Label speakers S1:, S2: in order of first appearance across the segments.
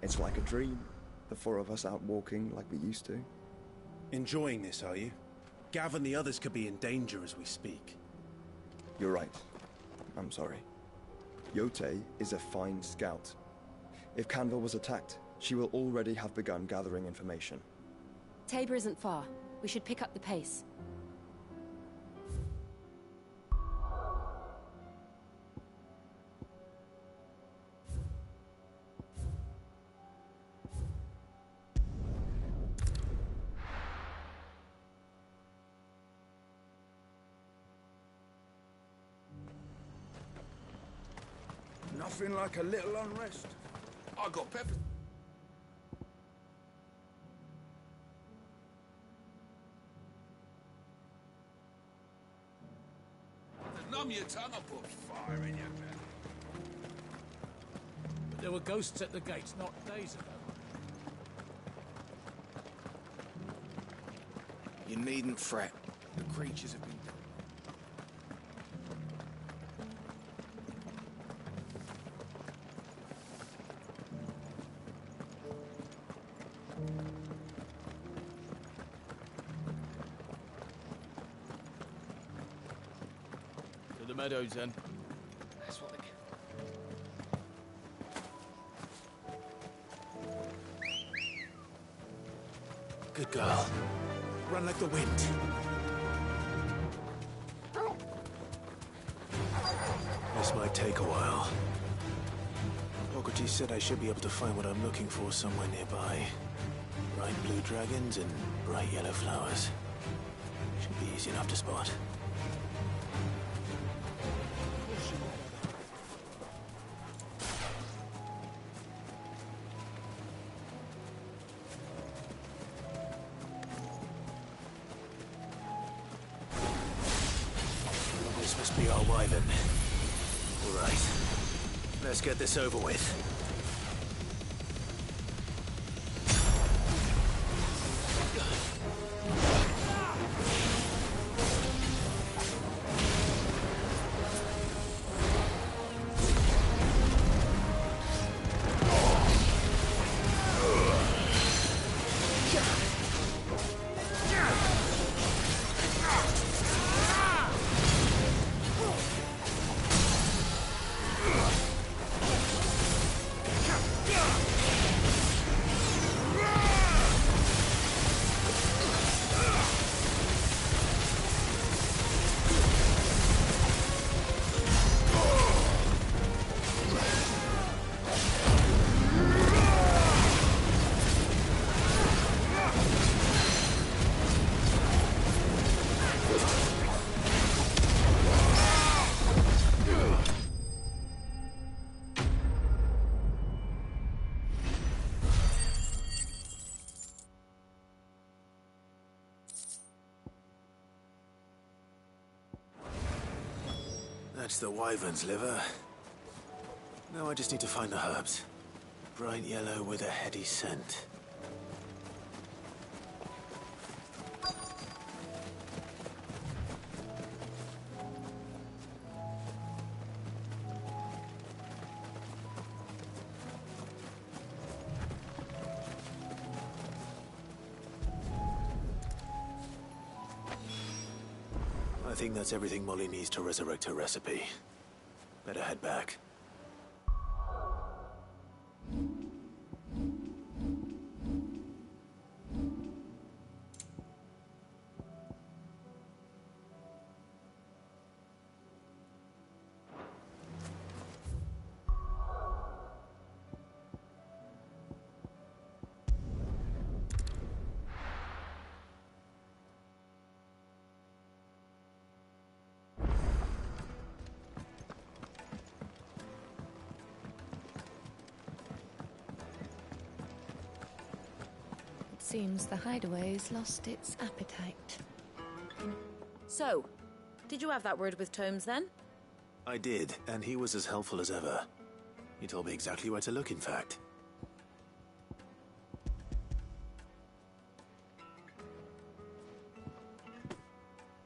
S1: It's like a dream. The four of us out walking like we used to.
S2: Enjoying this, are you? Gav and the others could be in danger as we speak.
S1: You're right. I'm sorry. Yote is a fine scout. If Canville was attacked, she will already have begun gathering information.
S3: Tabor isn't far. We should pick up the pace.
S4: Nothing like a little unrest. I got pepper. To numb your tongue, I put fire in your belly.
S5: But there were ghosts at the gates not days ago.
S4: You needn't fret. The creatures have been...
S5: To the meadows, then.
S4: That's what they get.
S5: Good girl. Run like the wind. This might take a while. Socrates said I should be able to find what I'm looking for somewhere nearby. Bright blue dragons and bright yellow flowers. Should be easy enough to spot. This must be our wyvern. All right. Let's get this over with. That's the wyvern's liver. Now I just need to find the herbs. Bright yellow with a heady scent. I think that's everything Molly needs to resurrect her recipe. Better head back.
S6: Seems the hideaway's lost its appetite.
S3: So, did you have that word with Tomes then?
S5: I did, and he was as helpful as ever. He told me exactly where to look, in fact.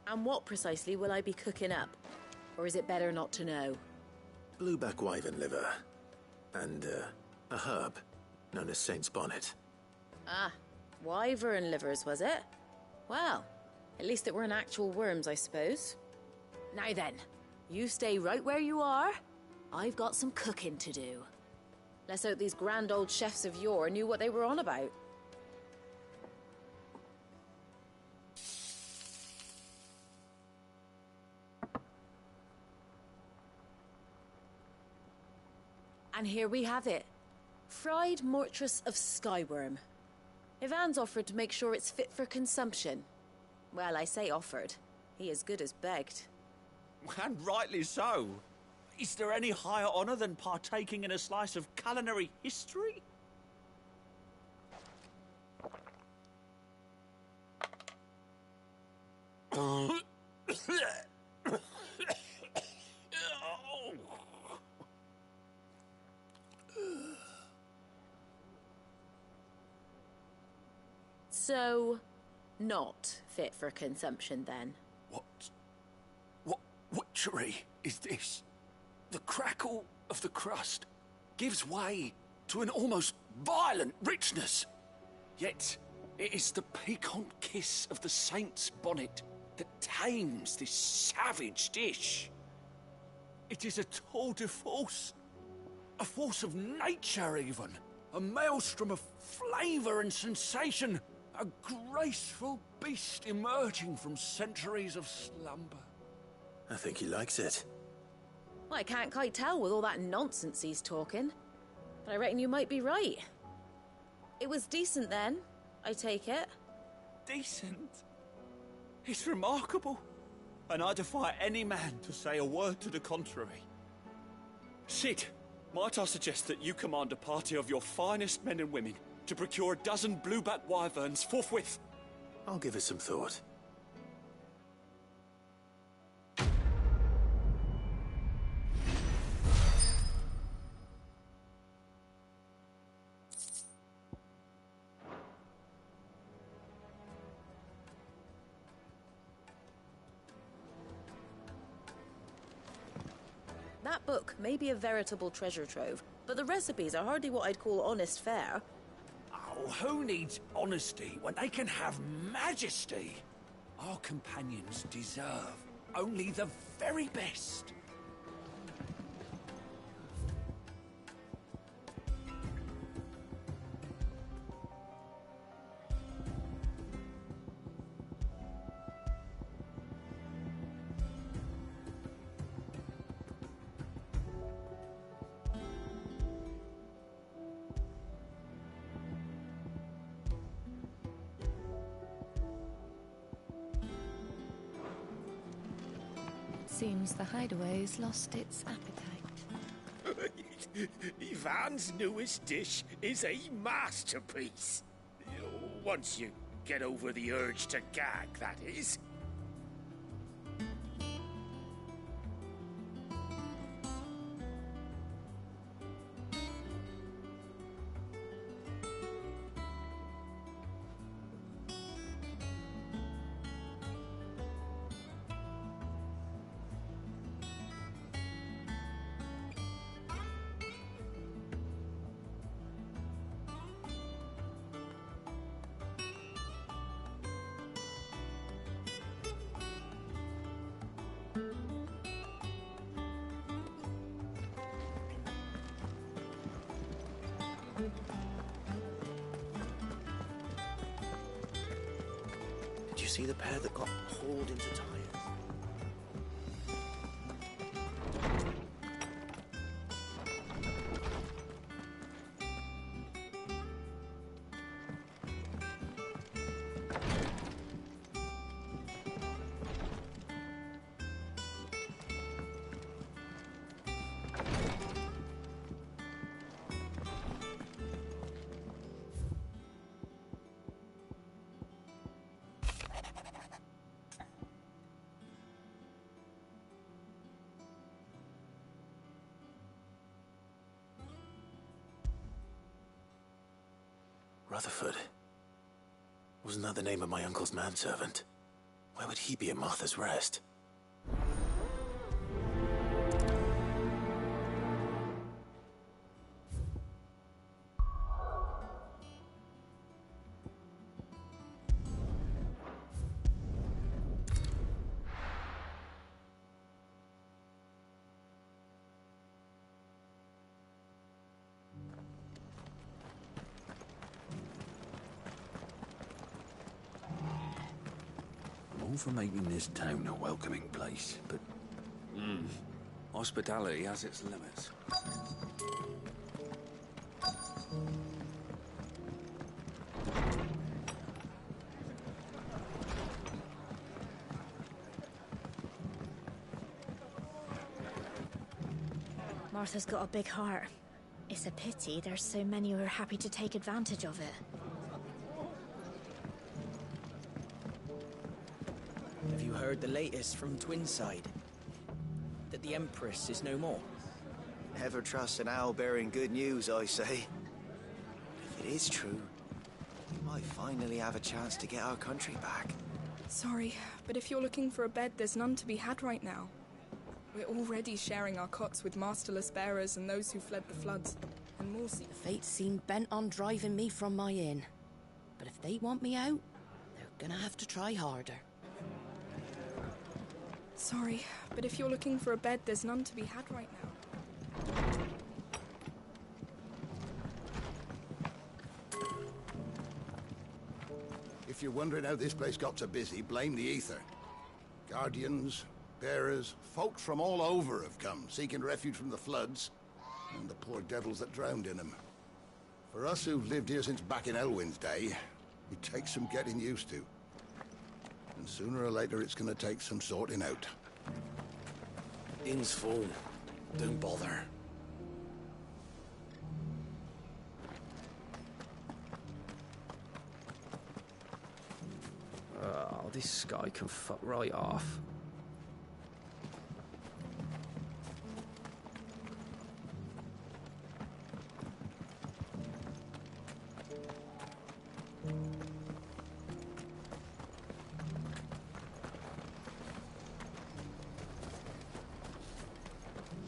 S3: And what precisely will I be cooking up? Or is it better not to know?
S5: Blueback wyvern liver. And, a herb. known as Saint's Bonnet.
S3: Ah, wyvern livers, was it? Well, at least it weren't actual worms, I suppose. Now then, you stay right where you are. I've got some cooking to do. Let's hope these grand old chefs of yore knew what they were on about. And here we have it. Fried mortress of skyworm. Ivan's offered to make sure it's fit for consumption. Well, I say offered. He as good as begged.
S7: And rightly so. Is there any higher honor than partaking in a slice of culinary history?
S3: So, not fit for consumption then?
S4: What witchery is this? The crackle of the crust gives way to an almost violent richness. Yet, it is the piquant kiss of the saint's bonnet that tames this savage dish. It is a tour de force. A force of nature, even. A maelstrom of flavour and sensation. A graceful beast emerging from centuries of slumber.
S5: I think he likes it.
S3: Well, I can't quite tell with all that nonsense he's talking. But I reckon you might be right. It was decent then, I take it.
S7: Decent? It's remarkable. And I defy any man to say a word to the contrary. Sid, might I suggest that you command a party of your finest men and women to procure a dozen blueback wyverns forthwith?
S5: I'll give it some thought.
S3: That book may be a veritable treasure trove, but the recipes are hardly what I'd call honest fare.
S4: Oh, who needs honesty when they can have majesty? Our companions deserve only the very best.
S6: Seems the hideaway's lost its appetite.
S8: Ivan's newest dish is a masterpiece. Once you get over the urge to gag, that is.
S5: Did you see the pair that got hauled into tires? Rutherford. Wasn't that the name of my uncle's manservant? Where would he be at Martha's Rest?
S4: known for making this town a welcoming place, but hospitality has its limits.
S9: Martha's got a big heart. It's a pity there's so many who are happy to take advantage of it.
S10: Have you heard the latest from Twinside? That the Empress is no more?
S11: Never trust an owl bearing good news, I say. If it is true, we might finally have a chance to get our country back.
S12: Sorry, but if you're looking for a bed, there's none to be had right now. We're already sharing our cots with masterless bearers and those who fled the floods. And more
S13: The fates seem bent on driving me from my inn. But if they want me out, they're gonna have to try harder.
S12: Sorry, but if you're looking for a bed, there's none to be had right now.
S14: If you're wondering how this place got so busy, blame the ether. Guardians, bearers, folks from all over have come, seeking refuge from the floods, and the poor devils that drowned in them. For us who've lived here since back in Elwyn's day, it takes some getting used to. And sooner or later it's gonna take some sorting out.
S5: Inn's full. Don't bother.
S15: Oh, this guy can fuck right off.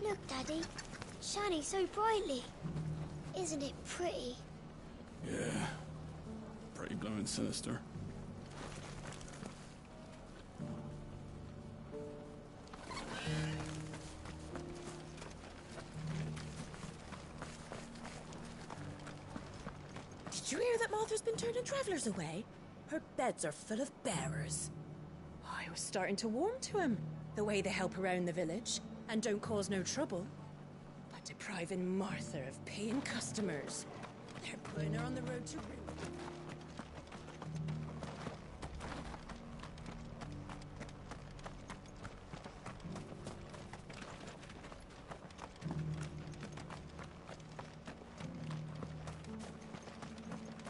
S16: Look, Daddy. Shining so brightly. Isn't it pretty?
S17: Yeah. Pretty blowing sinister.
S13: Did you hear that Martha's been turning travellers away? Her beds are full of bearers. I was starting to warm to him, the way they help around the village and don't cause no trouble. But depriving Martha of paying customers, they're putting her on the road to ruin.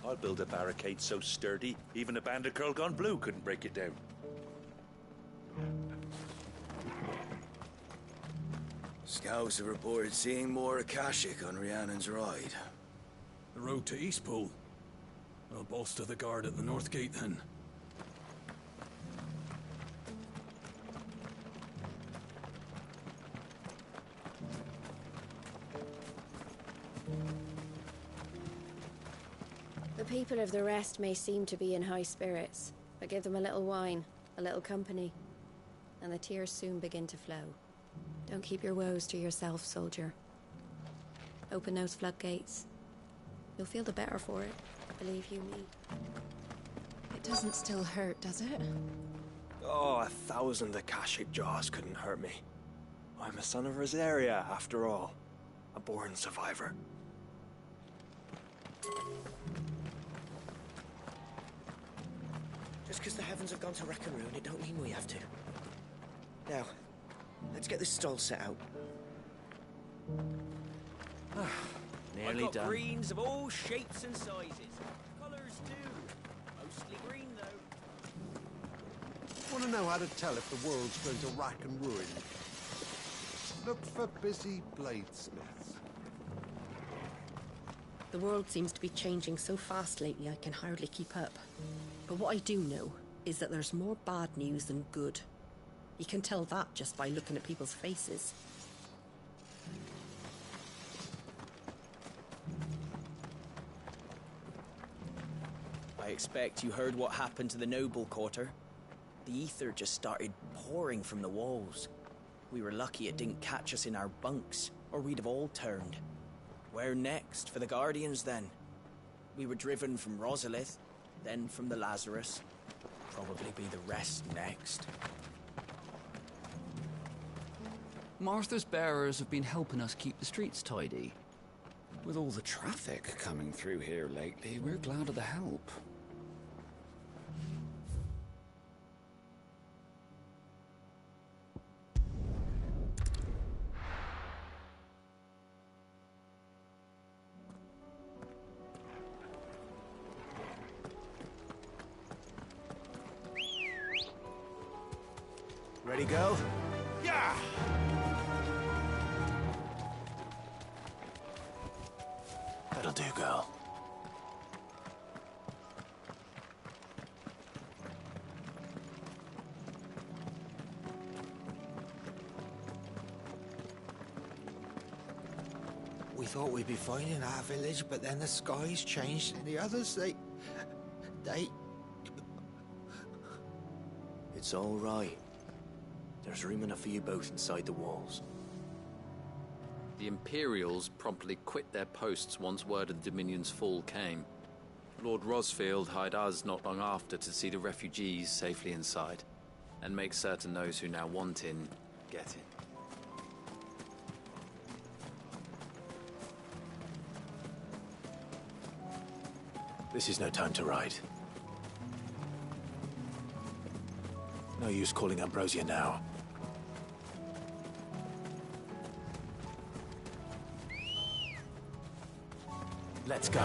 S18: I'll build a barricade so sturdy, even a band of Curl Gone Blue couldn't break it down.
S11: Scouts have reported seeing more Akashic on Rhiannon's ride.
S17: The road to Eastpool. I'll bolster the guard at the North Gate then.
S19: The people of the rest may seem to be in high spirits, but give them a little wine, a little company, and the tears soon begin to flow. Don't keep your woes to yourself, soldier. Open those floodgates. You'll feel the better for it, believe you me.
S6: It doesn't still hurt, does it?
S20: Oh, 1,000 Akashic jaws couldn't hurt me. I'm a son of Rosaria, after all. A born survivor.
S10: Just because the heavens have gone to wreck and ruin, it don't mean we have to. Now, let's get this stall set out.
S15: Nearly
S10: I've got
S15: done.
S10: greens of all shapes and sizes. Colours too. Mostly green, though.
S21: Want to know how to tell if the world's going to rack and ruin? Look for busy bladesmiths.
S13: The world seems to be changing so fast lately I can hardly keep up. But what I do know is that there's more bad news than good. You can tell that just by looking at people's faces.
S10: I expect you heard what happened to the noble quarter. The ether just started pouring from the walls. We were lucky it didn't catch us in our bunks, or we'd have all turned. Where next for the Guardians, then? We were driven from Rosalith, then from the Lazarus. probably be the rest next.
S2: Martha's bearers have been helping us keep the streets tidy. With all the traffic coming through here lately, we're glad of the help.
S11: Ready, go?
S8: Yeah!
S5: That'll do, girl.
S11: We thought we'd be fine in our village, but then the skies changed and the others, they...
S20: It's all right. There's room enough for you both inside the walls.
S15: The Imperials promptly quit their posts once word of the Dominion's fall came. Lord Rosfield hired us not long after to see the refugees safely inside, and make certain those who now want in, get in.
S5: This is no time to ride. No use calling Ambrosia now. Let's go.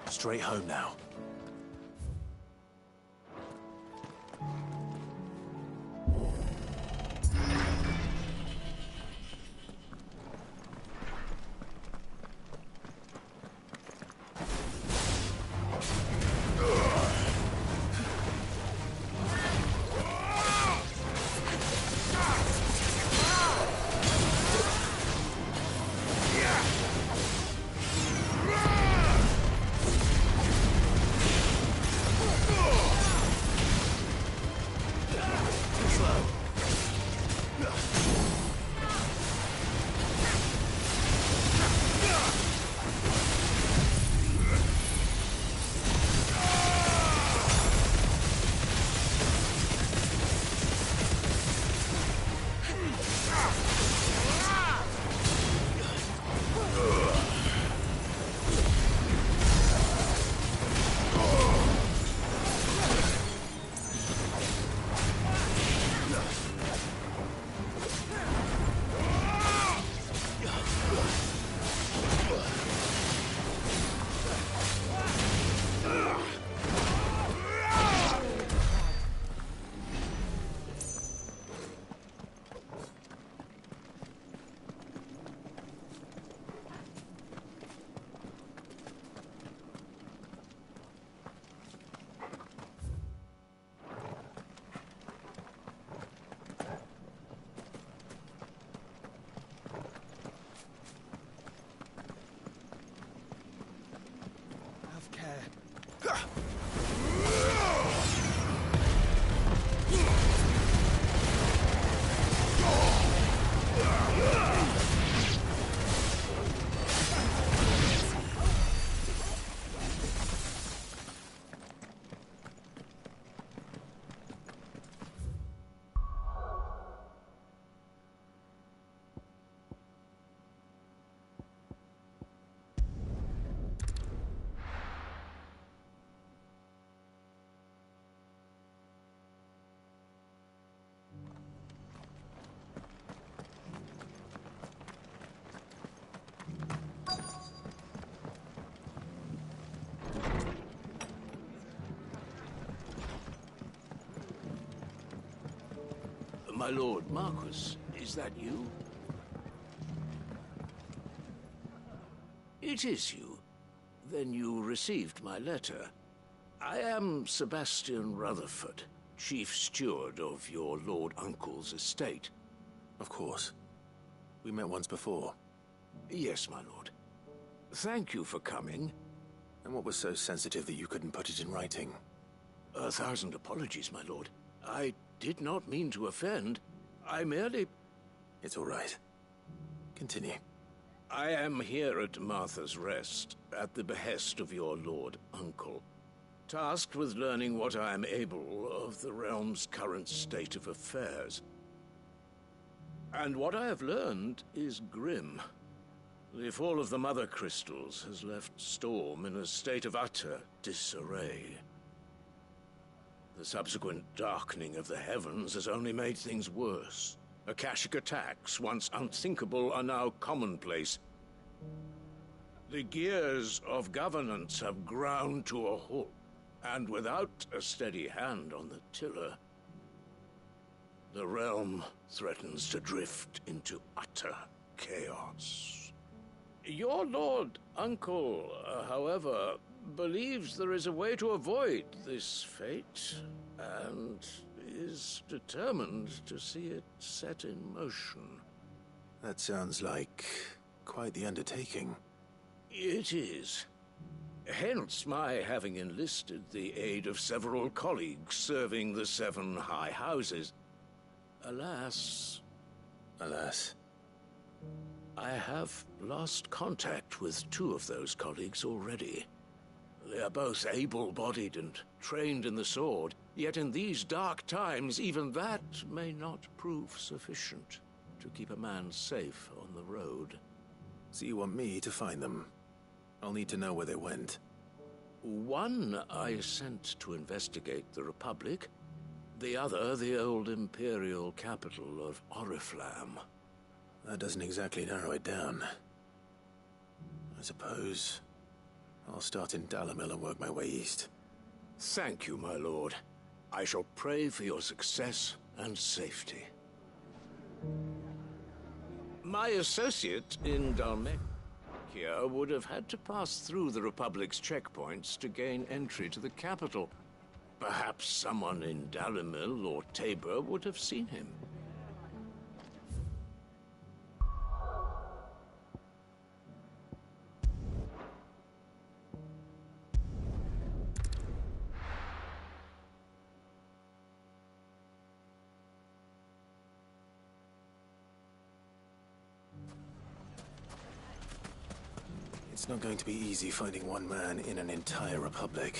S5: Straight home now.
S8: My lord Marquis, is that you? It is you. Then you received my letter. I am Sebastian Rutherford, chief steward of your lord uncle's estate.
S5: Of course. We met once before.
S8: Yes, my lord. Thank you for coming.
S5: And what was so sensitive that you couldn't put it in writing?
S8: 1,000 apologies, my lord. I did not mean to offend. I merely...
S5: It's all right. Continue.
S8: I am here at Martha's Rest, at the behest of your lord uncle, tasked with learning what I am able of the realm's current state of affairs. And what I have learned is grim. The fall of the Mother Crystals has left Storm in a state of utter disarray. The subsequent darkening of the heavens has only made things worse. Akashic attacks, once unthinkable, are now commonplace. The gears of governance have ground to a halt, and without a steady hand on the tiller, the realm threatens to drift into utter chaos. Your lord uncle, however, believes there is a way to avoid this fate, and is determined to see it set in motion.
S5: That sounds like quite the undertaking.
S8: It is. Hence my having enlisted the aid of several colleagues serving the 7 high houses. Alas, I have lost contact with 2 of those colleagues already. They are both able-bodied and trained in the sword, yet in these dark times, even that may not prove sufficient to keep a man safe on the road.
S5: So you want me to find them? I'll need to know where they went.
S8: One I sent to investigate the Republic, the other the old Imperial capital of Oriflamme.
S5: That doesn't exactly narrow it down. I suppose I'll start in Dalamil and work my way east.
S8: Thank you, my lord. I shall pray for your success and safety. My associate in Dalmekia would have had to pass through the Republic's checkpoints to gain entry to the capital. Perhaps someone in Dalamil or Tabor would have seen him.
S5: It's not going to be easy finding one man in an entire republic.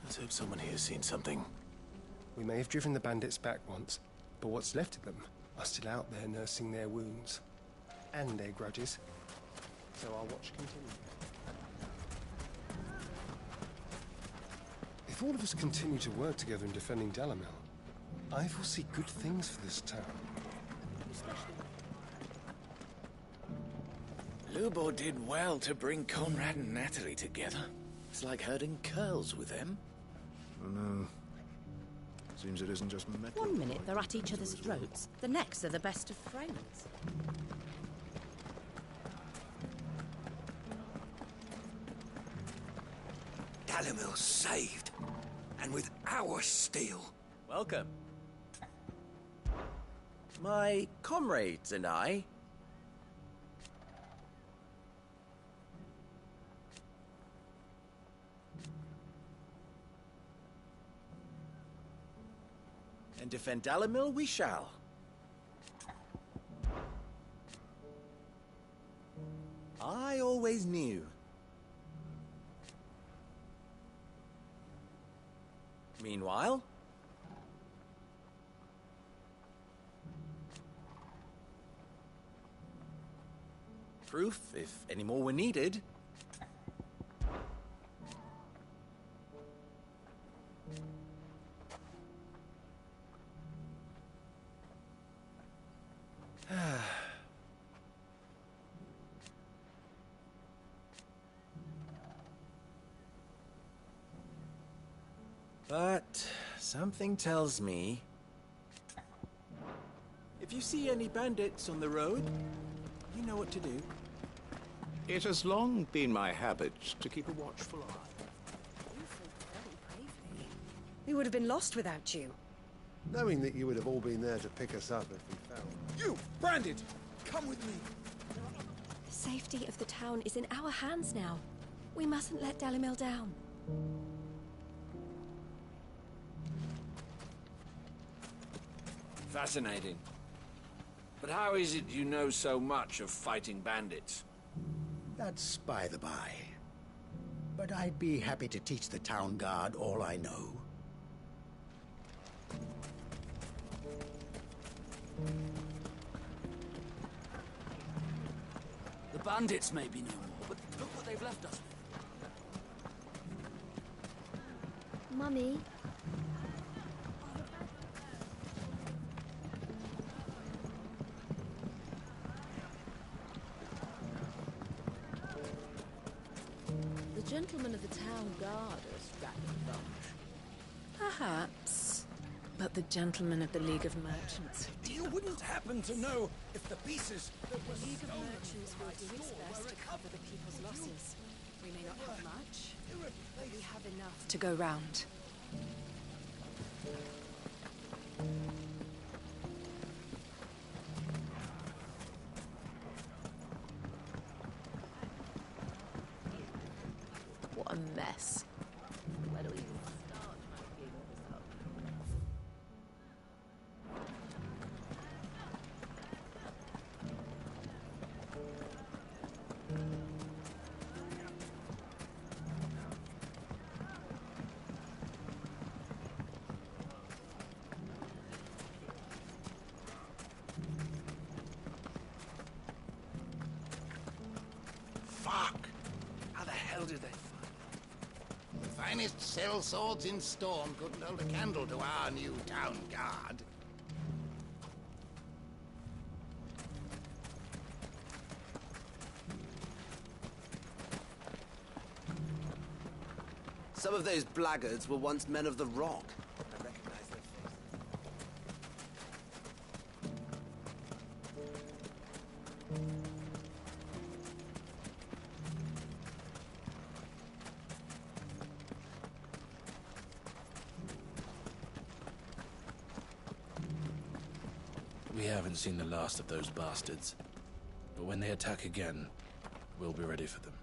S5: Let's hope someone here's seen something.
S1: We may have driven the bandits back once, but what's left of them are still out there nursing their wounds. And their grudges. So our watch continue. If all of us continue to work together in defending Dalamil, I foresee good things for this town.
S22: Lubo did well to bring Conrad and Natalie together. It's like herding curls with them.
S5: Oh no. Seems it isn't just metal.
S13: One minute they're at each other's throats, the next they're the best of friends.
S4: Dalamil's saved, and with our steel.
S10: Welcome. My comrades and I... and defend Dalamil we shall. I always knew. Meanwhile... proof, if any more were needed. But something tells me... if you see any bandits on the road, you know what to do.
S8: It has long been my habit to keep a watchful eye.
S13: We would have been lost without you.
S21: Knowing that you would have all been there to pick us up if we fell.
S7: You, Branded! Come with me!
S19: safety of the town is in our hands now. We mustn't let Delimil down.
S8: Fascinating. But how is it you know so much of fighting bandits?
S3: That's by the by. But I'd be happy to teach the town guard all I know.
S2: The bandits may be no more, but look what they've left us.
S16: Mummy.
S13: The gentlemen of the town guard are a strapping bunch.
S6: Perhaps. But the gentlemen of the League of Merchants...
S17: You wouldn't happen to know if the pieces that were
S6: The League of
S17: stolen
S6: Merchants
S17: from
S6: will
S17: my
S6: do its
S17: store
S6: best
S17: were
S6: to cover the people's losses. We may not have much, but we
S17: irreplaceable.
S6: have enough to go round.
S13: What a mess. Where do we even start trying to clean all this up?
S14: Fuck! How the hell did they find the finest cell swords in Storm couldn't hold a candle to our new town guard.
S9: Some of those blackguards were once men of the Rock. I recognize their faces.
S5: We haven't seen the last of those bastards. But when they attack again, we'll be ready for them.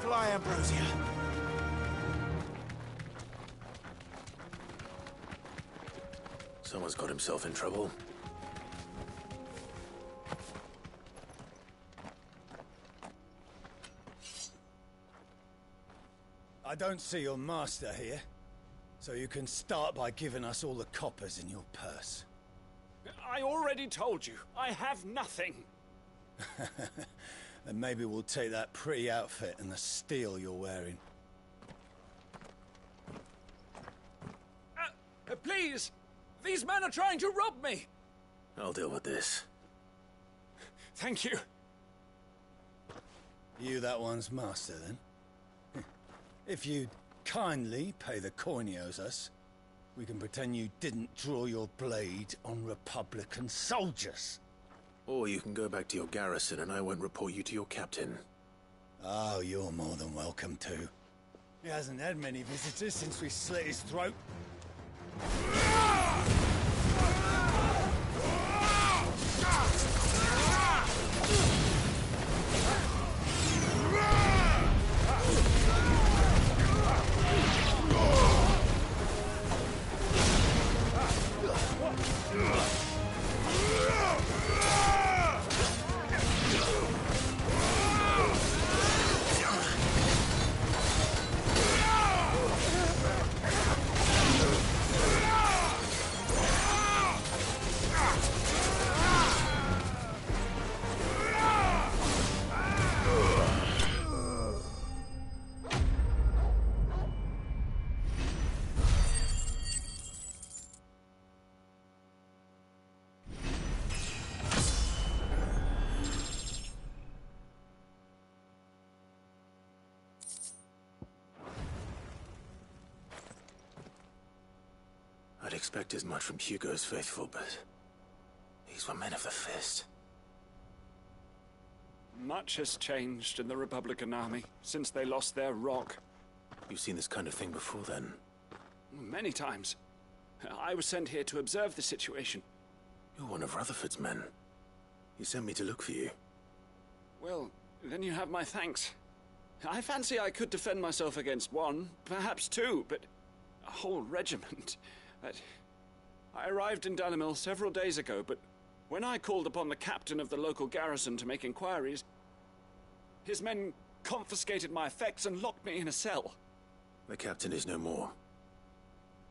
S3: Fly, Ambrosia.
S5: Someone's got himself in trouble.
S17: I don't see your master here, so you can start by giving us all the coppers in your purse.
S7: I already told you, I have nothing.
S17: Then maybe we'll take that pretty outfit and the steel you're wearing.
S7: Please! These men are trying to rob me!
S5: I'll deal with this.
S7: Thank you.
S17: You that one's master, then? If you'd kindly pay the coin he owes us, we can pretend you didn't draw your blade on Republican soldiers.
S5: Or you can go back to your garrison and I won't report you to your captain.
S17: Oh, you're more than welcome to. He hasn't had many visitors since we slit his throat.
S5: I'd expect as much from Hugo's faithful, but these were men of the fist.
S7: Much has changed in the Republican army since they lost their rock.
S5: You've seen this kind of thing before, then?
S7: Many times. I was sent here to observe the situation.
S5: You're one of Rutherford's men. You sent me to look for you.
S7: Well, then you have my thanks. I fancy I could defend myself against one, perhaps two, but a whole regiment. I arrived in Dalimil several days ago, but when I called upon the captain of the local garrison to make inquiries, his men confiscated my effects and locked me in a cell.
S5: The captain is no more,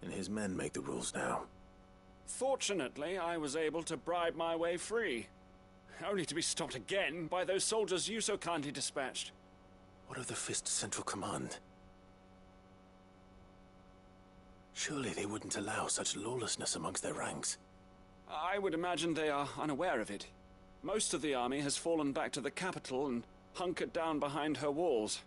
S5: and his men make the rules now.
S7: Fortunately, I was able to bribe my way free, only to be stopped again by those soldiers you so kindly dispatched.
S5: What of the Fist Central Command? Surely they wouldn't allow such lawlessness amongst their ranks.
S7: I would imagine they are unaware of it. Most of the army has fallen back to the capital and hunkered down behind her walls.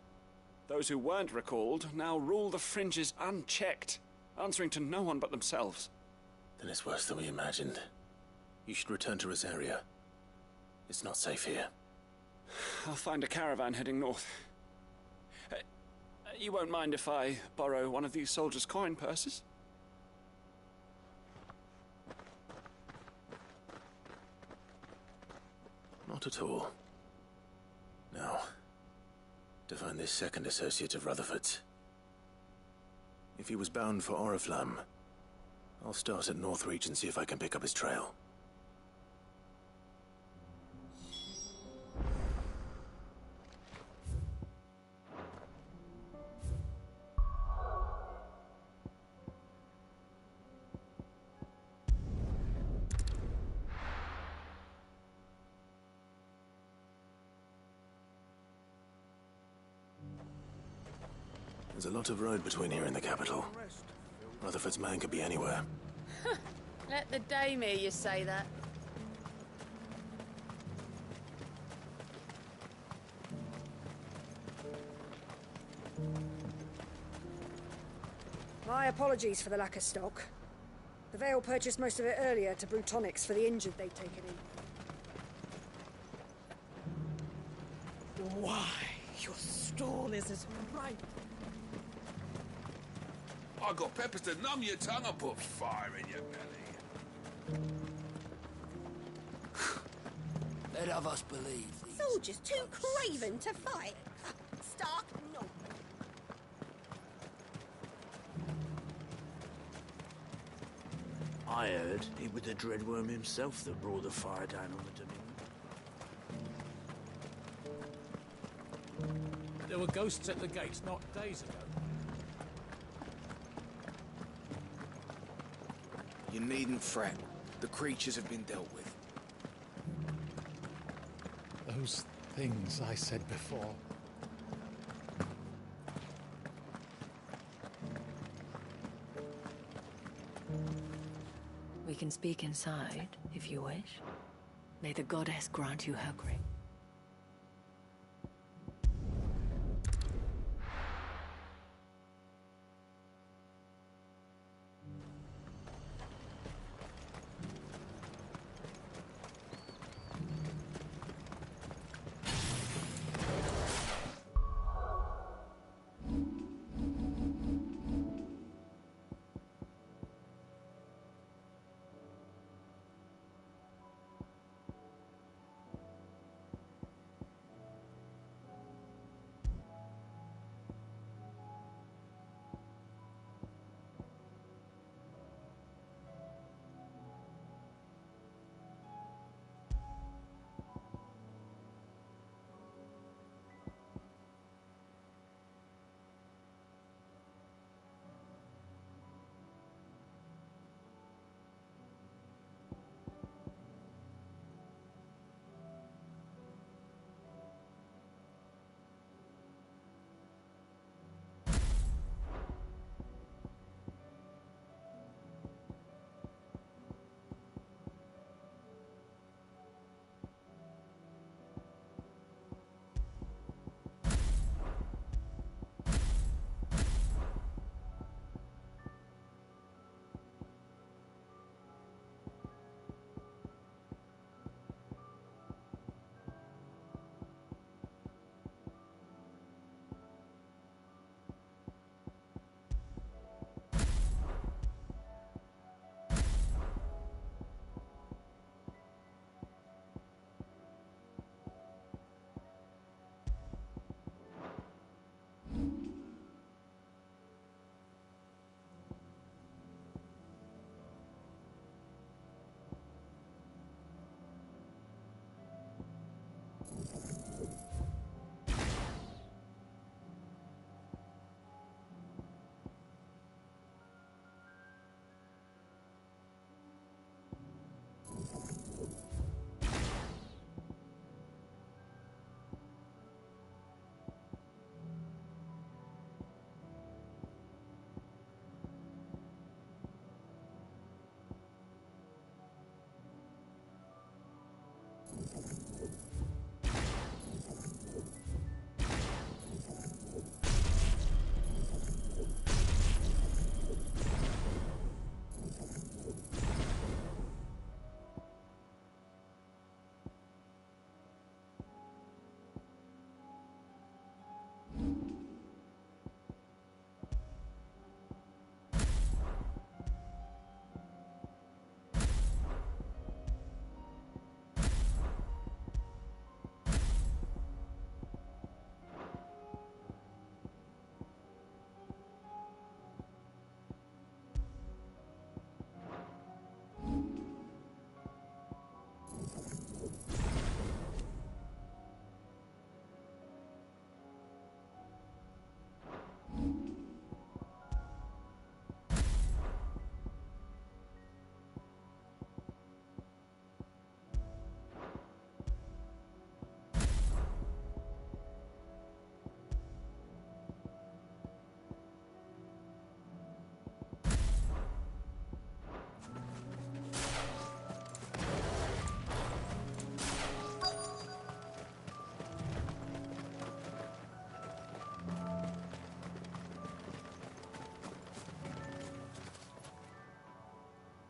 S7: Those who weren't recalled now rule the fringes unchecked, answering to no one but themselves.
S5: Then it's worse than we imagined. You should return to Rosaria. It's not safe here.
S7: I'll find a caravan heading north. You won't mind if I borrow one of these soldiers' coin purses?
S5: Not at all. Now, to find this second associate of Rutherford's. If he was bound for Oriflamme, I'll start at Northreach and see if I can pick up his trail. There's a lot of road between here and the capital. Rutherford's man could be anywhere.
S12: Let the dame hear you say that.
S18: My apologies for the lack of stock. The Vale purchased most of it earlier to brew tonics for the injured they'd taken in.
S12: Why, your stall is as ripe.
S23: I got peppers to numb your tongue and put fire in your belly.
S9: Let of us believe.
S13: Soldiers too craven to fight. Stark no.
S22: I heard it was the Dreadworm himself that brought the fire down on the Dominion.
S24: There were ghosts at the gates not days ago.
S22: You needn't fret. The creatures have been dealt with.
S25: Those things I said before.
S26: We can speak inside, if you wish. May the goddess grant you her grace.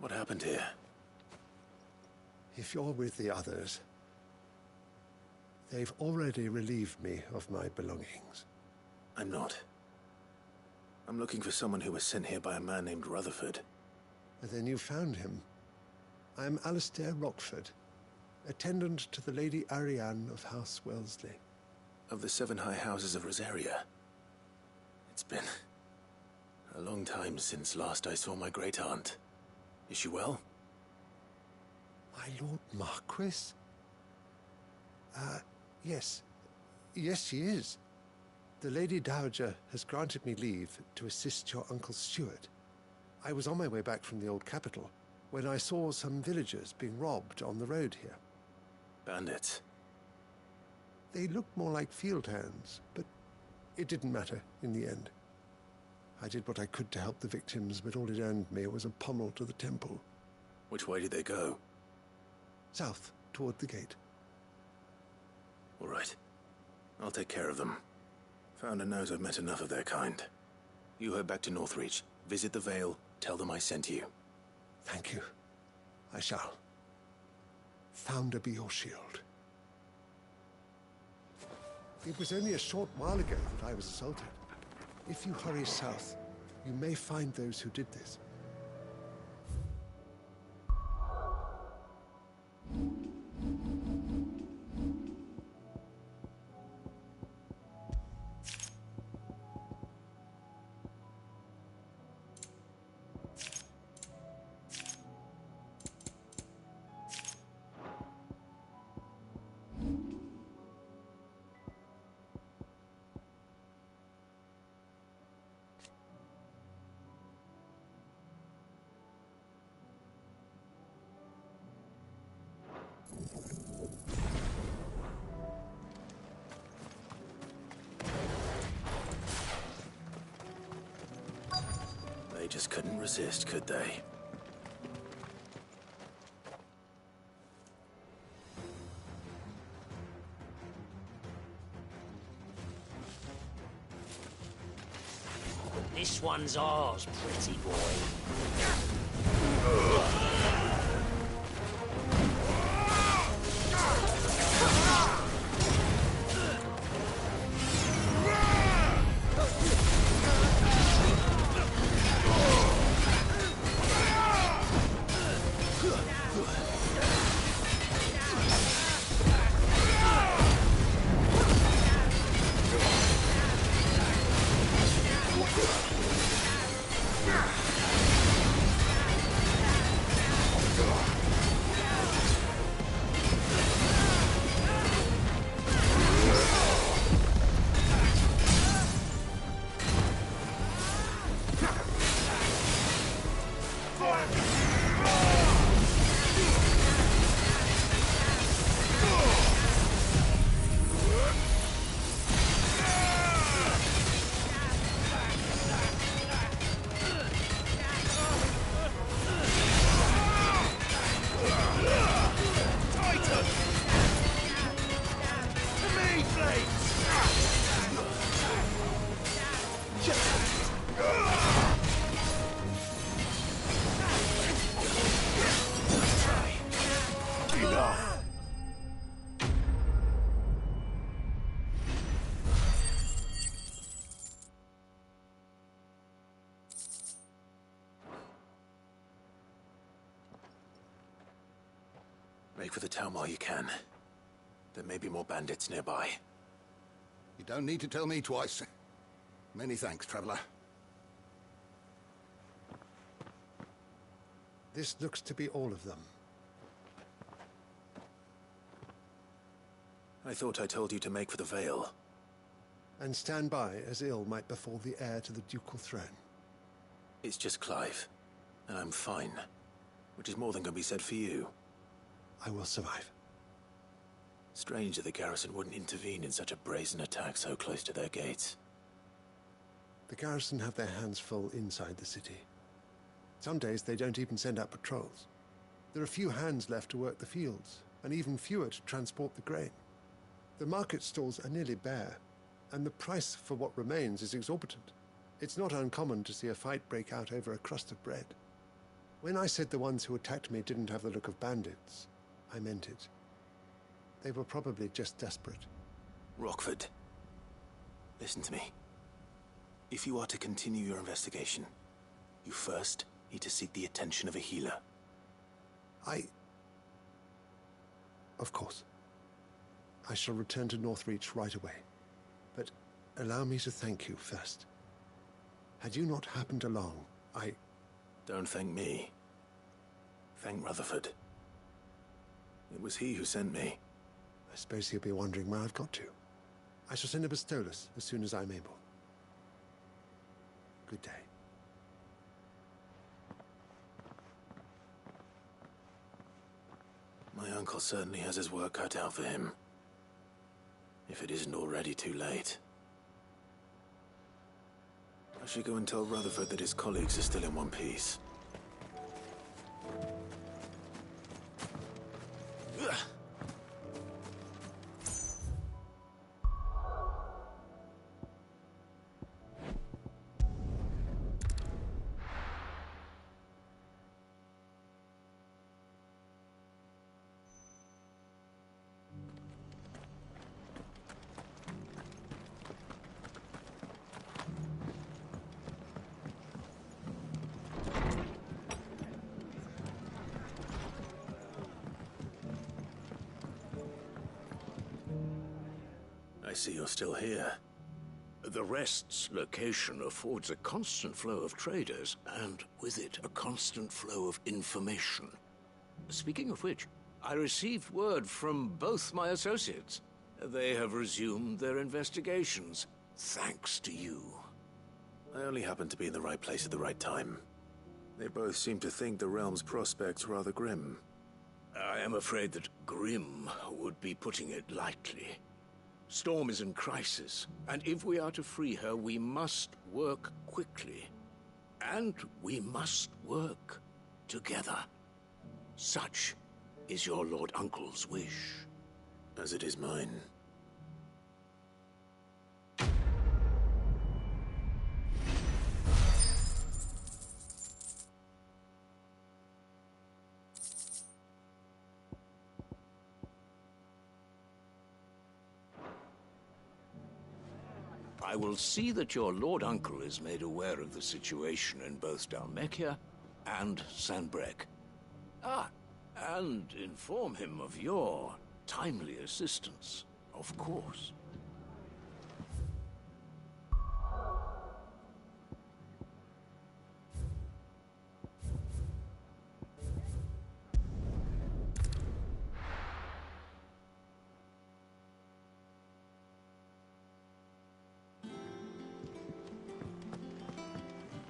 S5: What happened here?
S21: If you're with the others, they've already relieved me of my belongings.
S5: I'm not. I'm looking for someone who was sent here by a man named Rutherford.
S21: And then you found him. I'm Alistair Rockford, attendant to the Lady Ariane of House Wellesley.
S5: Of the 7 high houses of Rosaria. It's been a long time since last I saw my great-aunt. Is she well?
S21: My Lord Marquis? Yes. Yes, she is. The Lady Dowager has granted me leave to assist your Uncle Stuart. I was on my way back from the old capital when I saw some villagers being robbed on the road here.
S5: Bandits?
S21: They looked more like field hands, but it didn't matter in the end. I did what I could to help the victims, but all it earned me was a pommel to the temple.
S5: Which way did they go?
S21: South, toward the gate.
S5: All right. I'll take care of them. Founder knows I've met enough of their kind. You head back to Northreach, visit the Vale, tell them I sent you.
S21: Thank you. I shall. Founder be your shield. It was only a short while ago that I was assaulted. If you hurry south, you may find those who did this.
S5: They just couldn't resist, could they?
S1: This one's ours, pretty boy.
S5: Break for the town while you can. There may be more bandits nearby.
S14: You don't need to tell me twice. Many thanks, traveler.
S21: This looks to be all of them.
S5: I thought I told you to make for the Vale.
S21: And stand by as ill might befall the heir to the ducal throne.
S5: It's just Clive, and I'm fine. Which is more than can be said for you.
S21: I will survive.
S5: Strange that the garrison wouldn't intervene in such a brazen attack so close to their gates.
S21: The garrison have their hands full inside the city. Some days they don't even send out patrols. There are few hands left to work the fields, and even fewer to transport the grain. The market stalls are nearly bare, and the price for what remains is exorbitant. It's not uncommon to see a fight break out over a crust of bread. When I said the ones who attacked me didn't have the look of bandits, I meant it. They were probably just desperate.
S5: Rockford, listen to me. If you are to continue your investigation, you first need to seek the attention of a healer.
S21: Of course. I shall return to Northreach right away. But allow me to thank you first. Had you not happened along,
S5: Don't thank me. Thank Rutherford. It was he who sent me.
S21: I suppose he'll be wondering where I've got to. I shall send a Bastolus as soon as I'm able. Good day.
S5: My uncle certainly has his work cut out for him. If it isn't already too late. I should go and tell Rutherford that his colleagues are still in one piece. I see you're still here.
S8: The Rest's location affords a constant flow of traders, and with it, a constant flow of information. Speaking of which, I received word from both my associates. They have resumed their investigations, thanks to you.
S5: I only happened to be in the right place at the right time. They both seem to think the realm's prospects rather grim.
S8: I am afraid that grim would be putting it lightly. Storm is in crisis, and if we are to free her, we must work quickly. And we must work together. Such is your Lord Uncle's wish.
S5: As it is mine.
S8: I will see that your Lord Uncle is made aware of the situation in both Dalmekia and Sanbrek. And inform him of your timely assistance, of course.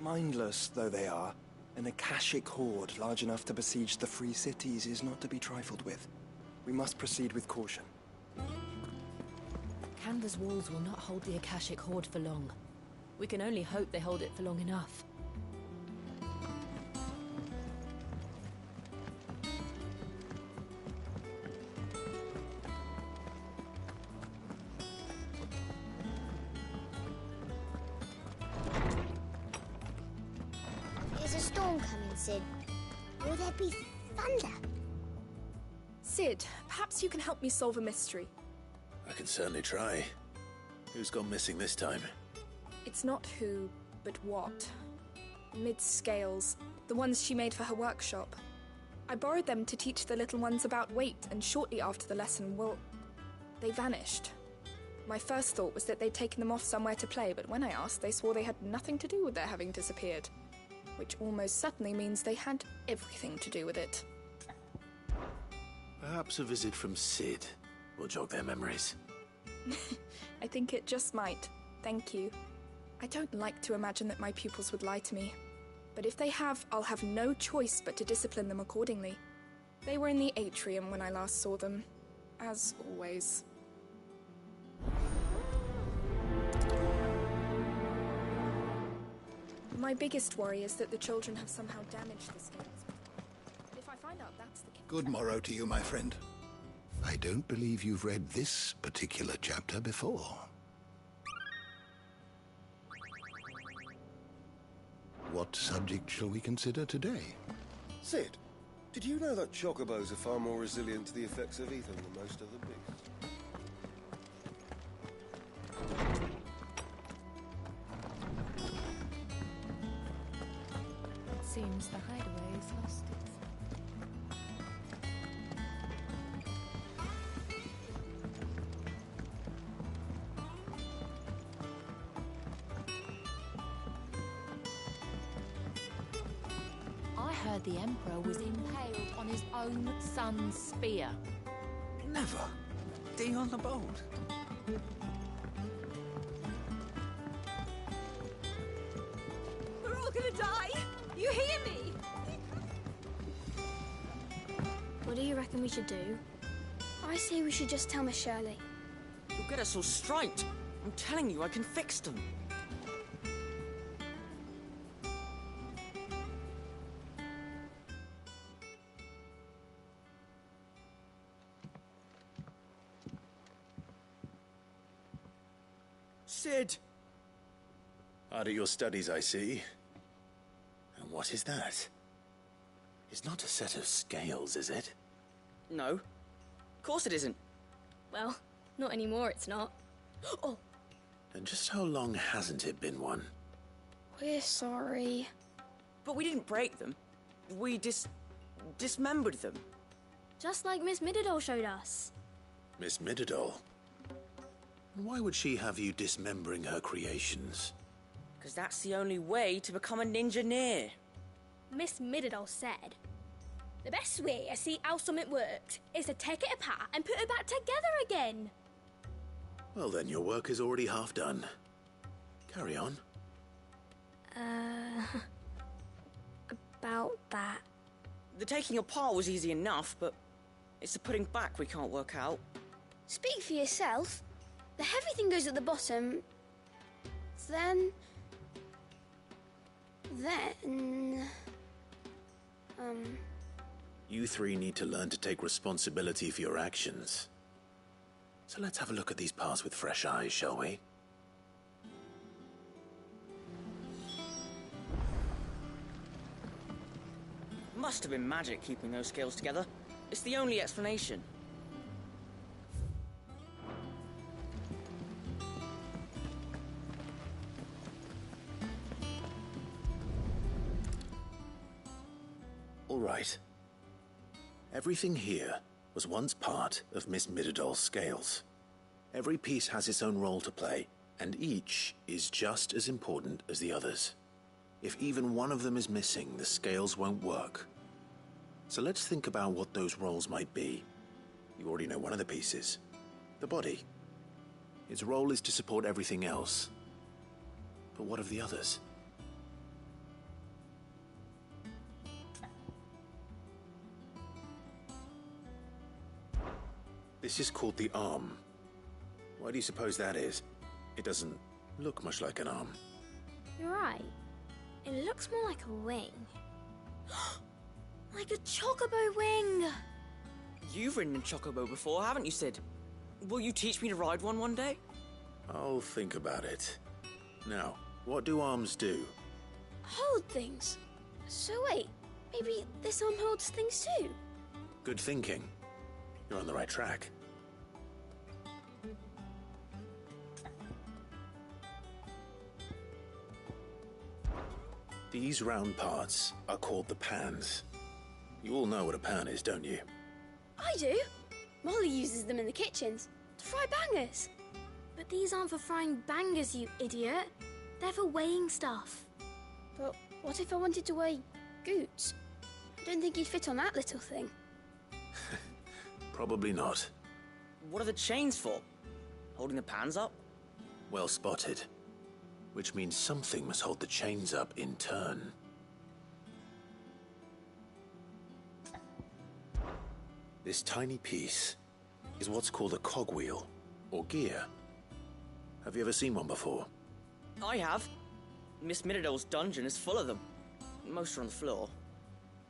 S4: Mindless though they are, an Akashic horde large enough to besiege the free cities is not to be trifled with. We must proceed with caution.
S26: Canva's walls will not hold the Akashic horde for long. We can only hope they hold it for long enough.
S16: Is a storm coming, Sid? Will there be thunder?
S10: Sid, perhaps you can help me solve a mystery.
S5: I can certainly try. Who's gone missing this time?
S10: It's not who, but what. Mid-scales, the ones she made for her workshop. I borrowed them to teach the little ones about weight, and shortly after the lesson, well, they vanished. My first thought was that they'd taken them off somewhere to play, but when I asked, they swore they had nothing to do with their having disappeared. Which almost certainly means they had everything to do with it.
S5: Perhaps a visit from Sid will jog their memories.
S10: I think it just might. Thank you. I don't like to imagine that my pupils would lie to me. But if they have, I'll have no choice but to discipline them accordingly. They were in the atrium when I last saw them. As always. My biggest worry is that the children have somehow damaged the scales. But if I find out that's the case...
S14: Good morrow to you, my friend. I don't believe you've read this particular chapter before. What subject shall we consider today?
S2: Sid, did you know that chocobos are far more resilient to the effects of ether than most other beasts?
S26: Seems the hideaway is lost its...
S6: I heard the Emperor was impaled on his own son's spear.
S7: Never. Dion the Bold.
S10: We're all gonna die! You hear me?
S16: What do you reckon we should do? I say we should just tell Miss Shirley.
S11: You'll get us all straight. I'm telling you, I can fix them.
S7: Sid!
S5: Hard at your studies, I see. And what is that? It's not a set of scales, is it?
S11: No. Of course it isn't.
S16: Well, not anymore, it's not. Oh!
S5: And just how long hasn't it been one?
S16: We're sorry.
S11: But we didn't break them. We dismembered them.
S16: Just like Miss Mididol showed us.
S5: Miss Mididol? Why would she have you dismembering her creations?
S11: Because that's the only way to become a ninja-neer.
S16: Miss Mididol said, the best way to see how something works is to take it apart and put it back together again.
S5: Well then, your work is already half done. Carry on.
S16: About that.
S11: The taking apart was easy enough, but it's the putting back we can't work out.
S16: Speak for yourself. The heavy thing goes at the bottom. Then...
S5: You three need to learn to take responsibility for your actions. So let's have a look at these parts with fresh eyes, shall we?
S11: Must have been magic keeping those scales together. It's the only explanation.
S5: All right. Everything here was once part of Miss Mididol's scales. Every piece has its own role to play, and each is just as important as the others. If even one of them is missing, the scales won't work. So let's think about what those roles might be. You already know one of the pieces. The body. Its role is to support everything else. But what of the others? This is called the arm. Why do you suppose that is? It doesn't look much like an arm.
S16: You're right. It looks more like a wing. Like a chocobo wing!
S11: You've ridden a chocobo before, haven't you, Sid? Will you teach me to ride one day?
S5: I'll think about it. Now, what do arms do?
S16: Hold things. So wait, maybe this arm holds things too?
S5: Good thinking. You're on the right track. These round parts are called the pans. You all know what a pan is, don't you?
S16: I do. Molly uses them in the kitchens to fry bangers. But these aren't for frying bangers, you idiot. They're for weighing stuff. But what if I wanted to weigh goots? I don't think you'd fit on that little thing.
S5: Probably not.
S11: What are the chains for? Holding the pans up?
S5: Well spotted. Which means something must hold the chains up in turn. This tiny piece is what's called a cogwheel, or gear. Have you ever seen one before?
S11: I have. Miss Middledale's dungeon is full of them. Most are on the floor.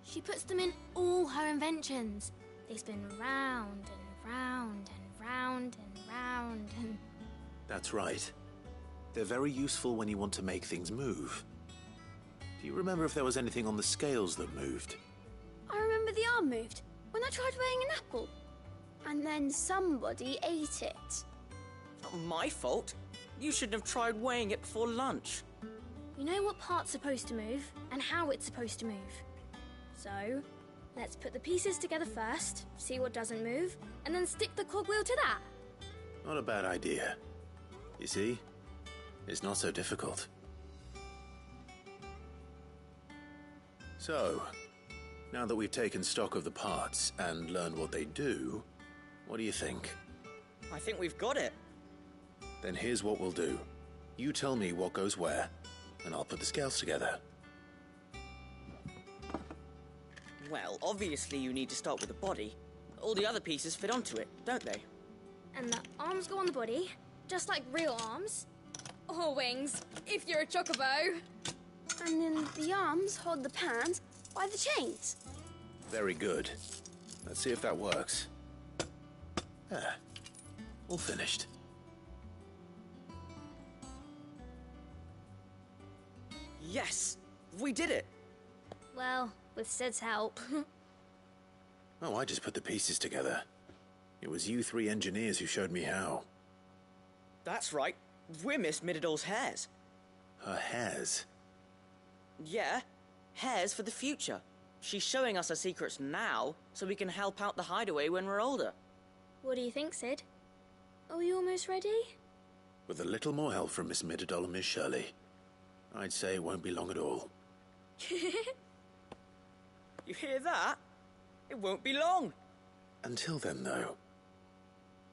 S16: She puts them in all her inventions. They spin round and round and round and round and...
S5: That's right. They're very useful when you want to make things move. Do you remember if there was anything on the scales that moved?
S16: I remember the arm moved when I tried weighing an apple. And then somebody ate it.
S11: Not my fault. You shouldn't have tried weighing it before lunch.
S16: You know what part's supposed to move and how it's supposed to move. So, let's put the pieces together first, see what doesn't move, and then stick the cogwheel to that.
S5: Not a bad idea. You see? It's not so difficult. So, now that we've taken stock of the parts and learned what they do, what do you think?
S11: I think we've got it.
S5: Then here's what we'll do. You tell me what goes where, and I'll put the scales together.
S11: Well, obviously you need to start with the body. All the other pieces fit onto it, don't they?
S16: And the arms go on the body, just like real arms. Or wings, if you're a chocobo. And then the arms hold the pans by the chains.
S5: Very good. Let's see if that works. Ah, all finished.
S11: Yes! We did it!
S16: Well, with Sid's help.
S5: Oh, I just put the pieces together. It was you three engineers who showed me how.
S11: That's right. We're Miss Middledale's hairs.
S5: Her hairs?
S11: Yeah, hairs for the future. She's showing us her secrets now, so we can help out the hideaway when we're older.
S16: What do you think, Sid? Are we almost ready?
S5: With a little more help from Miss Middledale and Miss Shirley, I'd say it won't be long at all.
S11: You hear that? It won't be long.
S5: Until then, though,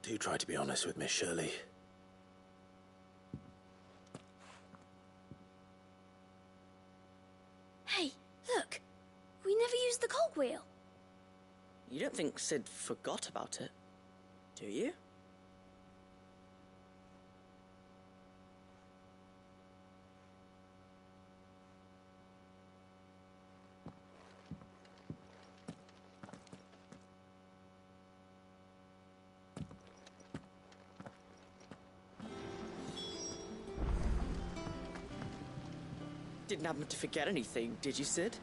S5: do try to be honest with Miss Shirley.
S16: Hey, look! We never used the cogwheel.
S11: You don't think Sid forgot about it, do you? Didn't happen to forget anything, did you, Sid?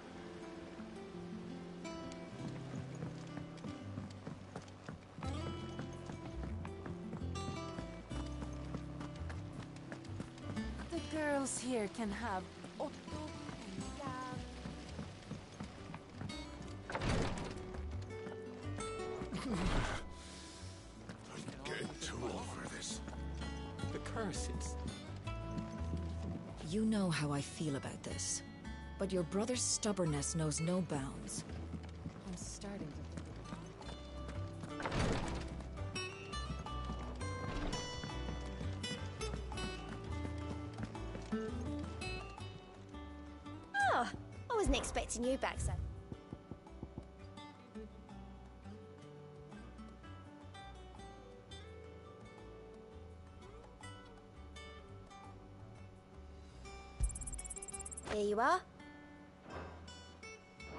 S6: The girls here can have Otto and Jan.
S14: I'm getting too old for this.
S25: The curses.
S26: You know how I feel about this, but your brother's stubbornness knows no bounds. I'm starting to...
S16: Oh, I wasn't expecting you back, so. Here you are.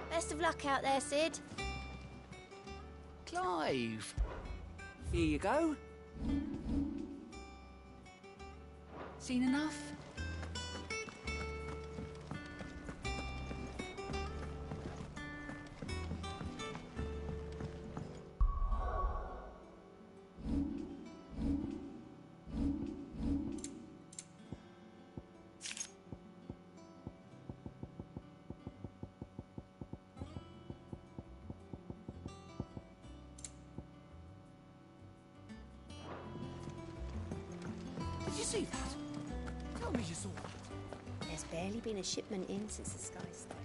S16: Best of luck out there, Sid.
S22: Clive. Here you go. Seen enough?
S12: see that? Tell me you saw that.
S3: There's barely been a shipment in since the sky started.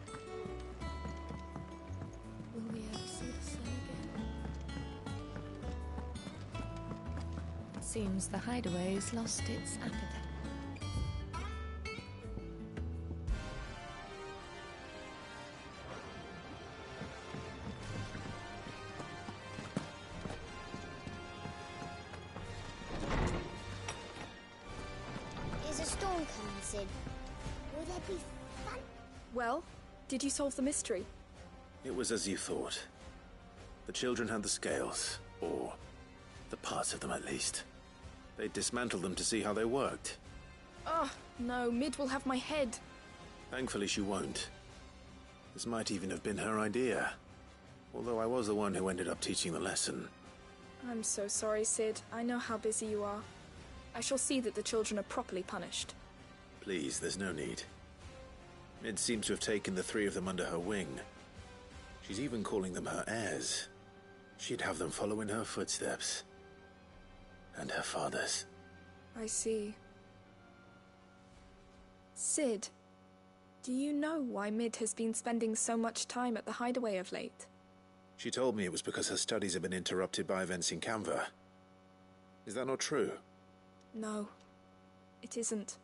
S6: Will we ever see the sun again? It seems the hideaway's lost its appetite.
S16: Is a storm coming, Sid? Will there be fun?
S10: Well, did you solve the mystery?
S5: It was as you thought. The children had the scales, or the parts of them at least. They dismantled them to see how they worked.
S10: Oh, no, Mid will have my head.
S5: Thankfully she won't. This might even have been her idea. Although I was the one who ended up teaching the lesson.
S10: I'm so sorry, Sid. I know how busy you are. I shall see that the children are properly punished.
S5: Please, there's no need. Mid seems to have taken the three of them under her wing. She's even calling them her heirs. She'd have them follow in her footsteps. And her father's.
S10: I see. Sid, do you know why Mid has been spending so much time at the hideaway of late?
S5: She told me it was because her studies have been interrupted by events in Canva. Is that not true?
S10: No, it isn't.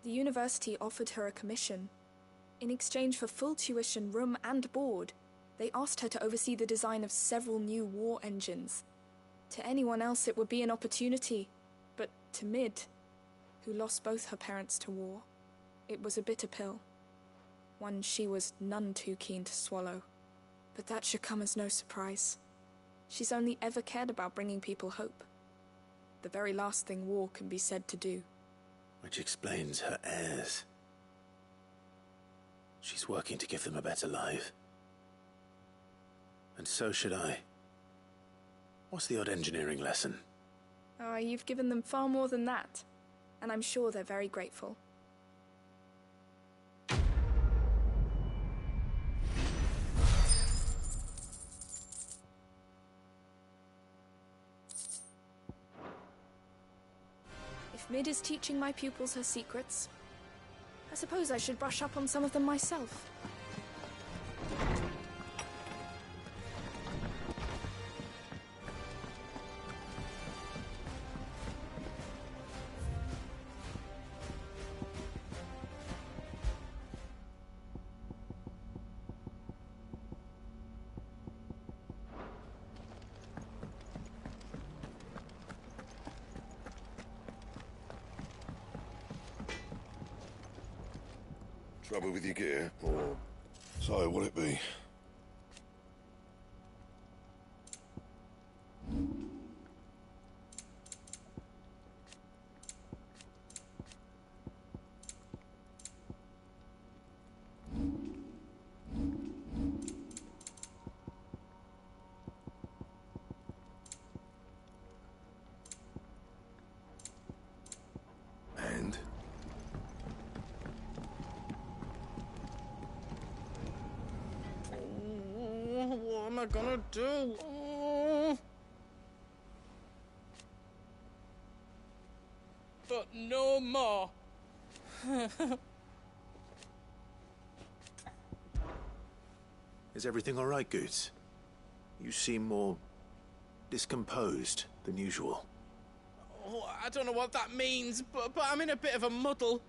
S10: The university offered her a commission. In exchange for full tuition, room and board, they asked her to oversee the design of several new war engines. To anyone else it would be an opportunity, but to Mid, who lost both her parents to war, it was a bitter pill. One she was none too keen to swallow. But that should come as no surprise. She's only ever cared about bringing people hope. The very last thing war can be said to do.
S5: Which explains her heirs. She's working to give them a better life. And so should I. What's the odd engineering lesson?
S10: Ah, you've given them far more than that. And I'm sure they're very grateful. If Mid is teaching my pupils her secrets, I suppose I should brush up on some of them myself.
S2: Trouble with your gear, or so will it be? And?
S12: What am I gonna do? Oh. But no more.
S5: Is everything all right, Goots? You seem more discomposed than usual.
S12: Oh, I don't know what that means, but I'm in a bit of a muddle.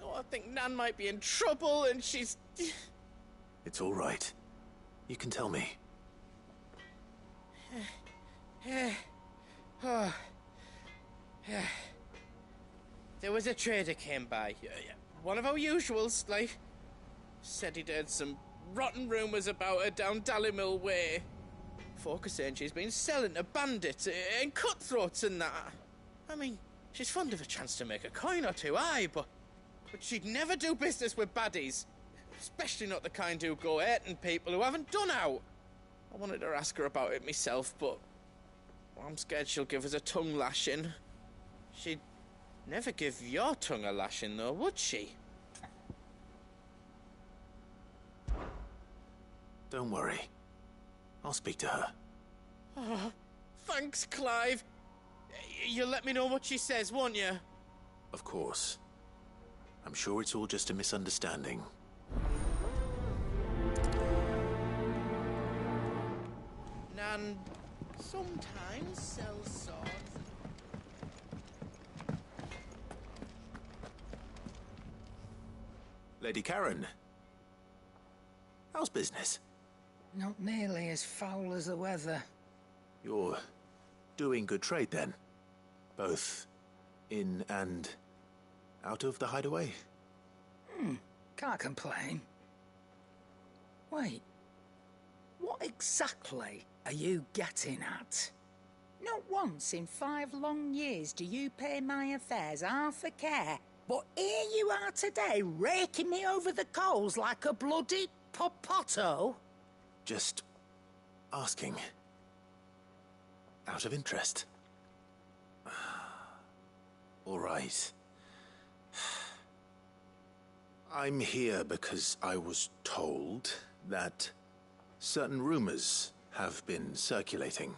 S12: Oh, I think Nan might be in trouble, and she's...
S5: It's all right. You can tell me.
S12: There was a trader came by. One of our usuals, like. Said he'd heard some rotten rumours about her down Dallymill Way. Folk are saying she's been selling to bandits and cutthroats and that. I mean, she's fond of a chance to make a coin or two, aye, but she'd never do business with baddies. Especially not the kind who go hurting people who haven't done out. I wanted to ask her about it myself, but I'm scared she'll give us a tongue lashing. She'd never give your tongue a lashing, though, would she?
S5: Don't worry. I'll speak to her.
S12: Oh, thanks, Clive. You'll let me know what she says, won't you?
S5: Of course. I'm sure it's all just a misunderstanding.
S12: Nan sometimes sells swords.
S5: Lady Karen, how's business?
S15: Not nearly as foul as the weather.
S5: You're doing good trade then? Both in and out of the hideaway?
S15: Can't complain. Wait, what exactly are you getting at? Not once in 5 long years do you pay my affairs half a care, but here you are today, raking me over the coals like a bloody popoto?
S5: Just asking. Out of interest. All right. I'm here because I was told that certain rumors have been circulating.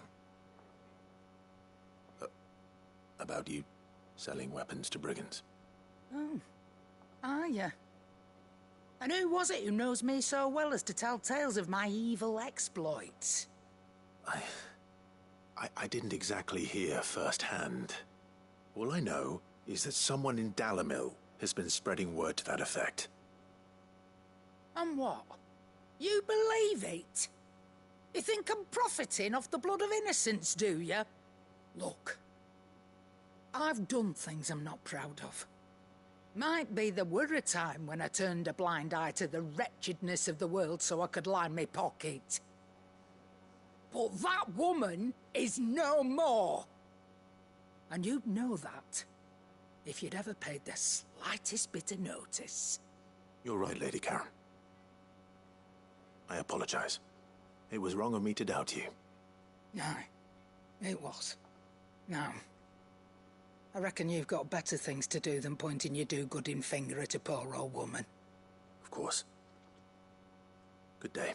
S5: About you selling weapons to brigands.
S15: Oh, are ya? And who was it who knows me so well as to tell tales of my evil exploits?
S5: I didn't exactly hear firsthand. All I know is that someone in Dalimil has been spreading word to that effect.
S15: And what? You believe it? You think I'm profiting off the blood of innocents, do you? Look, I've done things I'm not proud of. Might be there were a time when I turned a blind eye to the wretchedness of the world so I could line my pocket. But that woman is no more. And you'd know that if you'd ever paid the slightest bit of notice.
S5: You're right, Lady Karen. I apologize. It was wrong of me to doubt you.
S15: Aye, it was. Now, I reckon you've got better things to do than pointing your do-gooding finger at a poor old woman.
S5: Of course. Good day.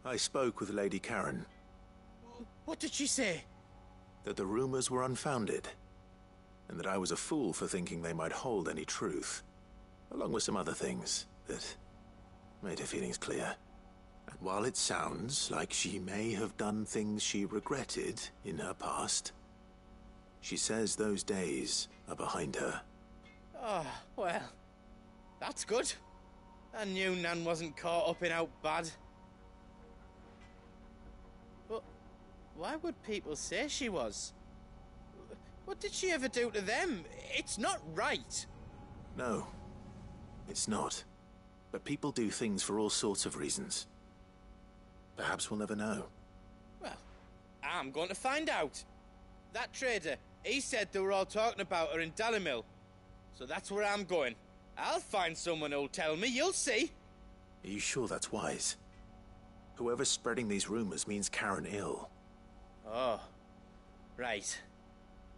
S5: I spoke with Lady Karen.
S12: What did she say?
S5: That the rumors were unfounded, and that I was a fool for thinking they might hold any truth, along with some other things that made her feelings clear. And while it sounds like she may have done things she regretted in her past, she says those days are behind her.
S12: Oh, well, that's good. I knew Nan wasn't caught up in out bad. But why would people say she was? What did she ever do to them? It's not right.
S5: No, it's not. But people do things for all sorts of reasons. Perhaps we'll never know.
S12: Well, I'm going to find out. That trader, he said they were all talking about her in Dalimil. So that's where I'm going. I'll find someone who'll tell me, you'll see.
S5: Are you sure that's wise? Whoever's spreading these rumors means Karen ill.
S12: Oh, right.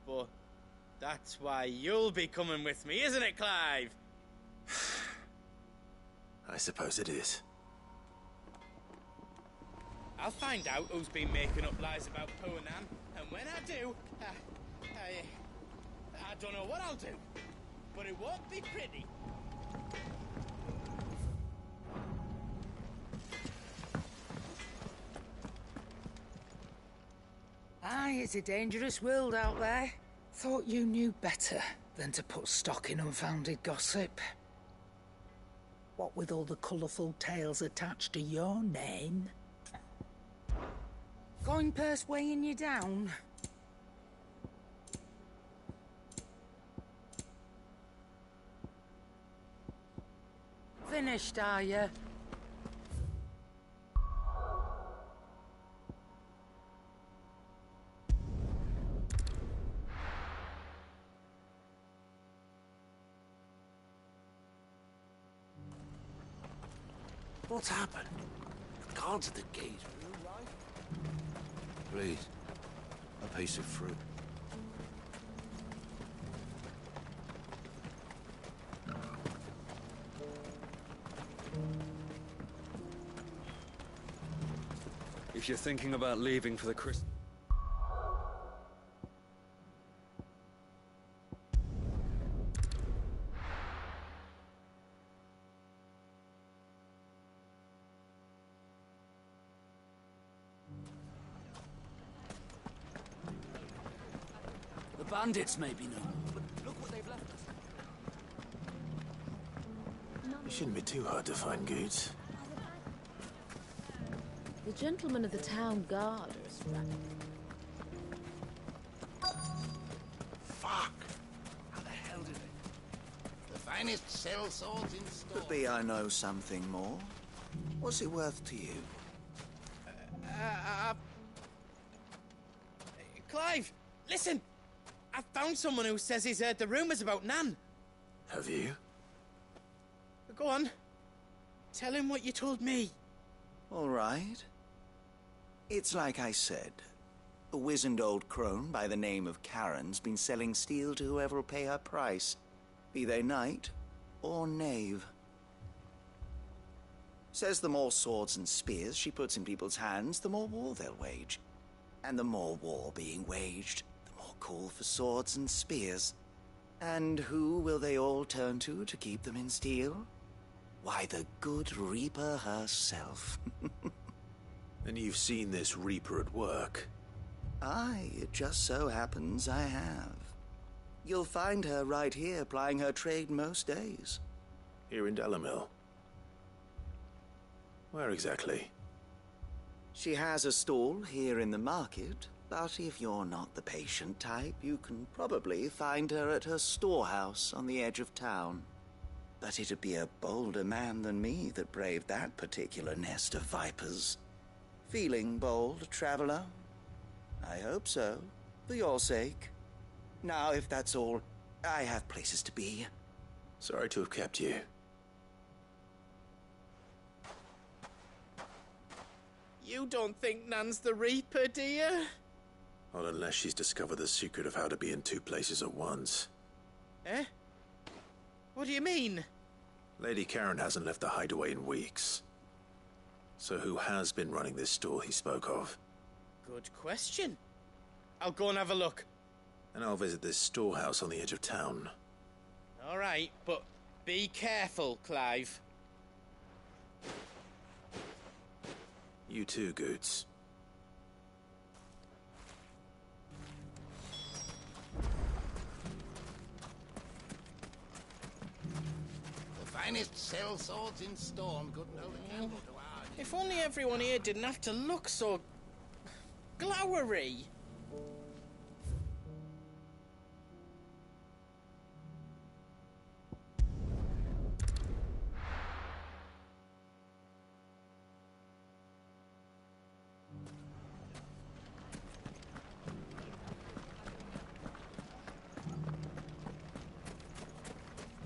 S12: But that's why you'll be coming with me, isn't it, Clive?
S5: I suppose it is.
S12: I'll find out who's been making up lies about poor Nan, and when I do, I don't know what I'll do, but it won't be pretty.
S15: Aye, it's a dangerous world out there. Thought you knew better than to put stock in unfounded gossip. What with all the colourful tales attached to your name? Coin purse weighing you down? Finished, are you?
S22: What's happened? The guards at the gate. Please, a piece of fruit.
S9: If you're thinking about leaving for the Christmas...
S1: The bandits may be no more, but look what they've left us.
S5: You shouldn't be too hard to find, Goots.
S6: The gentlemen of the town guard are strapped.
S14: Fuck! How the hell did it? The finest cell swords in store.
S17: Could be I know something more. What's it worth to you?
S12: Clive, listen! I found someone who says he's heard the rumours about Nan.
S5: Have you?
S12: Go on. Tell him what you told me.
S17: All right. It's like I said. A wizened old crone by the name of Karen's been selling steel to whoever'll pay her price, be they knight or knave. Says the more swords and spears she puts in people's hands, the more war they'll wage. And the more war being waged, the more call for swords and spears. And who will they all turn to keep them in steel? Why, the good Reaper herself.
S5: And you've seen this Reaper at work?
S17: Aye, it just so happens I have. You'll find her right here plying her trade most days.
S5: Here in Dalimil? Where exactly?
S17: She has a stall here in the market, but if you're not the patient type, you can probably find her at her storehouse on the edge of town. But it'd be a bolder man than me that braved that particular nest of vipers. Feeling bold, traveler? I hope so, for your sake. Now, if that's all, I have places to be.
S5: Sorry to have kept you.
S12: You don't think Nan's the Reaper, do you?
S5: Not unless she's discovered the secret of how to be in two places at once.
S12: Eh? What do you mean?
S5: Lady Karen hasn't left the hideaway in weeks. So who has been running this stall he spoke of?
S12: Good question. I'll go and have a look.
S5: And I'll visit this storehouse on the edge of town.
S12: All right, but be careful, Clive.
S5: You too, Goots.
S14: The finest cell swords in Storm couldn't hold a candle to ours.
S12: If only everyone here didn't have to look so glowery.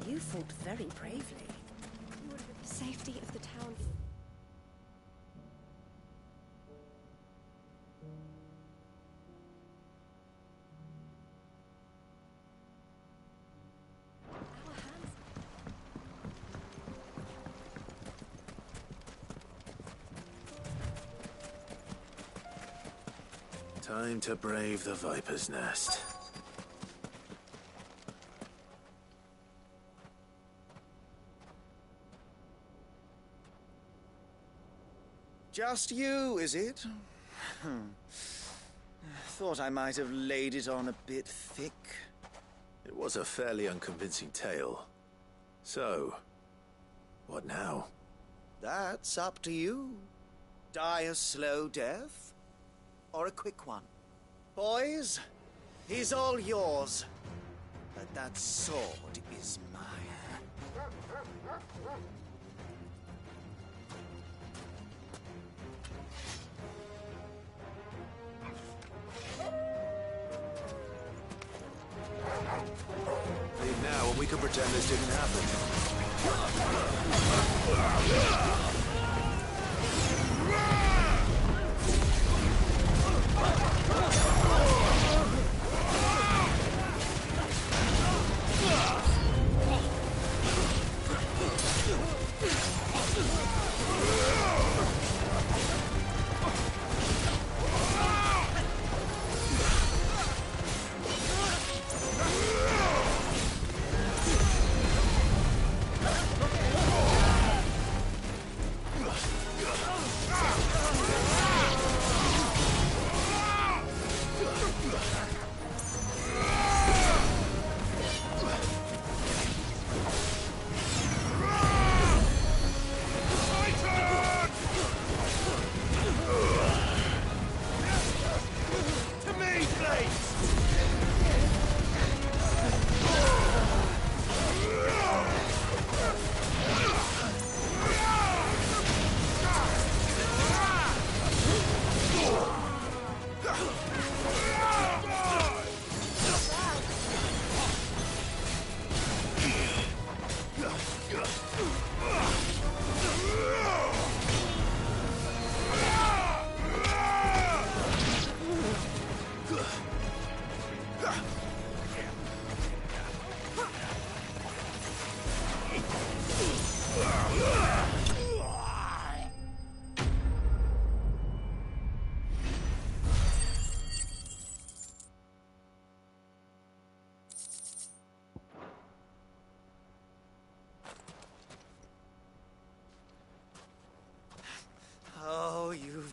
S13: You fought very bravely.
S3: The safety of the town.
S5: Time to brave the Viper's Nest.
S17: Just you, is it? Thought I might have laid it on a bit thick.
S5: It was a fairly unconvincing tale. So, what now?
S17: That's up to you. Die a slow death, or a quick one. Boys, he's all yours. But that sword is mine.
S5: Leave now, and we can pretend this didn't happen.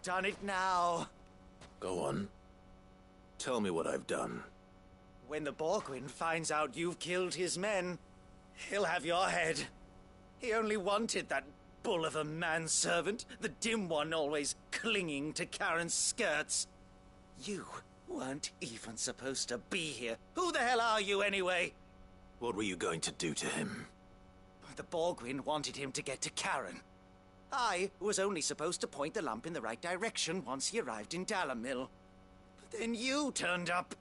S17: You've done it now.
S5: Go on. Tell me what I've done.
S17: When the Borgwyn finds out you've killed his men, he'll have your head. He only wanted that bull of a manservant, the dim one always clinging to Karen's skirts. You weren't even supposed to be here. Who the hell are you anyway?
S5: What were you going to do to him?
S17: The Borgwyn wanted him to get to Karen. I was only supposed to point the lamp in the right direction once he arrived in Dalamil. But then you turned up.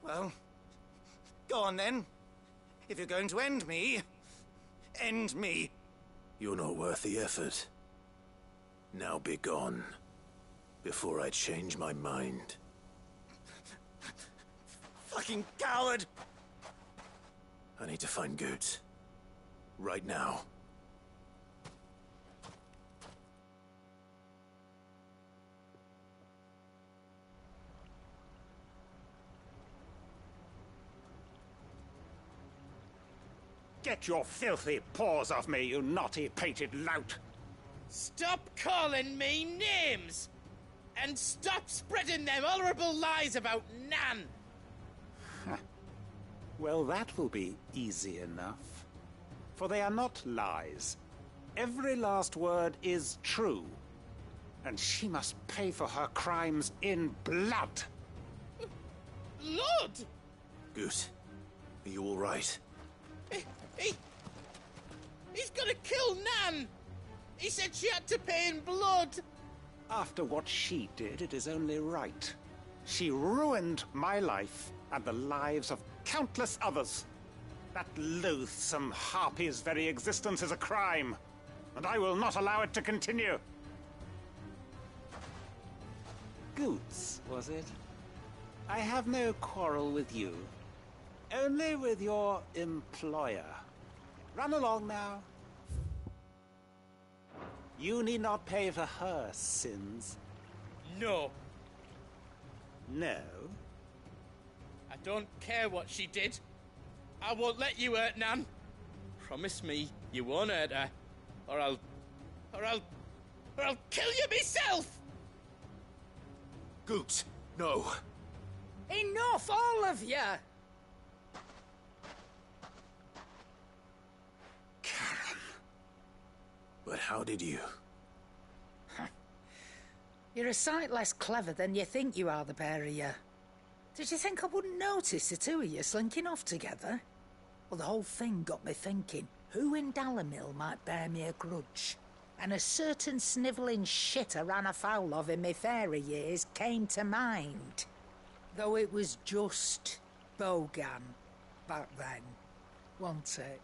S17: Well, go on then. If you're going to end me, end me.
S5: You're not worth the effort. Now be gone, before I change my mind.
S17: Fucking coward!
S5: I need to find Goots. Right now.
S18: Get your filthy paws off me, you naughty-pated lout!
S12: Stop calling me names! And stop spreading them horrible lies about Nan!
S18: Well, that will be easy enough. For they are not lies. Every last word is true. And she must pay for her crimes in blood.
S12: Blood?
S5: Goot, are you all right?
S12: He's gonna kill Nan! He said she had to pay in blood!
S18: After what she did, it is only right. She ruined my life and the lives of countless others. That loathsome harpy's very existence is a crime, and I will not allow it to continue. Goots, was it? I have no quarrel with you. Only with your employer. Run along now. You need not pay for her sins.
S12: No.
S18: No?
S12: I don't care what she did. I won't let you hurt Nan. Promise me you won't hurt her, or I'll kill you myself!
S5: Goots, no.
S15: Enough, all of you!
S18: Karen.
S5: But how did you?
S15: You're a sight less clever than you think you are, the pair of you. Did you think I wouldn't notice the two of you slinking off together? Well, the whole thing got me thinking, who in Dalamil might bear me a grudge? And a certain snivelling shit I ran afoul of in my fairy years came to mind. Though it was just Bogan back then, wasn't it?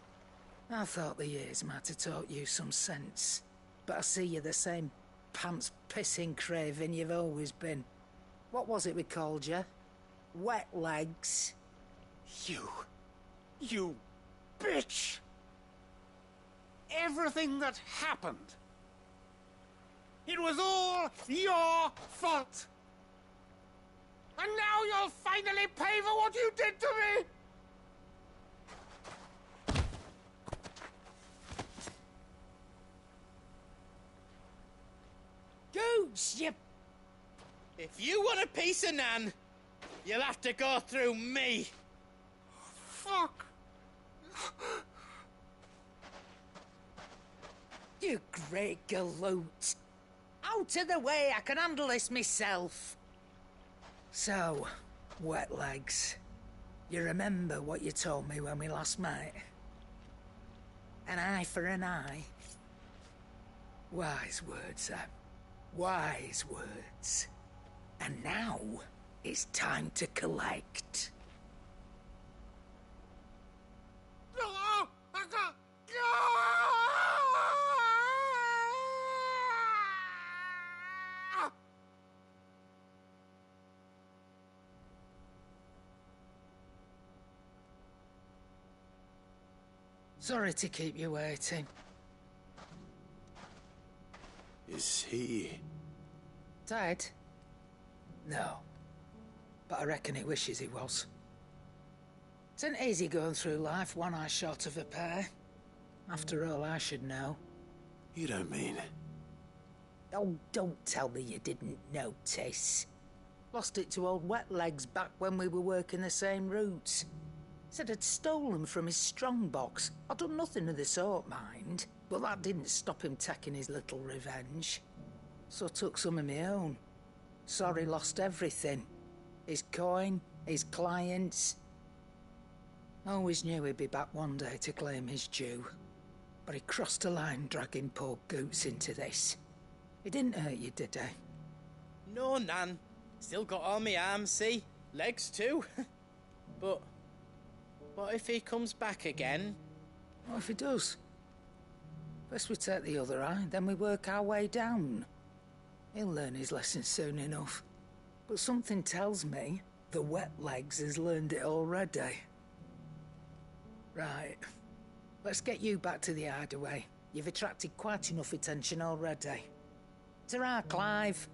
S15: I thought the years might have taught you some sense, but I see you're the same pants-pissing craven you've always been. What was it we called you? Wet legs?
S18: You bitch! Everything that happened, it was all your fault! And now you'll finally pay for what you did to me!
S15: Goots, you...
S12: If you want a piece of Nan, you'll have to go through me.
S18: Fuck!
S15: You great galoot. Out of the way, I can handle this myself. So, wet legs, you remember what you told me when we last met? An eye for an eye. Wise words, Sam. Wise words. And now, it's time to collect.
S18: No! I can't!
S15: Sorry to keep you waiting.
S5: Is he...
S15: Dead? No. But I reckon he wishes he was. It isn't easy going through life one eye short of a pair. After all, I should know.
S5: You don't mean...
S15: Oh, don't tell me you didn't notice. Lost it to old Wet Legs back when we were working the same routes. Said I'd stolen from his strongbox. I'd done nothing of the sort, mind. But that didn't stop him taking his little revenge. So I took some of my own. Sorry, lost everything. His coin, his clients. Always knew he'd be back one day to claim his due. But he crossed a line dragging poor Goots into this. He didn't hurt you, did he?
S12: No, Nan. Still got all my arms, see? Legs too. But what if he comes back again?
S15: What if he does? First we take the other eye, then we work our way down. He'll learn his lesson soon enough. But something tells me the Wet Legs has learned it already. Right. Let's get you back to the hideaway. You've attracted quite enough attention already. Ta-ra, Clive.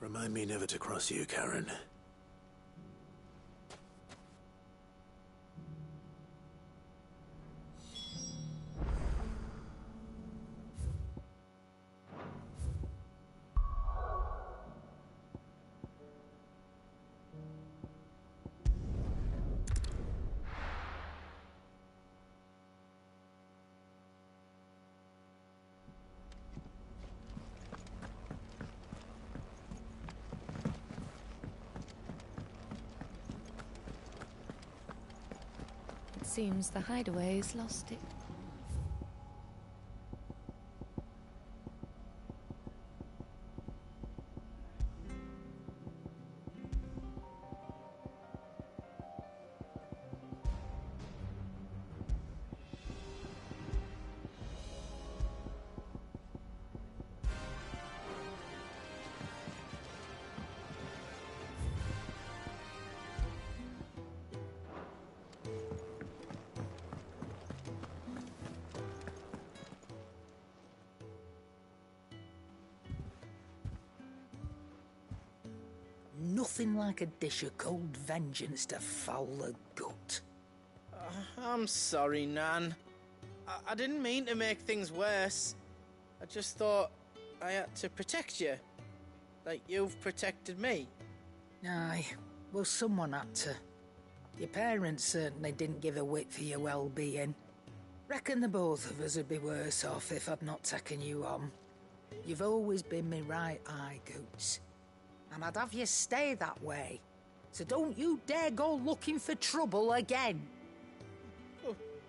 S5: Remind me never to cross you, Karen.
S6: Seems the hideaway's lost it.
S15: Nothing like a dish of cold vengeance to foul the gut.
S12: I'm sorry, Nan. I didn't mean to make things worse. I just thought I had to protect you. Like you've protected me.
S15: Aye, well, someone had to. Your parents certainly didn't give a whit for your well-being. Reckon the both of us would be worse off if I'd not taken you on. You've always been me right eye, Goots. And I'd have you stay that way. So don't you dare go looking for trouble again.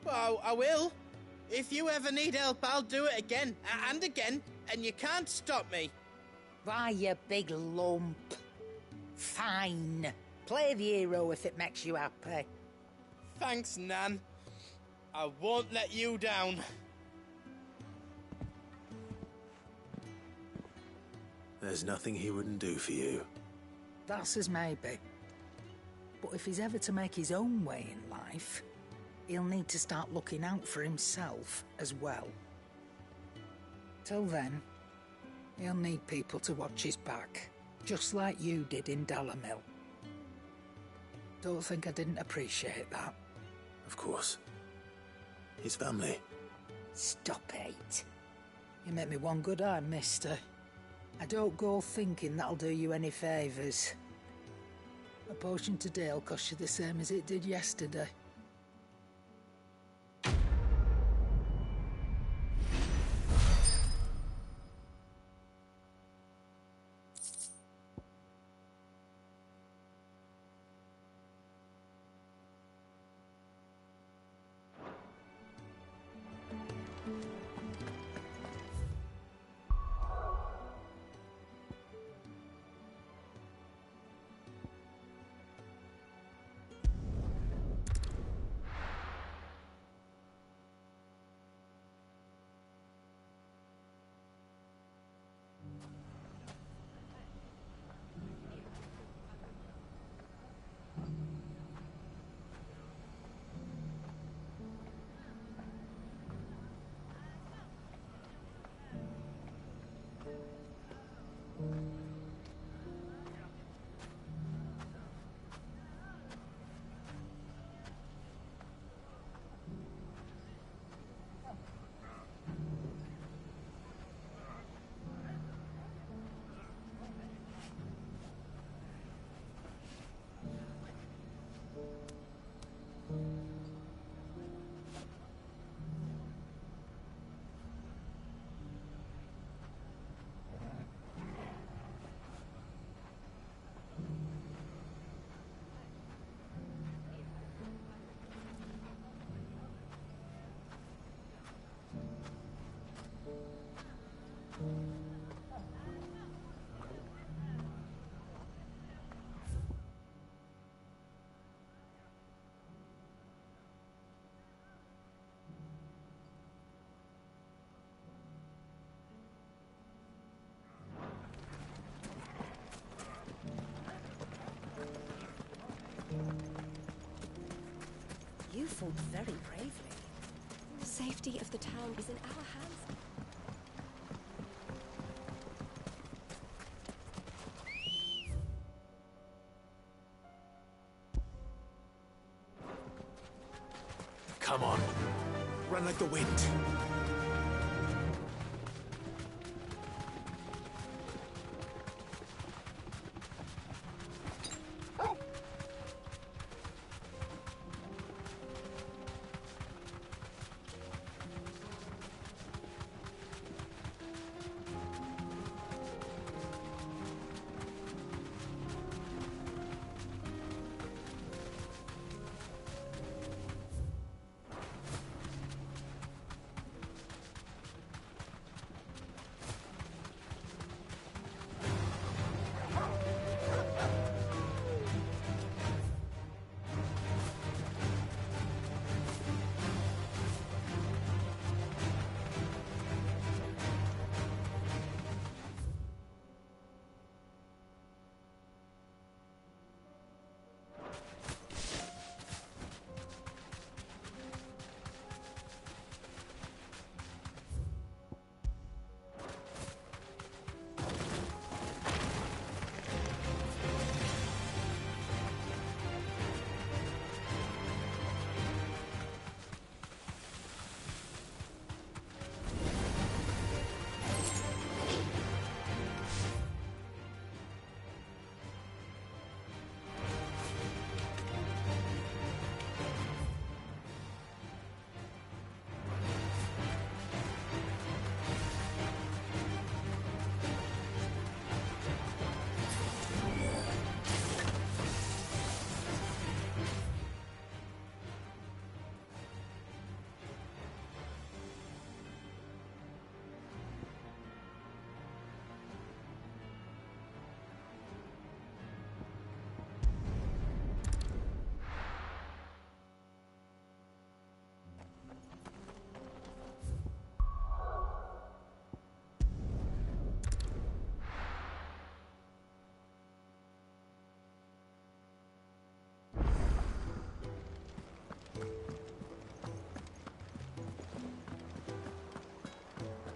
S12: Well, I will. If you ever need help, I'll do it again and again, and you can't stop me.
S15: Why, you big lump. Fine. Play the hero if it makes you happy.
S12: Thanks, Nan. I won't let you down.
S5: There's nothing he wouldn't do for you.
S15: That's as maybe. But if he's ever to make his own way in life, he'll need to start looking out for himself as well. Till then, he'll need people to watch his back, just like you did in Dalamil. Don't think I didn't appreciate that.
S5: Of course. His family.
S15: Stop it. You make me one good eye, mister. I don't go thinking that'll do you any favours. A potion today'll cost you the same as it did yesterday.
S13: fought very bravely.
S3: The safety of the town is in our hands.
S7: Come on. Run like the wind.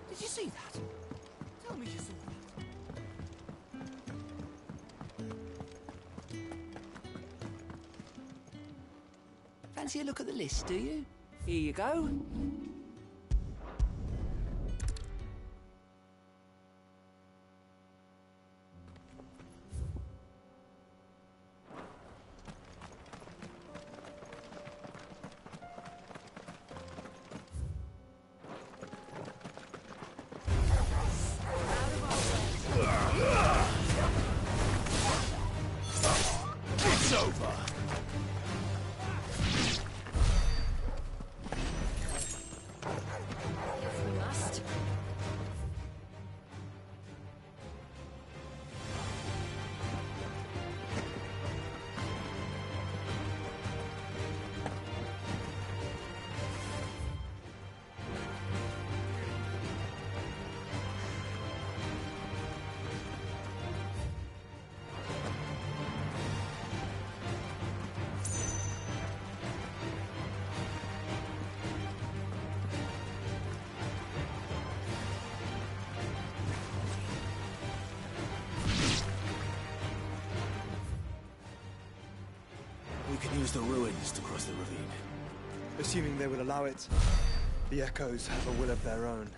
S1: Did you see that? Tell me you saw that. Fancy a look at the list, do you? Here you go.
S7: It's over.
S26: We must.
S7: We can use the ruins to cross the ravine.
S4: Assuming they will allow it, the Echoes have a will of their own.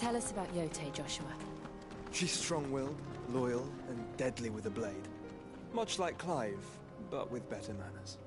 S6: Tell us about Yote, Joshua.
S4: She's strong-willed, loyal, and deadly with a blade. Much like Clive, but with better manners.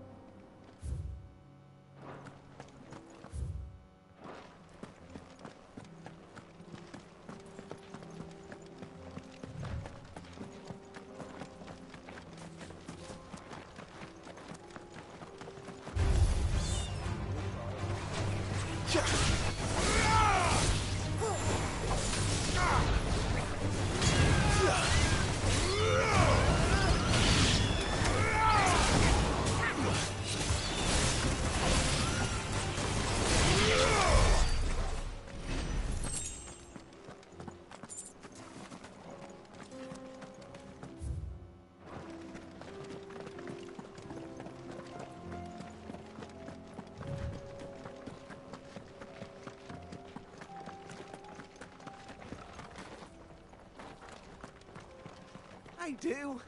S1: Hey, do.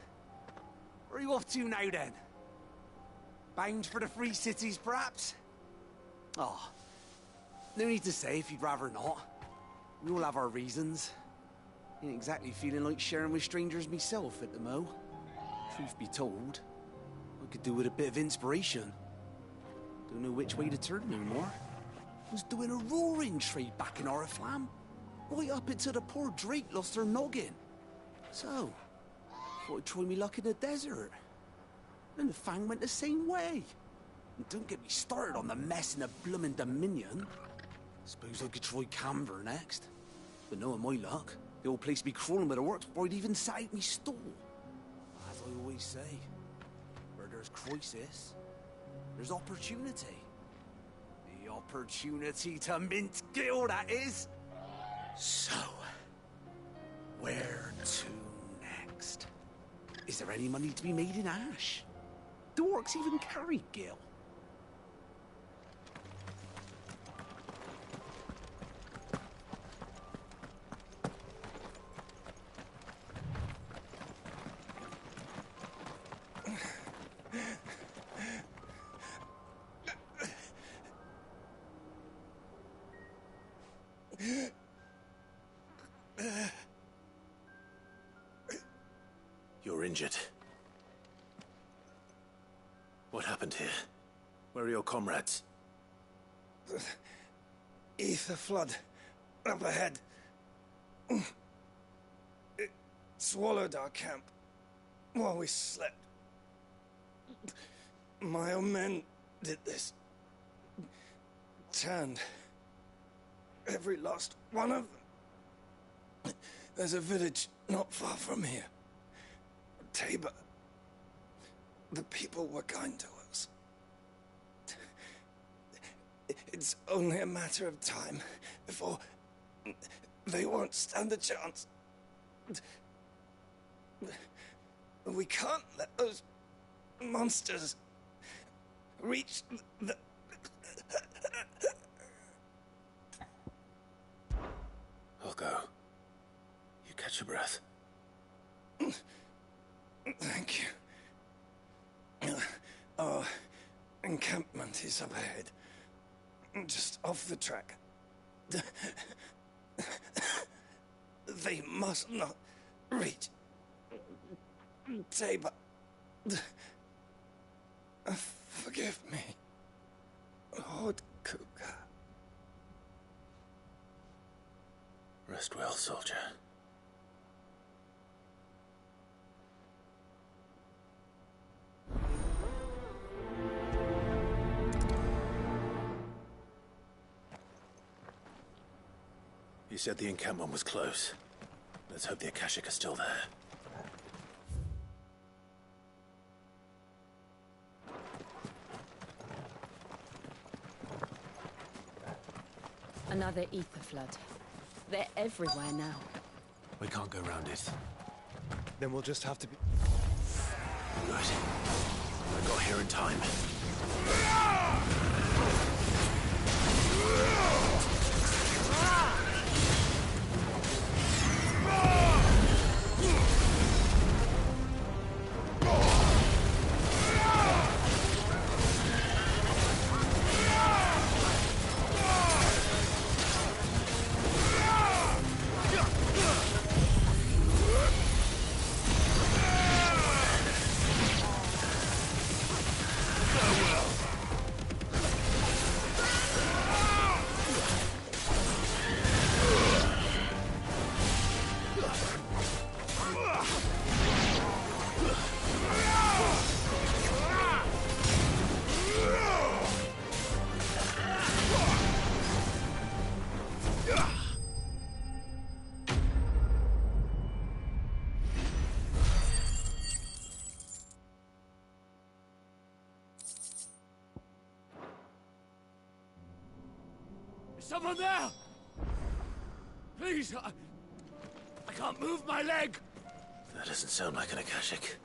S1: Where are you off to now, then? Bound for the Free Cities, perhaps? Oh, no need to say if you'd rather not. We all have our reasons. Ain't exactly feeling like sharing with strangers myself at the mo. Truth be told, I could do with a bit of inspiration. Don't know which way to turn no more. Was doing a roaring trade back in Oriflamme. Right up until the poor Drake lost her noggin. So, thought I'd try me luck in the desert. And the Fang went the same way. And don't get me started on the mess in the bloomin' Dominion. Suppose I could try Camber next. But knowing my luck, the old place be crawling with the works before I'd even sat out me stall. As I always say, where there's crisis, there's opportunity. The opportunity to mint Gil, that is. So, where to next? Is there any money to be made in Ash? Do orcs even carry Gil?
S5: You're injured. What happened here? Where are your comrades?
S2: Ether flood. Up ahead. It swallowed our camp while we slept. My own men did this. Turned. Every last one of them. There's a village not far from here. Tabor. The people were kind to us. It's only a matter of time before they won't stand a chance. We can't let those monsters reach the...
S5: I'll go. You catch your breath.
S2: Thank you. Our encampment is up ahead. Just off the track. They must not reach Tabor. Forgive me, Lord Cougar.
S5: Rest well, soldier. You said the encampment was close. Let's hope the Akashic are still there.
S6: Another ether flood. They're everywhere now.
S5: We can't go round it.
S4: Then we'll just have to be...
S5: Good. I got here in time.
S7: Someone there! Please, I can't move my leg!
S5: That doesn't sound like an Akashic.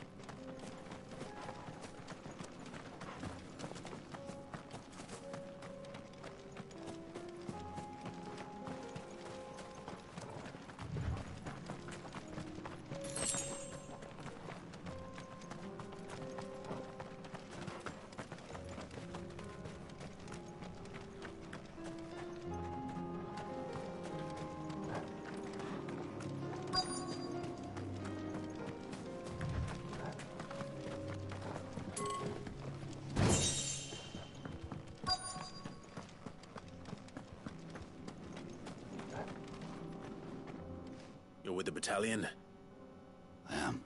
S5: You're with the battalion?
S8: I am.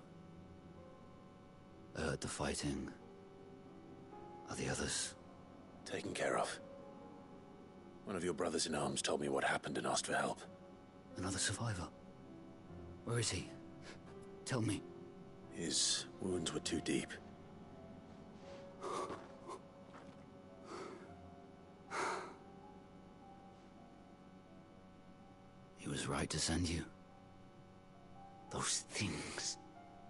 S8: I heard the fighting. Are the others?
S5: Taken care of. One of your brothers in arms told me what happened and asked for help.
S8: Another survivor? Where is he? Tell me.
S5: His wounds were too deep.
S8: He was right to send you. Those things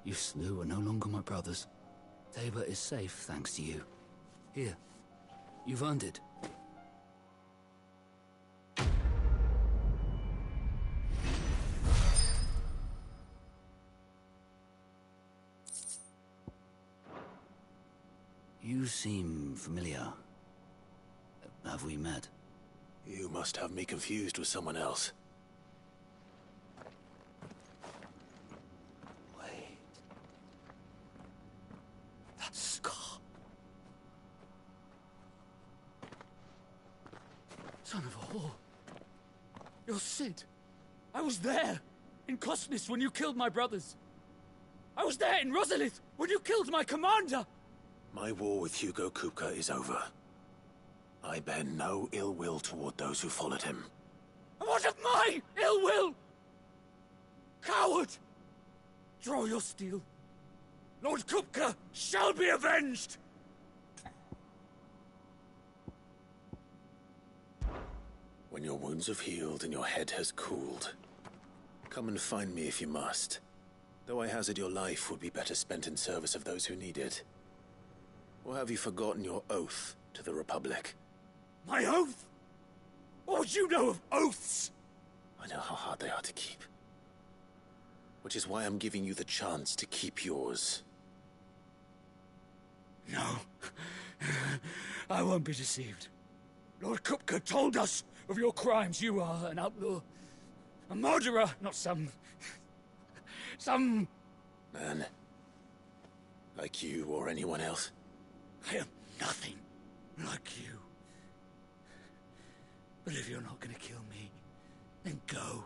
S8: you slew are no longer my brothers. Tabor is safe thanks to you. Here, you've earned it. You seem familiar. Have we met?
S5: You must have me confused with someone else.
S8: Wait. That scar.
S7: Son of a whore. You're Sid. I was there, in Cosnis, when you killed my brothers. I was there in Rosalith, when you killed my commander.
S5: My war with Hugo Kupka is over. I bear no ill will toward those who followed him.
S7: And what of my ill will? Coward! Draw your steel. Lord Kupka shall be avenged!
S5: When your wounds have healed and your head has cooled, come and find me if you must. Though I hazard your life would be better spent in service of those who need it. Or have you forgotten your oath to the Republic?
S7: My oath? What would you know of oaths?
S5: I know how hard they are to keep. Which is why I'm giving you the chance to keep yours.
S7: No. I won't be deceived. Lord Kupka told us of your crimes. You are an outlaw. A murderer, not some
S5: man. Like you or anyone else.
S7: I am nothing like you. But if you're not gonna kill me, then go.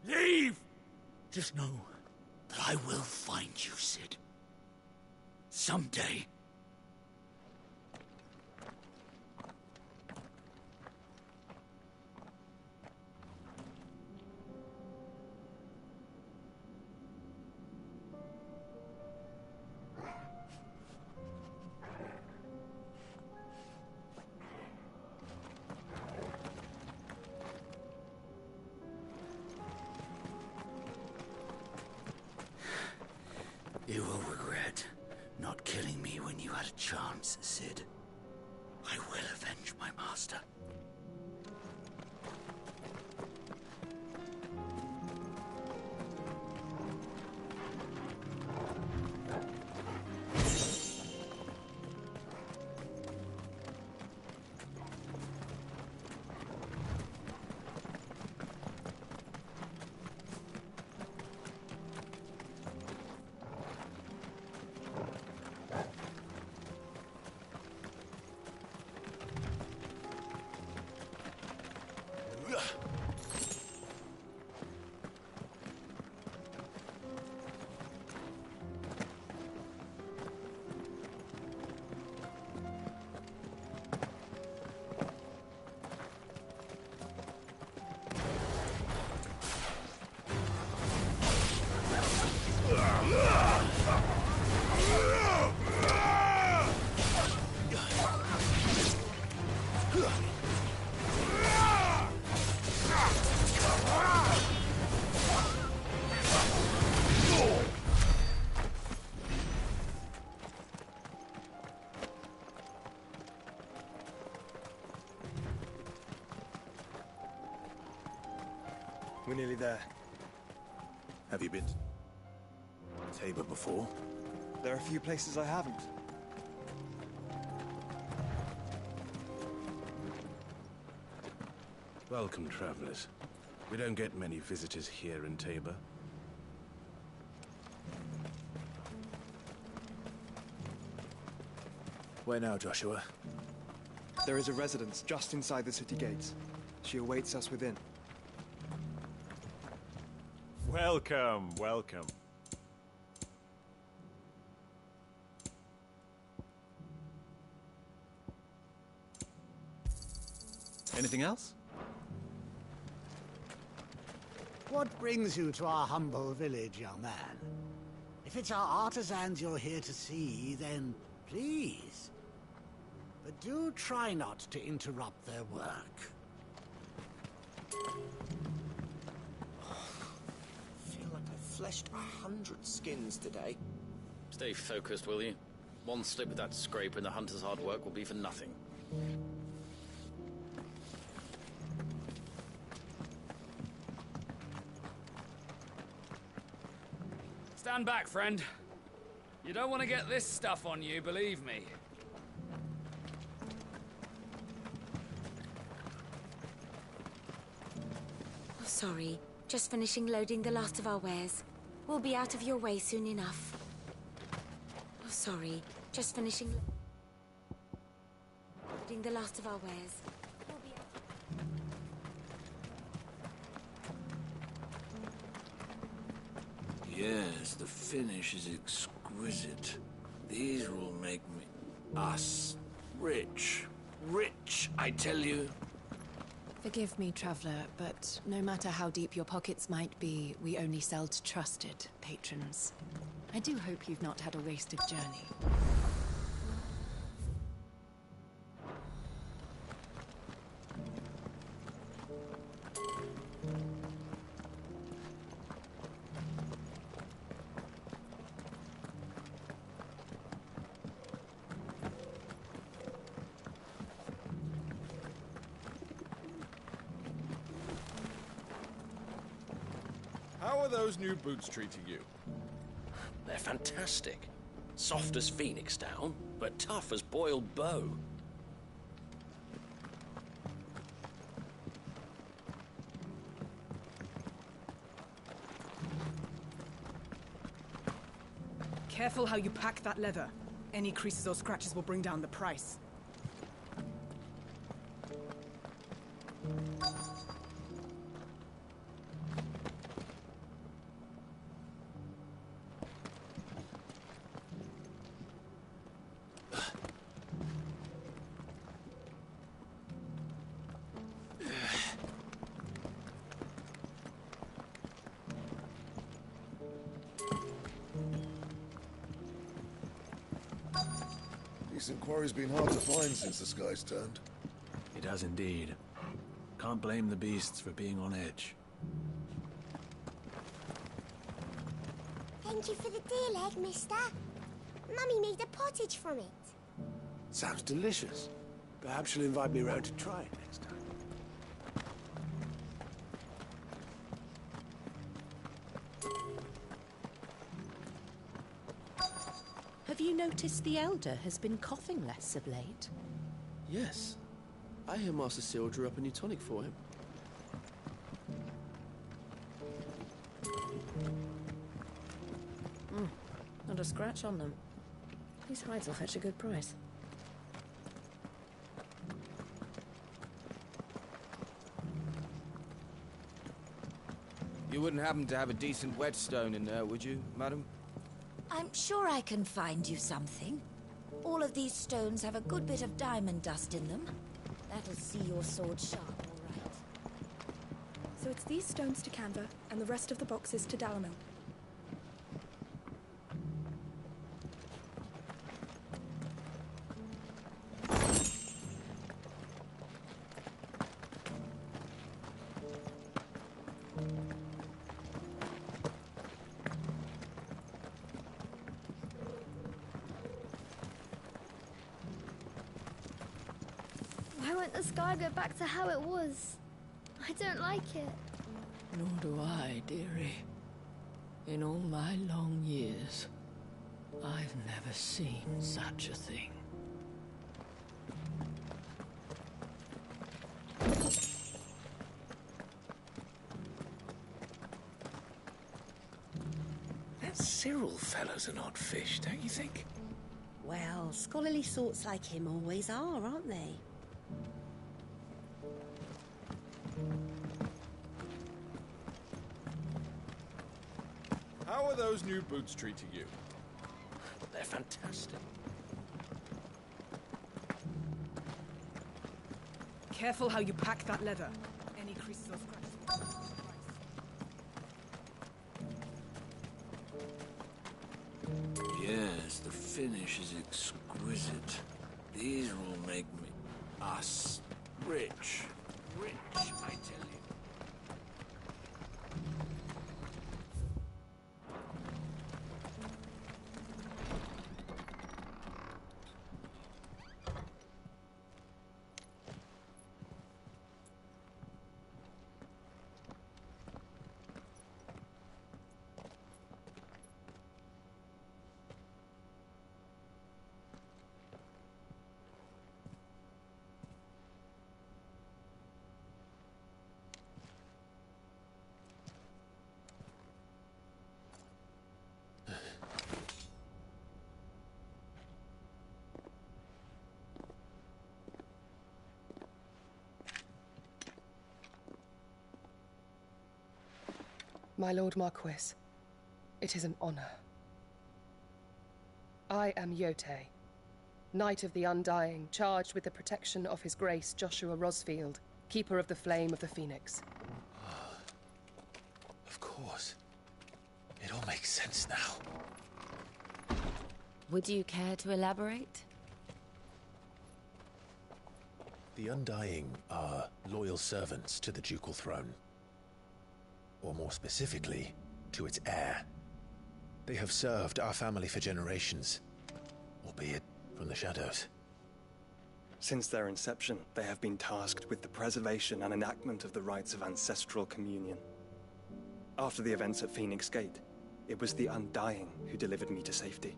S7: Leave! Just know that I will find you, Sid. Someday.
S8: You will regret not killing me when you had a chance, Sid. I will avenge my master.
S4: We're nearly there.
S5: Have you been to Tabor before?
S4: There are a few places I haven't.
S11: Welcome, travelers. We don't get many visitors here in Tabor.
S5: Where now, Joshua?
S4: There is a residence just inside the city gates. She awaits us within.
S19: Welcome, welcome.
S20: Anything else?
S1: What brings you to our humble village, young man? If it's our artisans you're here to see, then please. But do try not to interrupt their work.
S21: I feel like I've fleshed 100 skins today.
S8: Stay focused, will you? One slip of that scrape and the hunter's hard work will be for nothing.
S23: Stand back, friend. You don't want to get this stuff on you, believe me.
S24: Oh, sorry. Just finishing loading the last of our wares. We'll be out of your way soon enough. Oh, sorry. Just finishing loading the last of our wares.
S22: Yes, the finish is exquisite. These will make us rich. Rich, I tell you.
S27: Forgive me, traveler, but no matter how deep your pockets might be, we only sell to trusted patrons. I do hope you've not had a wasted journey.
S28: How are those new boots treating you?
S22: They're fantastic. Soft as phoenix down, but tough as boiled bow.
S29: Careful how you pack that leather. Any creases or scratches will bring down the price.
S30: Decent quarry's been hard to find since the skies turned.
S5: It has indeed. Can't blame the beasts for being on edge.
S31: Thank you for the deer leg, mister. Mummy made a pottage from it.
S1: Sounds delicious. Perhaps she'll invite me round to try it next time.
S13: Have you noticed the Elder has been coughing less of late?
S21: Yes. I hear Master Seal drew up a new tonic for him.
S13: Not a scratch on them. These hides will fetch a good price.
S32: You wouldn't happen to have a decent whetstone in there, would you, madam?
S24: I'm sure I can find you something. All of these stones have a good bit of diamond dust in them. That'll see your sword sharp, all right.
S10: So it's these stones to Canva, and the rest of the boxes to Dalamil.
S16: Why won't the sky go back to how it was? I don't like it.
S2: Nor do I, dearie. In all my long years, I've never seen such a thing.
S22: That Cyril fellow's an odd fish, don't you think?
S3: Well, scholarly sorts like him always are, aren't they?
S28: How are those new boots treating you?
S22: They're fantastic.
S29: Careful how you pack that leather. Any creases or scratches.
S22: Yes, the finish is exquisite. These will make us rich. Rich, I tell you.
S6: My Lord Marquis, it is an honor. I am Yotei, Knight of the Undying, charged with the protection of His Grace Joshua Rosfield, Keeper of the Flame of the Phoenix.
S5: Of course. It all makes sense now.
S24: Would you care to elaborate?
S5: The Undying are loyal servants to the ducal throne. Or more specifically, to its heir. They have served our family for generations, albeit from the shadows.
S4: Since their inception, they have been tasked with the preservation and enactment of the rites of ancestral communion. After the events at Phoenix Gate, it was the Undying who delivered me to safety.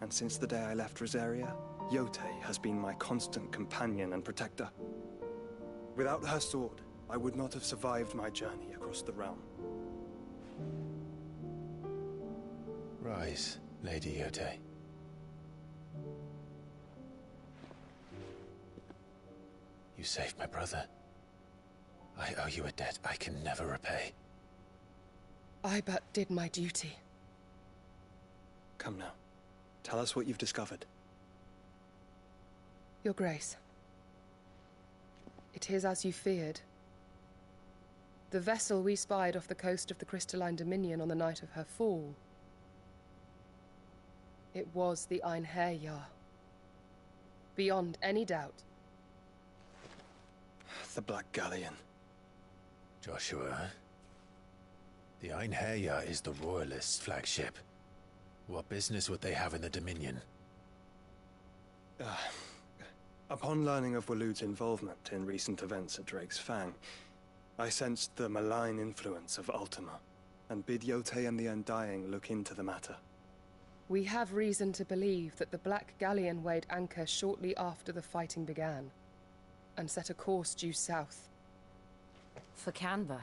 S4: And since the day I left Rosaria, Yotei has been my constant companion and protector. Without her sword, I would not have survived my journey across the realm.
S5: Rise, Lady Yotei. You saved my brother. I owe you a debt I can never repay.
S6: I but did my duty.
S4: Come now. Tell us what you've discovered.
S6: Your Grace. It is as you feared. The vessel we spied off the coast of the Crystalline Dominion on the night of her fall. It was the Einherjar. Beyond any doubt.
S4: The Black Galleon.
S5: Joshua, the Einherjar is the Royalists' flagship. What business would they have in the Dominion?
S4: Upon learning of Waloed's involvement in recent events at Drake's Fang, I sensed the malign influence of Ultima, and bid Yotei and the Undying look into the matter.
S6: We have reason to believe that the Black Galleon weighed anchor shortly after the fighting began, and set a course due south.
S24: For Canva.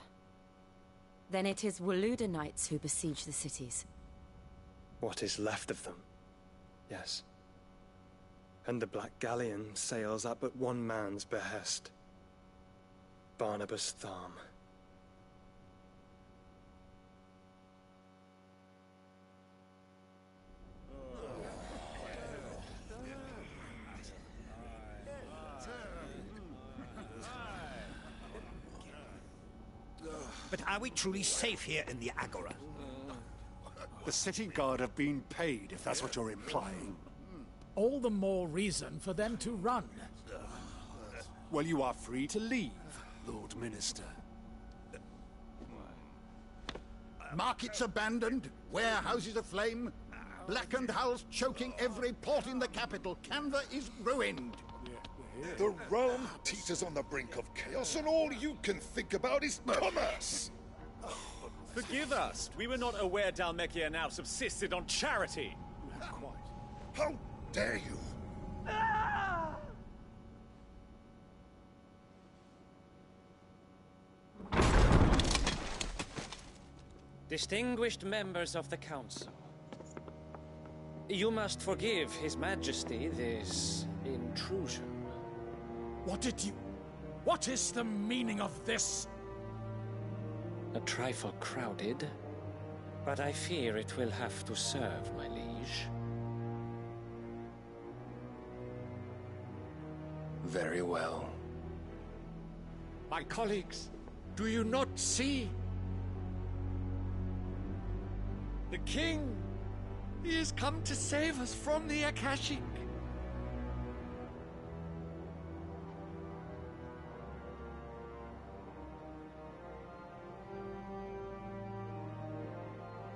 S24: Then it is Waloed Knights who besiege the cities.
S4: What is left of them, yes. And the Black Galleon sails at but one man's behest. Barnabas Tharm.
S7: But are we truly safe here in the Agora? The city guard have been paid, if that's what you're implying.
S9: All the more reason for them to run.
S7: Well, you are free to leave, Lord Minister.
S12: Markets abandoned, warehouses aflame, blackened hulls choking every port in the capital. Canva is ruined.
S30: The realm teeters on the brink of chaos, and all you can think about is commerce.
S8: Forgive us. We were not aware Dhalmekia now subsisted on charity.
S7: Quite.
S30: How dare you?
S11: Distinguished members of the Council, you must forgive His Majesty this intrusion.
S9: What is the meaning of this?
S11: A trifle crowded, but I fear it will have to serve, my liege.
S14: Very well.
S15: My colleagues, do you not see? The king! He has come to save us from the Akashic!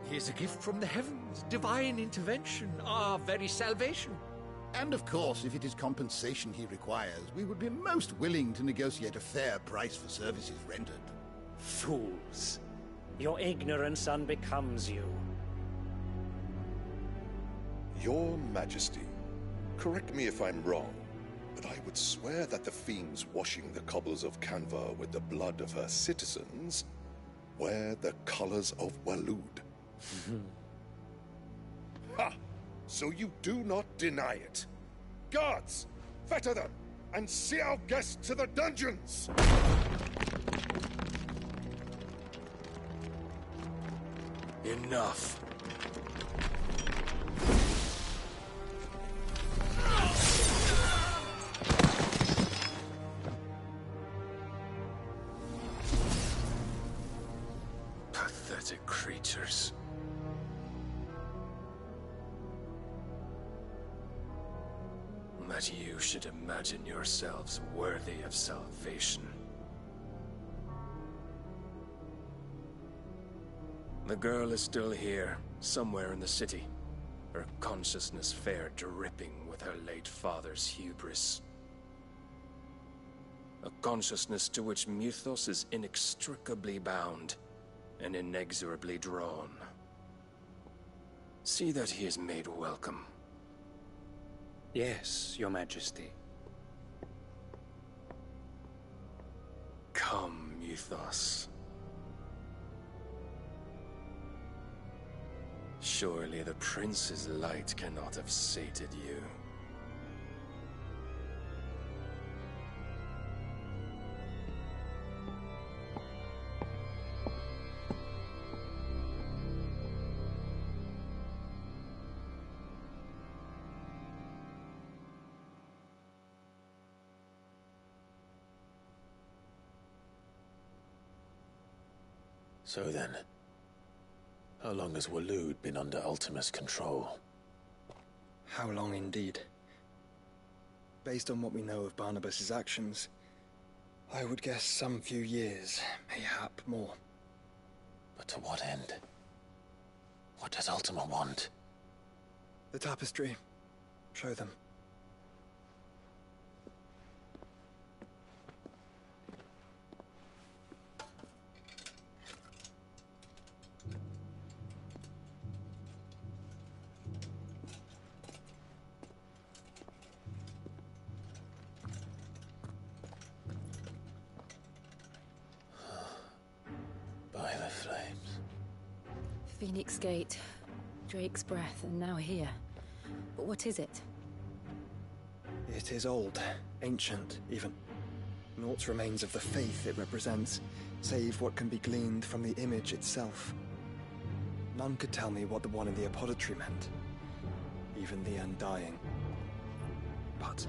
S15: He is a gift from the heavens, divine intervention, our very salvation.
S12: And of course, if it is compensation he requires, we would be most willing to negotiate a fair price for services rendered.
S11: Fools! Your ignorance unbecomes you.
S30: Your Majesty, correct me if I'm wrong, but I would swear that the fiends washing the cobbles of Canva with the blood of her citizens wear the colors of Waloed. Ha! So you do not deny it. Guards, fetter them, and see our guests to the dungeons!
S14: Enough. Pathetic creatures. That you should imagine yourselves worthy of salvation. The girl is still here, somewhere in the city. Her consciousness fair dripping with her late father's hubris. A consciousness to which Mythos is inextricably bound and inexorably drawn. See that he is made welcome.
S11: Yes, Your Majesty.
S14: Come, Mythos. Surely the prince's light cannot have sated you.
S5: So then, how long has Waloed been under Ultima's control?
S4: How long indeed? Based on what we know of Barnabas's actions, I would guess some few years, mayhap more.
S5: But to what end? What does Ultima want?
S4: The tapestry. Show them.
S5: By the flames.
S17: Phoenix Gate, Drake's Breath, and now here. But what is it?
S4: It is old, ancient, even. Naught remains of the faith it represents, save what can be gleaned from the image itself. None could tell me what the one in the apothecary meant, even the Undying. But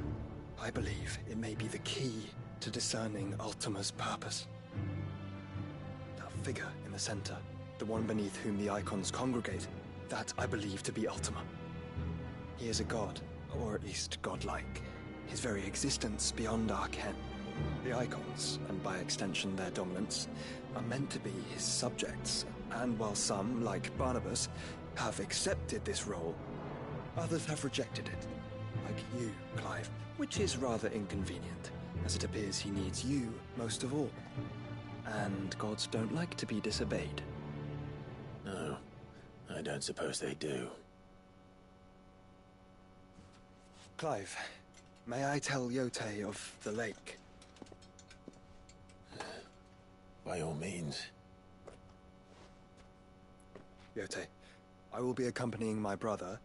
S4: I believe it may be the key to discerning Ultima's purpose. That figure in the center, the one beneath whom the icons congregate, that I believe to be Ultima. He is a god, or at least godlike, his very existence beyond our ken. The icons, and by extension their dominance, are meant to be his subjects, and while some, like Barnabas, have accepted this role, others have rejected it, like you, Clive, which is rather inconvenient, as it appears he needs you most of all. And gods don't like to be disobeyed.
S5: I don't suppose they do.
S4: Clive, may I tell Yote of the lake?
S5: By all means.
S4: Yote, I will be accompanying my brother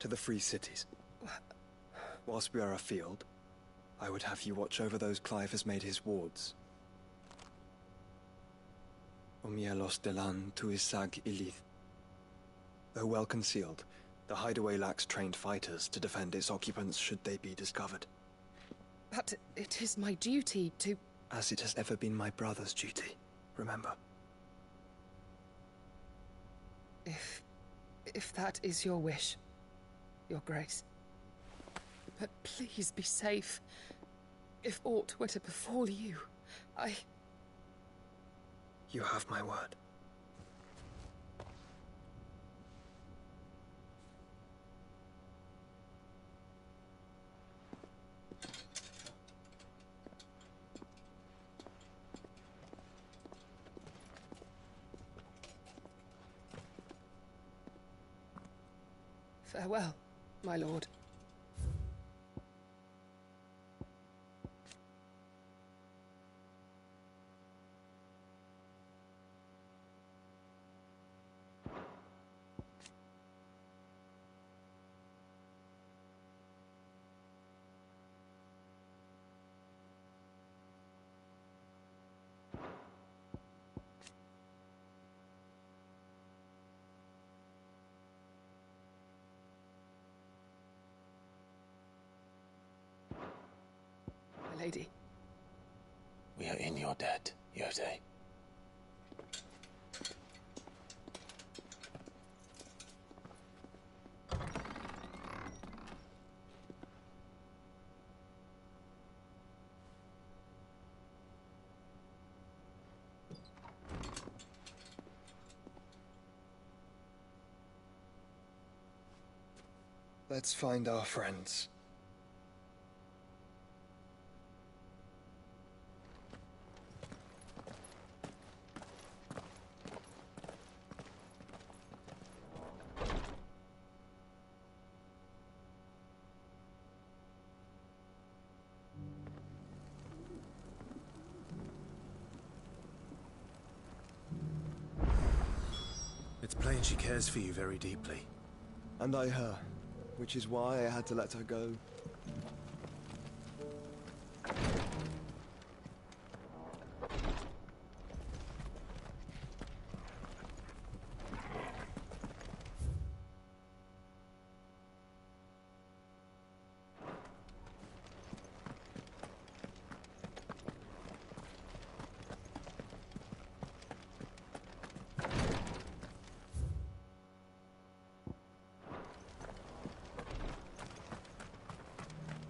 S4: to the Free Cities. Whilst we are afield, I would have you watch over those Clive has made his wards. Omielos delan tuisag ilith. Though well concealed, the hideaway lacks trained fighters to defend its occupants should they be discovered.
S6: But it is my duty to...
S4: As it has ever been my brother's duty, remember.
S6: If that is your wish, Your Grace. But please be safe. If aught were to befall you,
S4: You have my word.
S6: Farewell, my lord. Lady.
S5: We are in your debt, Yote.
S4: Let's find our friends.
S5: It's plain she cares for you very deeply.
S4: And I her, which is why I had to let her go.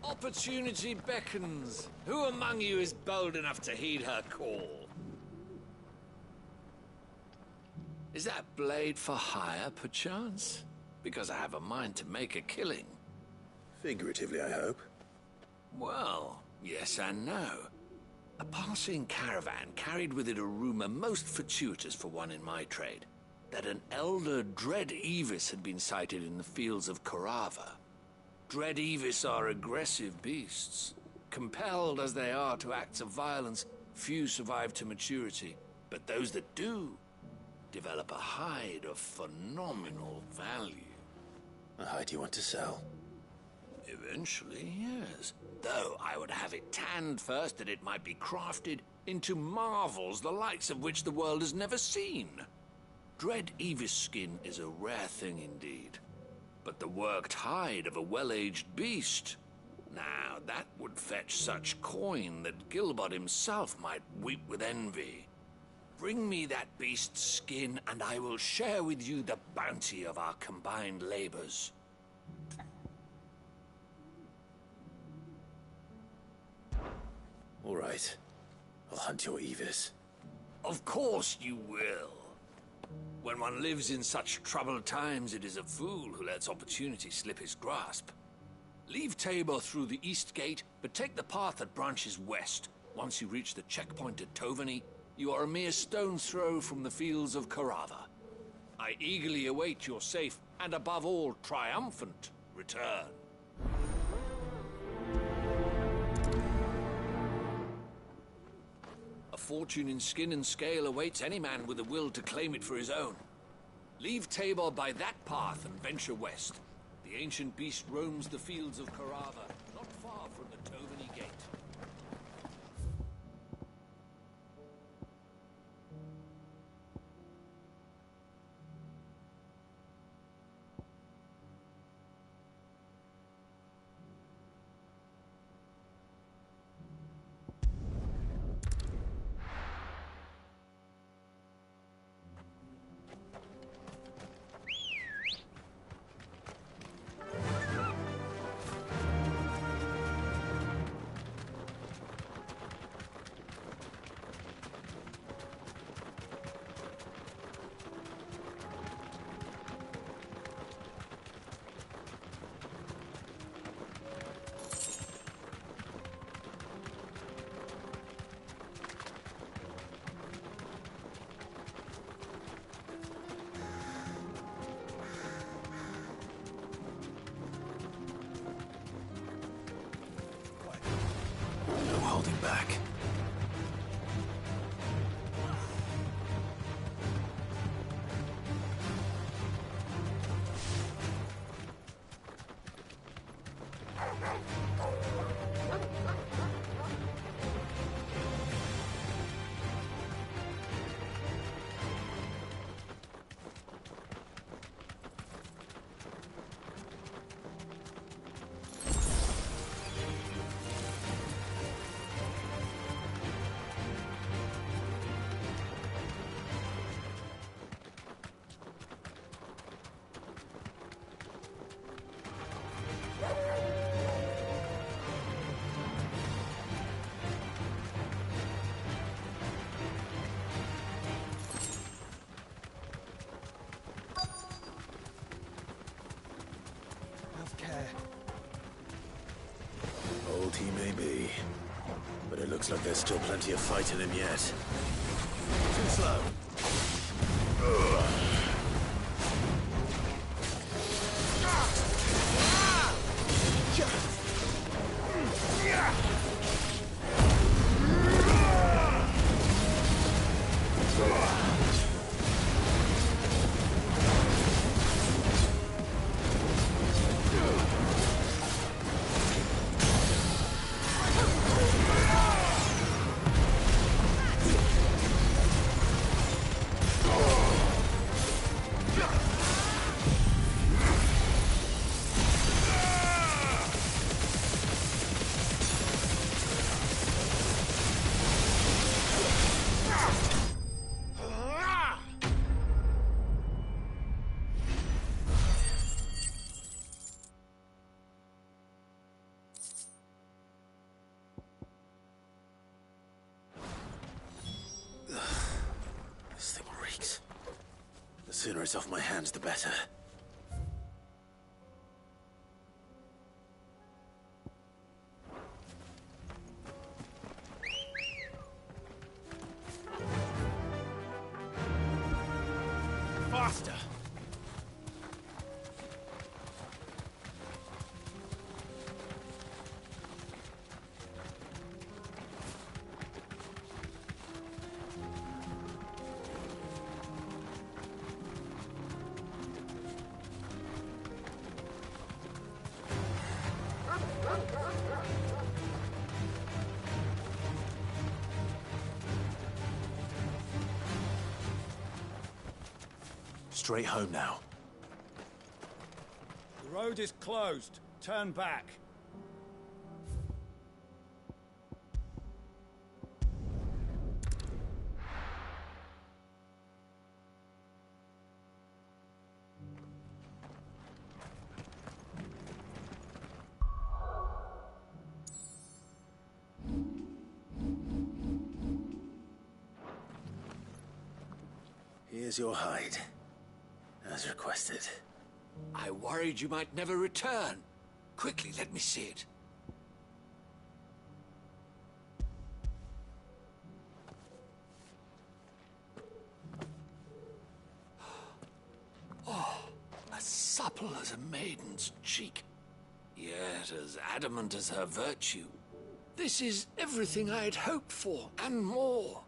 S15: Opportunity beckons. Who among you is bold enough to heed her call? Is that blade for hire, perchance? Because I have a mind to make a killing.
S5: Figuratively, I hope.
S15: Well, yes and no. A passing caravan carried with it a rumor most fortuitous for one in my trade, that an elder Dread Evis had been sighted in the fields of Korava. Dread Evis are aggressive beasts. Compelled as they are to acts of violence, few survive to maturity, but those that do develop a hide of phenomenal value.
S5: A hide you want to sell?
S15: Eventually, yes. Though I would have it tanned first that it might be crafted into marvels the likes of which the world has never seen. Dread Evis skin is a rare thing indeed. But the worked hide of a well-aged beast, now that would fetch such coin that Gilbert himself might weep with envy. Bring me that beast's skin, and I will share with you the bounty of our combined labors.
S5: All right. I'll hunt your Evis.
S15: Of course you will. When one lives in such troubled times, it is a fool who lets opportunity slip his grasp. Leave Tabor through the east gate, but take the path that branches west. Once you reach the checkpoint at Tovani, you are a mere stone's throw from the fields of Korava. I eagerly await your safe and, above all, triumphant return. A fortune in skin and scale awaits any man with a will to claim it for his own. Leave Tabor by that path and venture west. The ancient beast roams the fields of Carava, not far from the Toveni Gate.
S5: Holding back. Old he may be, but it looks like there's still plenty of fight in him yet. Too slow. The sooner it's off my hands, the better.
S9: Faster!
S5: Straight home now.
S8: The road is closed. Turn back.
S5: Here's your hide. As requested.
S15: I worried you might never return. Quickly, let me see it. supple as a maiden's cheek, yet as adamant as her virtue. This is everything I had hoped for, and more.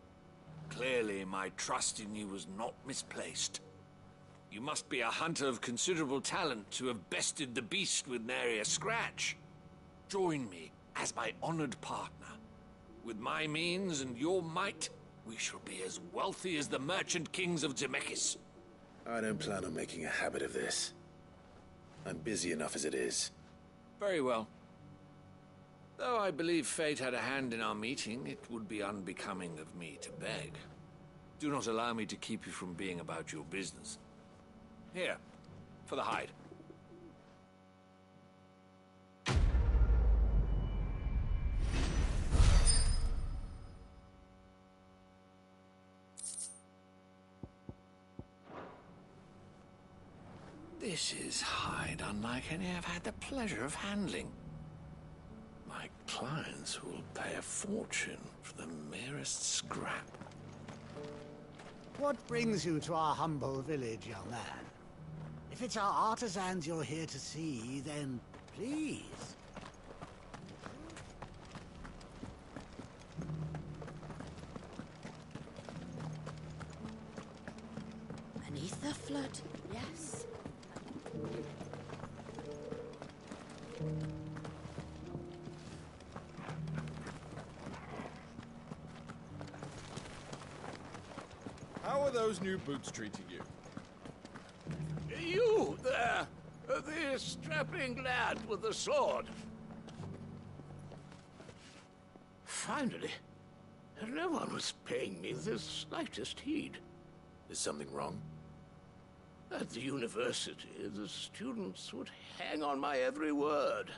S15: Clearly, my trust in you was not misplaced. You must be a hunter of considerable talent to have bested the beast with nary a scratch. Join me as my honored partner. With my means and your might, we shall be as wealthy as the merchant kings of Zemeckis.
S5: I don't plan on making a habit of this. I'm busy enough as it is.
S15: Very well. Though I believe fate had a hand in our meeting, it would be unbecoming of me to beg. Do not allow me to keep you from being about your business. Here, for the hide. This is hide unlike any I've had the pleasure of handling. My clients will pay a fortune for the merest scrap.
S7: What brings you to our humble village, young man? If it's our artisans you're here to see, then please.
S3: Beneath the flood, yes.
S28: How are those new boots treating you?
S22: You there! The strapping lad with the sword. Finally, no one was paying me the slightest heed.
S5: Is something wrong?
S22: At the university, the students would hang on my every word.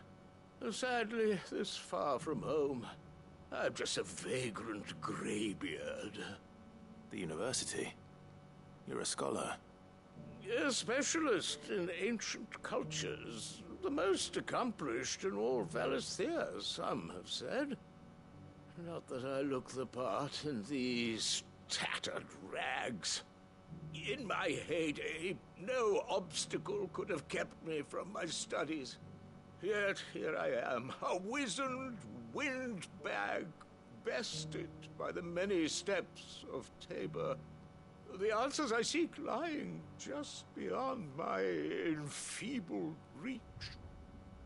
S22: Sadly, this far from home, I'm just a vagrant greybeard.
S5: The university? You're a scholar.
S22: A specialist in ancient cultures. The most accomplished in all Valisthea, some have said. Not that I look the part in these tattered rags. In my heyday, no obstacle could have kept me from my studies. Yet here I am, a wizened windbag, bested by the many steps of Tabor. The answers I seek lying just beyond my enfeebled reach.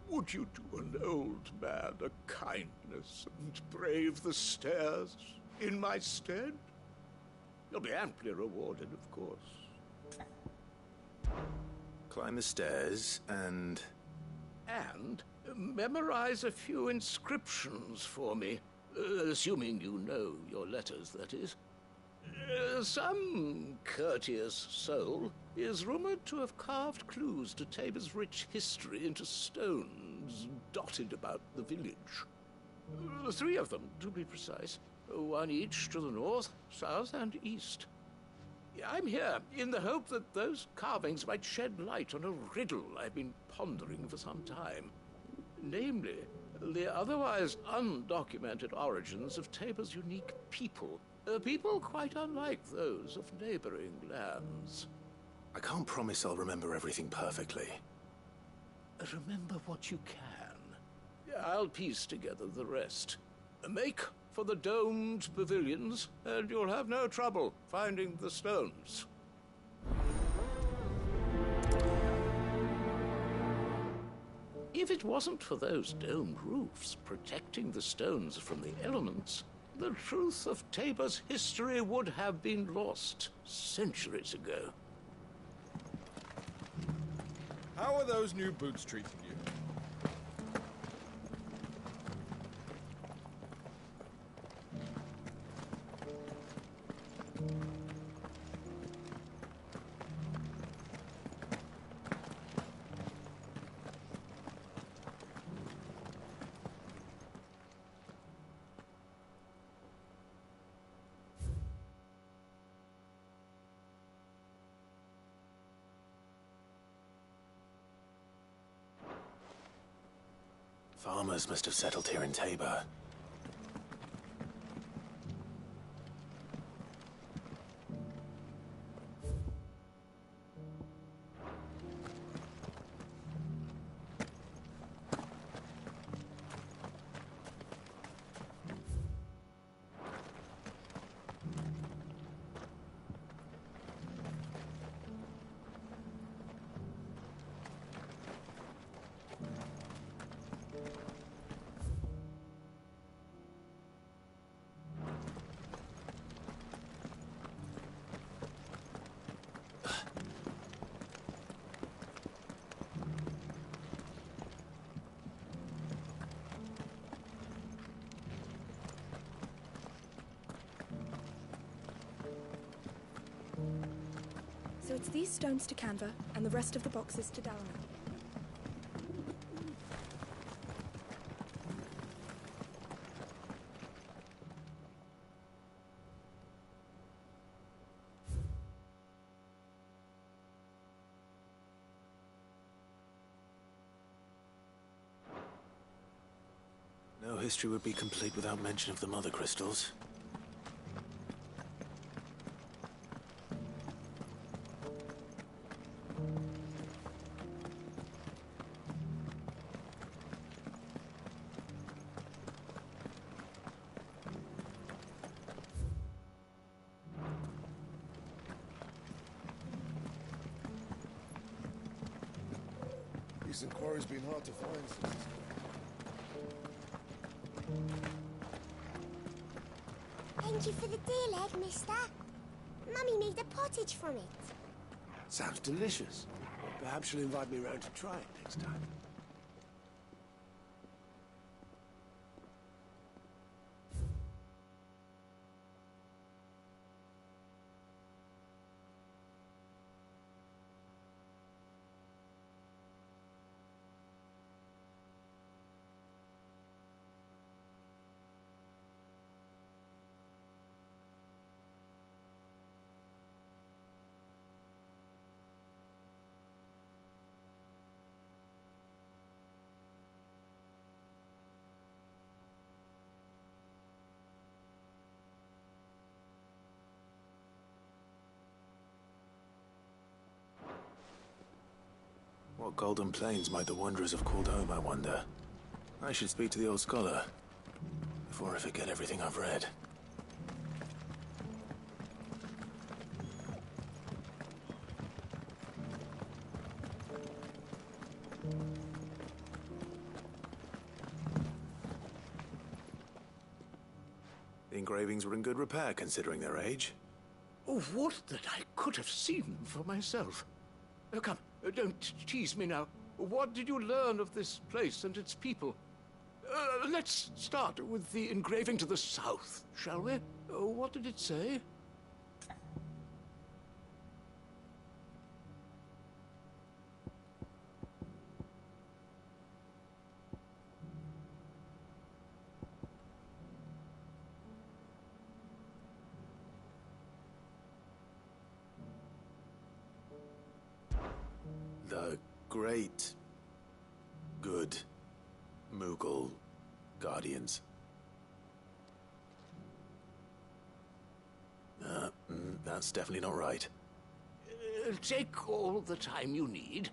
S22: Would you do an old man a kindness and brave the stairs in my stead? You'll be amply rewarded, of course.
S5: Climb the stairs and...
S22: And memorize a few inscriptions for me. Assuming you know your letters, that is. Some courteous soul is rumored to have carved clues to Tabor's rich history into stones dotted about the village. 3 of them, to be precise. 1 each to the north, south, and east. I'm here in the hope that those carvings might shed light on a riddle I've been pondering for some time. Namely, the otherwise undocumented origins of Tabor's unique people. People quite unlike those of neighboring lands.
S5: I can't promise I'll remember everything perfectly.
S22: Remember what you can. I'll piece together the rest. Make for the domed pavilions, and you'll have no trouble finding the stones. If it wasn't for those domed roofs protecting the stones from the elements, the truth of Tabor's history would have been lost centuries ago.
S28: How are those new boots treating you?
S5: Farmers must have settled here in Tabor.
S10: It's these stones to Canva, and the rest of the boxes to Dalaran.
S5: No history would be complete without mention of the Mother Crystals.
S30: These inquiries been hard to find since it's
S1: Thank you for the deal egg, mister. Mummy made a pottage from it.
S9: Sounds delicious. Perhaps she'll invite me round to try it next time.
S5: What golden plains might the wanderers have called home, I wonder? I should speak to the old scholar before I forget everything I've read. The engravings were in good repair considering their age.
S22: Oh, what that I could have seen for myself. Oh, come, don't tease me now. What did you learn of this place and its people? Let's start with the engraving to the south, shall we? What did it say?
S5: The great, good Mughal guardians. That's definitely not right.
S22: Take all the time you need.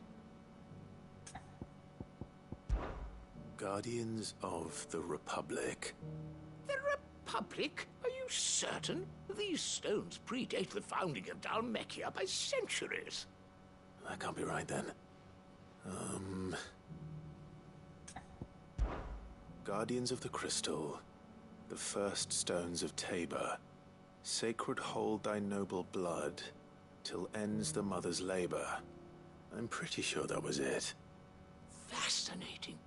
S5: Guardians of the Republic.
S22: The Republic? Are you certain? These stones predate the founding of Dhalmekia by centuries.
S5: That can't be right, then. Guardians of the Crystal. The first stones of Tabor. Sacred hold thy noble blood, till ends the mother's labor. I'm pretty sure that was it.
S22: Fascinating.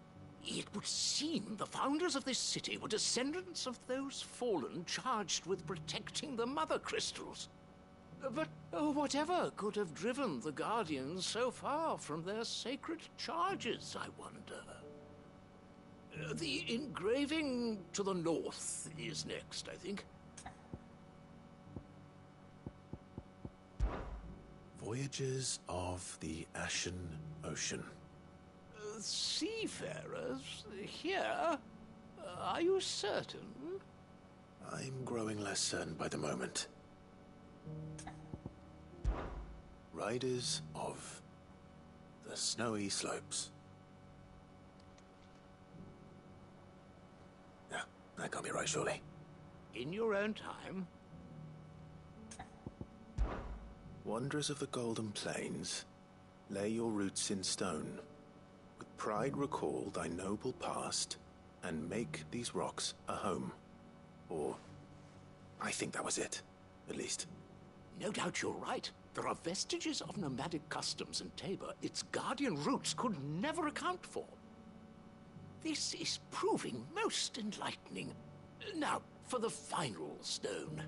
S22: It would seem the founders of this city were descendants of those fallen charged with protecting the Mother Crystals. But whatever could have driven the Guardians so far from their sacred charges, I wonder? The engraving to the north is next, I think.
S5: Voyages of the Ashen Ocean.
S22: Seafarers? Here? Are you certain?
S5: I'm growing less certain by the moment. Riders of the Snowy Slopes. Yeah, that can't be right, surely.
S22: In your own time.
S5: Wanderers of the Golden Plains, lay your roots in stone. With pride recall thy noble past, and make these rocks a home. Or, I think that was it, at least.
S22: No doubt you're right. There are vestiges of nomadic customs in Tabor its guardian roots could never account for. This is proving most enlightening. Now, for the final stone.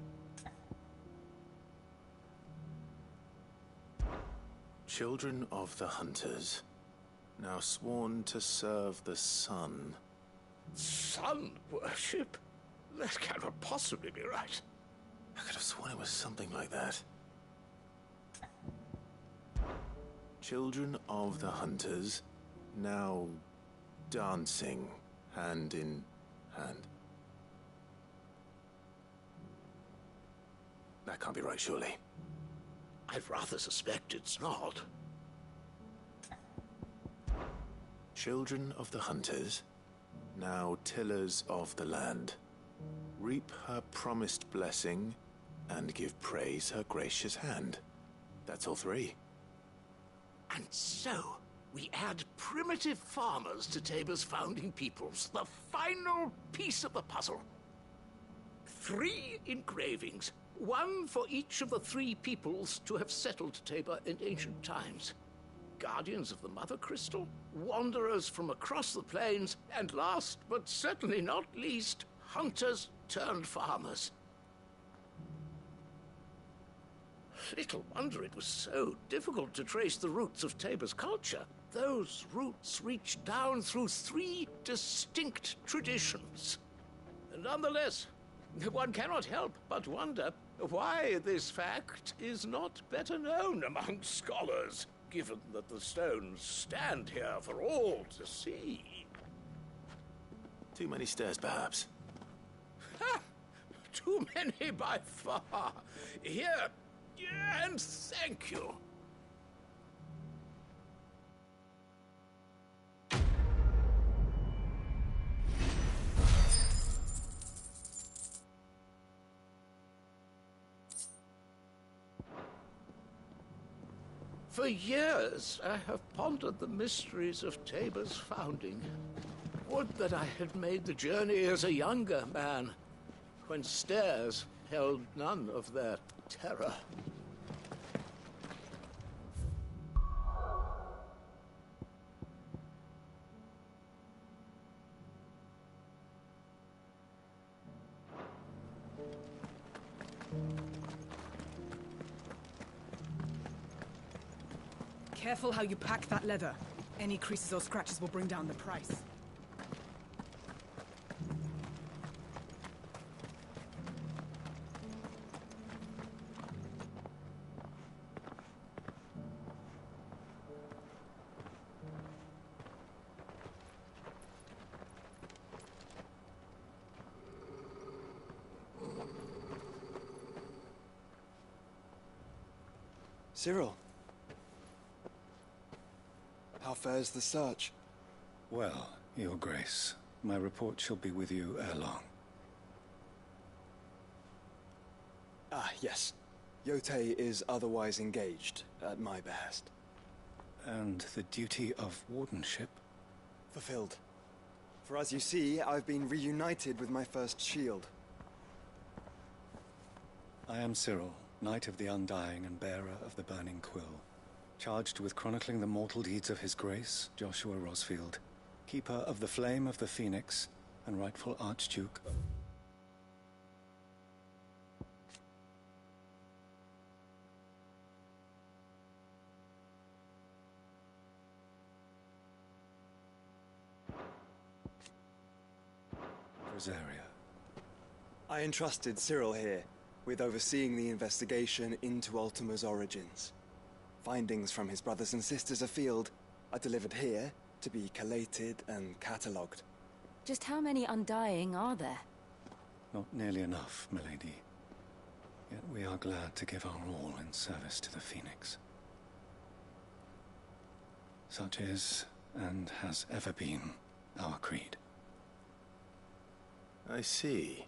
S5: Children of the Hunters, now sworn to serve the sun.
S22: Sun worship? That cannot possibly be right.
S5: I could have sworn it was something like that. Children of the Hunters, now dancing hand in hand. That can't be right, surely.
S22: I'd rather suspect it's not.
S5: Children of the Hunters, now tillers of the land, reap her promised blessing and give praise her gracious hand. That's all three.
S22: And so, we add primitive farmers to Tabor's founding peoples, the final piece of the puzzle. 3 engravings, one for each of the 3 peoples to have settled Tabor in ancient times. Guardians of the Mother Crystal, wanderers from across the plains, and last but certainly not least, hunters turned farmers. Little wonder it was so difficult to trace the roots of Tabor's culture. Those roots reach down through 3 distinct traditions. Nonetheless, one cannot help but wonder why this fact is not better known among scholars, given that the stones stand here for all to see.
S5: Too many stairs, perhaps.
S22: Ha! Too many by far. Here, and thank you. For years, I have pondered the mysteries of Tabor's founding. Would that I had made the journey as a younger man, when stairs held none of their terror.
S29: Careful how you pack that leather. Any creases or scratches will bring down the price.
S4: Cyril. How fares the search?
S13: Well, Your Grace, my report shall be with you ere long.
S4: Ah, yes. Yotei is otherwise engaged, at my behest.
S13: And the duty of wardenship?
S4: Fulfilled. For as you see, I've been reunited with my first shield.
S13: I am Cyril, Knight of the Undying and bearer of the Burning Quill, charged with chronicling the mortal deeds of His Grace, Joshua Rosfield, keeper of the Flame of the Phoenix and rightful Archduke. Rosaria.
S4: I entrusted Cyril here with overseeing the investigation into Ultima's origins. Findings from his brothers and sisters afield are delivered here to be collated and catalogued.
S17: Just how many Undying are there?
S13: Not nearly enough, milady. Yet we are glad to give our all in service to the Phoenix. Such is, and has ever been, our creed.
S5: I see.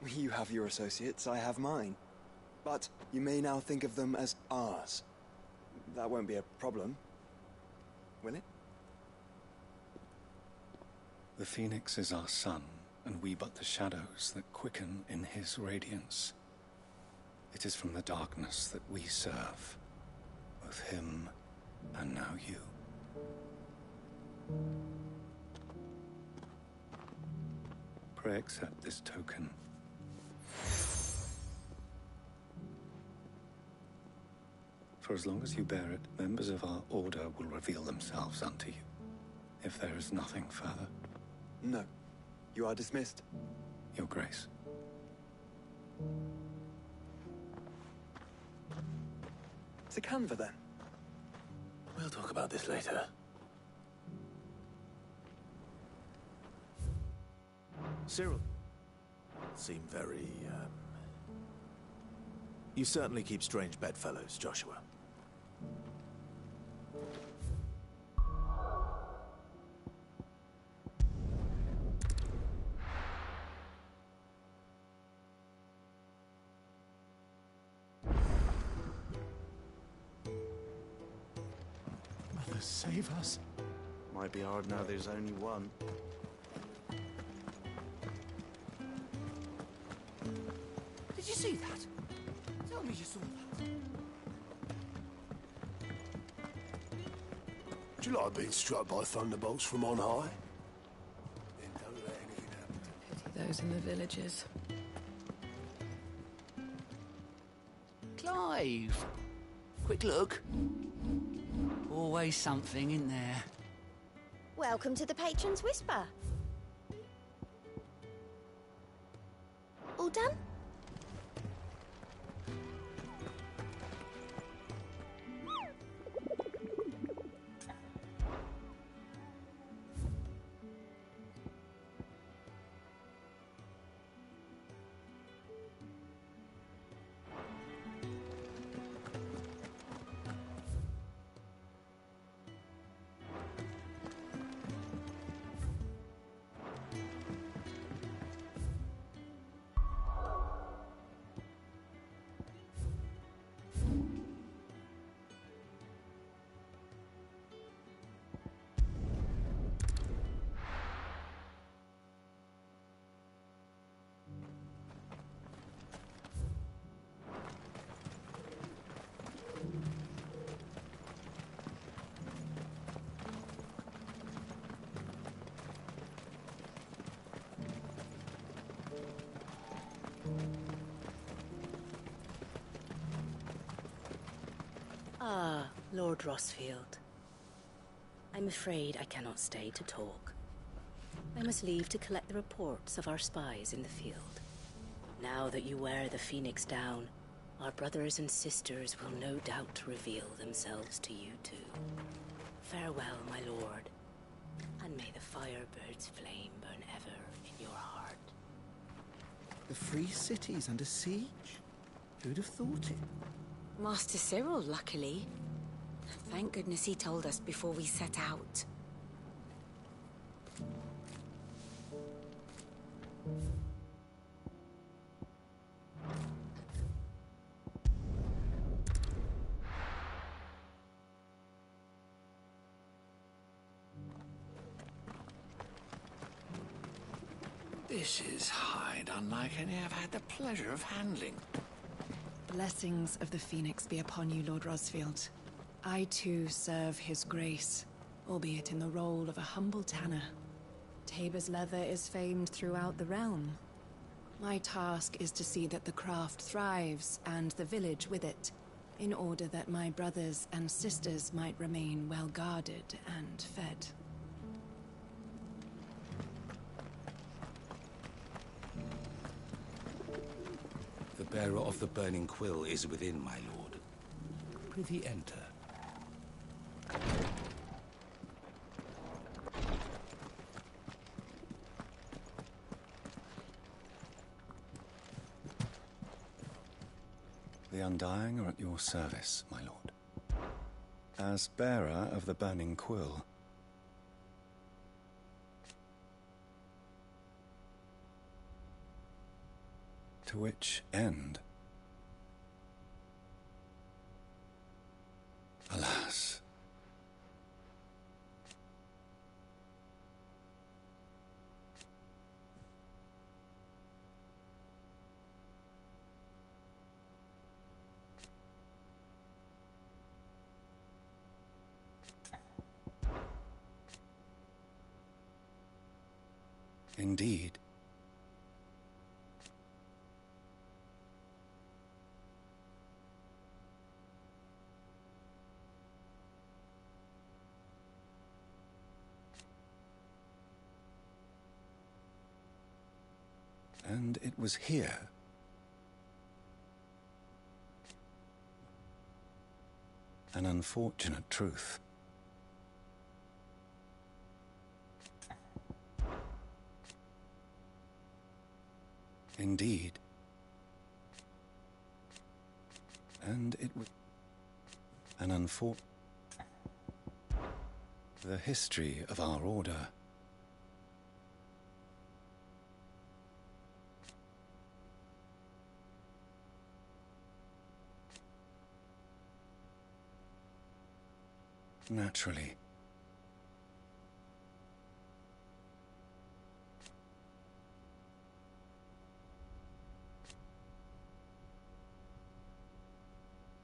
S4: You have your associates, I have mine. But you may now think of them as ours. That won't be a problem, will it?
S13: The Phoenix is our sun, and we but the shadows that quicken in his radiance. It is from the darkness that we serve, both him and now you. Pray accept this token. For as long as you bear it, members of our order will reveal themselves unto you. If there is nothing further.
S4: No. You are dismissed.
S13: Your Grace.
S4: To Canva, then?
S5: We'll talk about this later. Cyril. Seem very, You certainly keep strange bedfellows, Joshua.
S9: Mother, save us.
S2: Might be hard now there's only one.
S9: Did you see that? Tell me you saw that.
S22: Do you like being struck by thunderbolts from on high? Then don't let anything happen to
S10: Pity those in the villages.
S16: Clive! Quick look. Always something in there.
S1: Welcome to the Patron's Whisper. All done?
S3: Ah, Lord Rosfield. I'm afraid I cannot stay to talk. I must leave to collect the reports of our spies in the field. Now that you wear the Phoenix down, our brothers and sisters will no doubt reveal themselves to you too. Farewell, my lord, and may the Firebird's flame burn ever in your heart.
S9: The free city's under siege? Who'd have thought it?
S3: Master Cyril, luckily. Thank goodness he told us before we set out.
S15: This is hide unlike any I've had the pleasure of handling.
S29: Blessings of the Phoenix be upon you, Lord Rosfield. I too serve his grace, albeit in the role of a humble tanner. Tabor's leather is famed throughout the realm. My task is to see that the craft thrives, and the village with it, in order that my brothers and sisters might remain well guarded and fed.
S18: The bearer of the burning quill is within, my lord. Prithee enter.
S13: The Undying are at your service, my lord. As bearer of the burning quill, to which end? Alas. Indeed. And it was here. An unfortunate truth. Indeed. And it was an unfortunate... The history of our order. Naturally.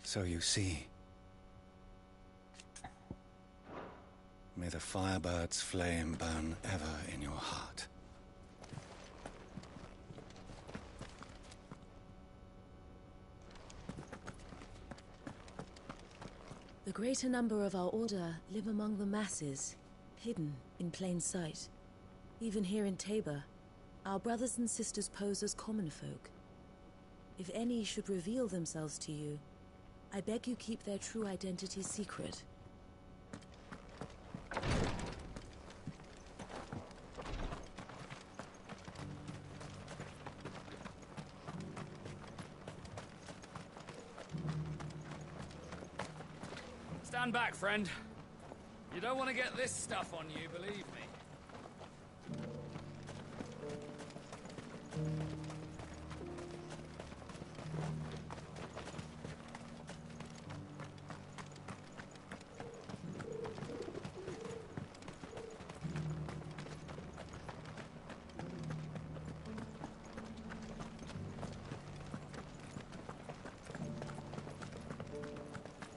S13: So you see, may the Firebird's flame burn ever in your heart.
S17: The greater number of our order live among the masses, hidden in plain sight. Even here in Tabor, our brothers and sisters pose as common folk. If any should reveal themselves to you, I beg you keep their true identity secret.
S16: Stand back, friend. You don't want to get this stuff on you, believe me.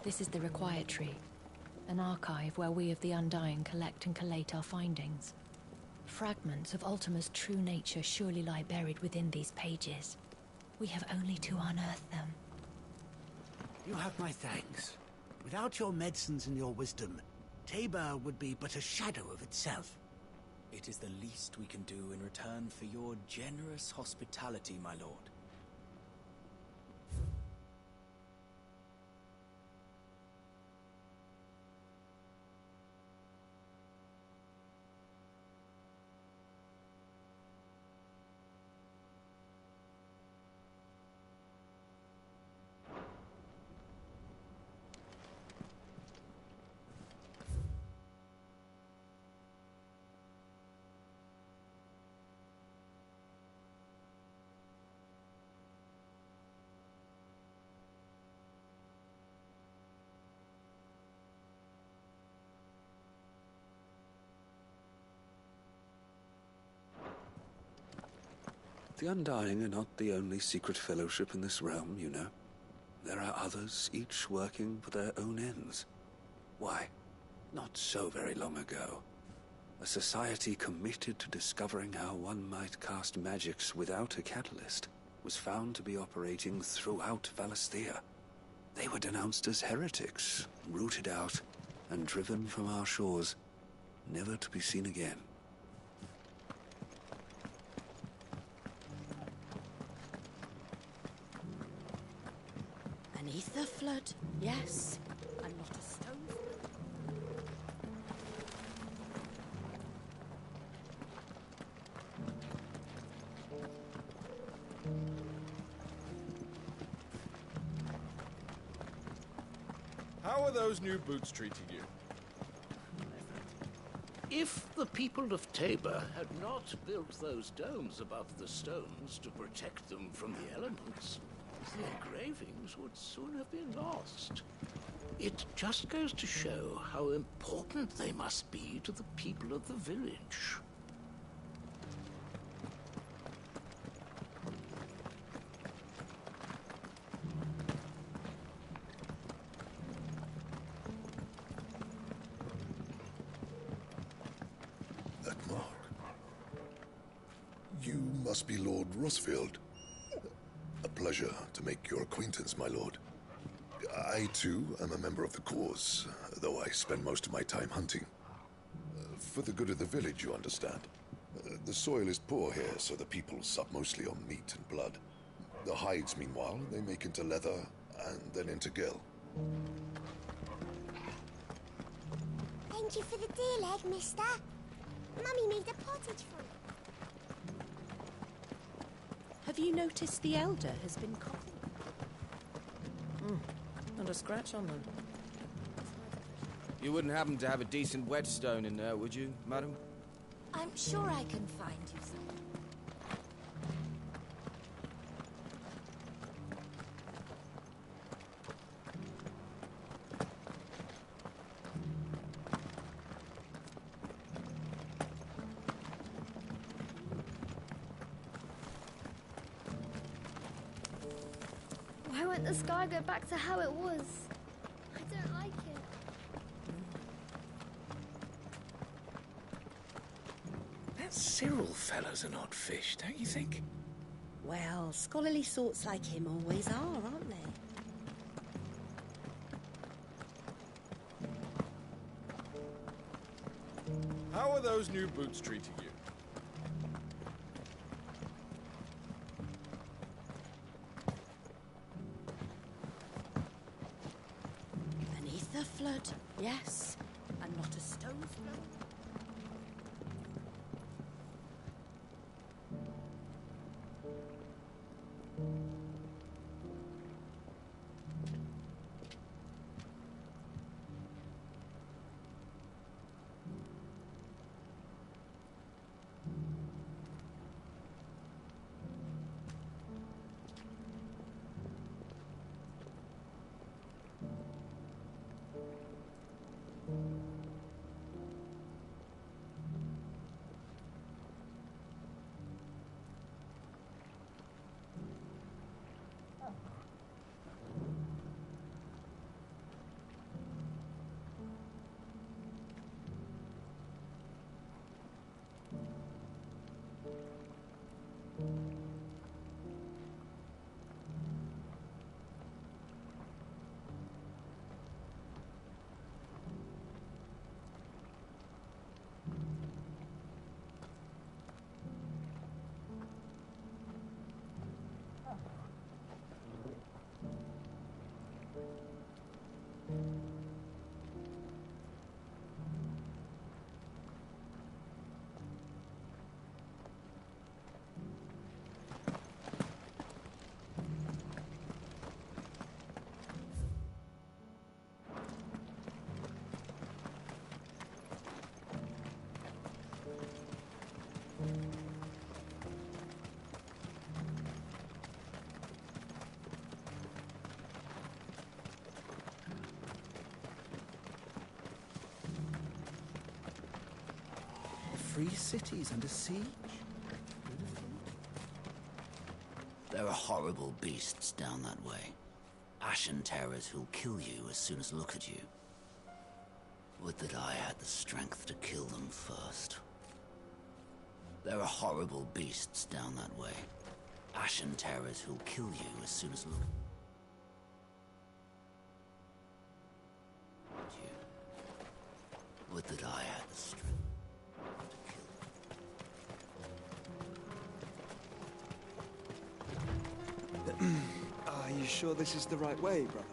S17: This is the Required Tree, an archive where we of the Undying collect and collate our findings. Fragments of Ultima's true nature surely lie buried within these pages. We have only to unearth them.
S7: You have my thanks. Without your medicines and your wisdom, Tabor would be but a shadow of itself.
S11: It is the least we can do in return for your generous hospitality, my lord.
S15: The Undying are not the only secret fellowship in this realm, you know. There are others, each working for their own ends. Why, not so very long ago, a society committed to discovering how one might cast magics without a catalyst was found to be operating throughout Valisthea. They were denounced as heretics, rooted out, and driven from our shores, never to be seen again.
S3: An ether flood? Yes. I'm not a stone.
S28: How are those new boots treating you?
S22: If the people of Tabor had not built those domes above the stones to protect them from the elements, the engravings would soon have been lost. It just goes to show how important they must be to the people of the village.
S30: That mark. You must be Lord Rosfield. A pleasure to make your acquaintance, my lord. I, too, am a member of the cause, though I spend most of my time hunting. For the good of the village, you understand. The soil is poor here, so the people sup mostly on meat and blood. The hides, meanwhile, they make into leather and then into gill.
S1: Thank you for the deer leg, mister. Mummy made a pottage from it.
S17: Have you noticed the elder has been coughing?
S12: Not a scratch on them.
S16: You wouldn't happen to have a decent whetstone in there, would you, madam?
S14: I'm sure I can find you some.
S19: Why won't the sky go back to how it was? I don't like it.
S11: That Cyril fellow's an odd fish, don't you think?
S14: Well, scholarly sorts like him always are, aren't they?
S28: How are those new boots treating you?
S14: Beneath the flood, yes, and not a stone's throw.
S11: Free cities under siege?
S20: There are horrible beasts down that way. Ashen terrors who'll kill you as soon as look at you. Would that I had the strength to kill them first. There are horrible beasts down that way. Ashen terrors who'll kill you as soon as look at you. Would that I had the strength.
S4: Are you sure this is the right way, brother?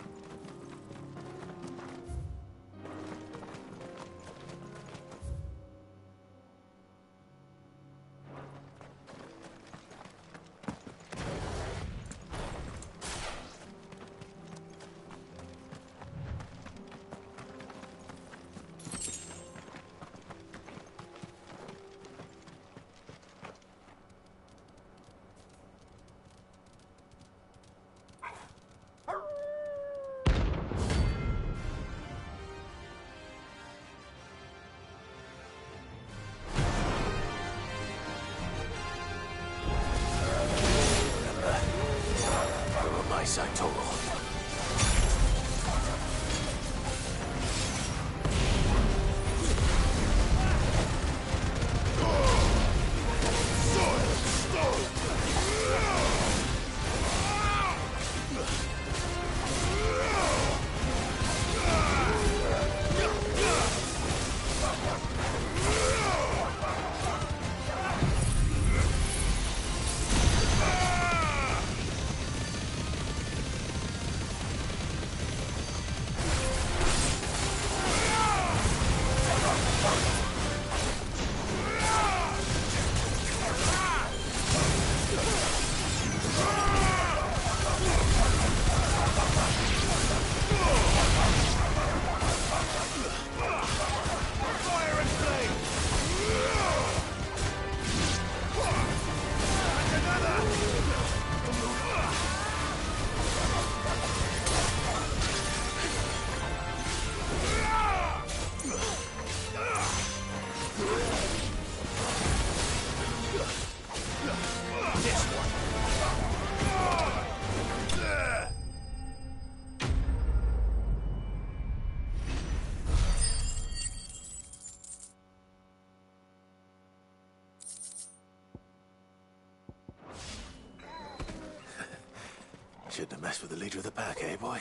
S9: Shouldn't have messed with the leader of the pack, eh, boy?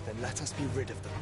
S4: Then let us be rid of them.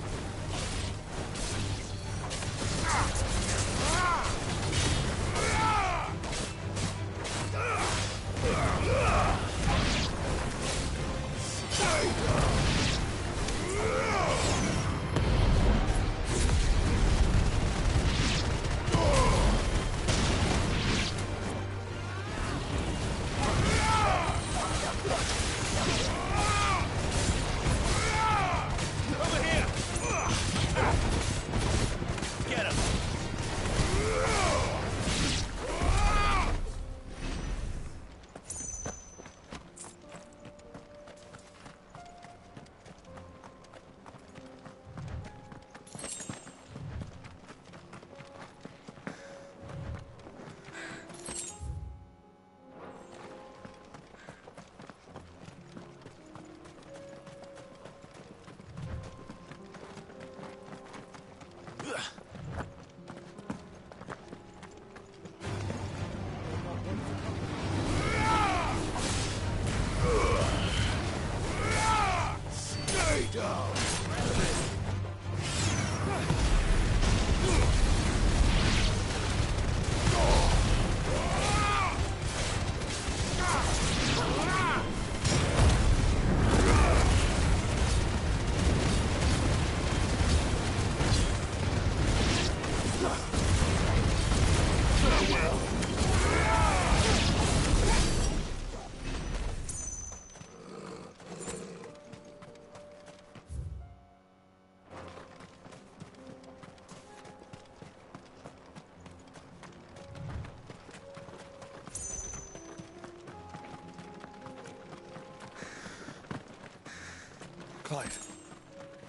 S4: Clive.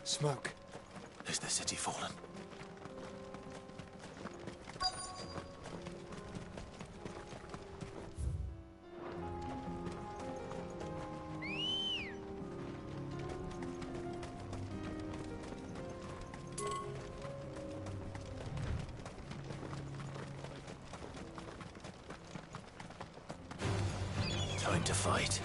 S4: Smoke.
S9: Is the city fallen? Time to fight.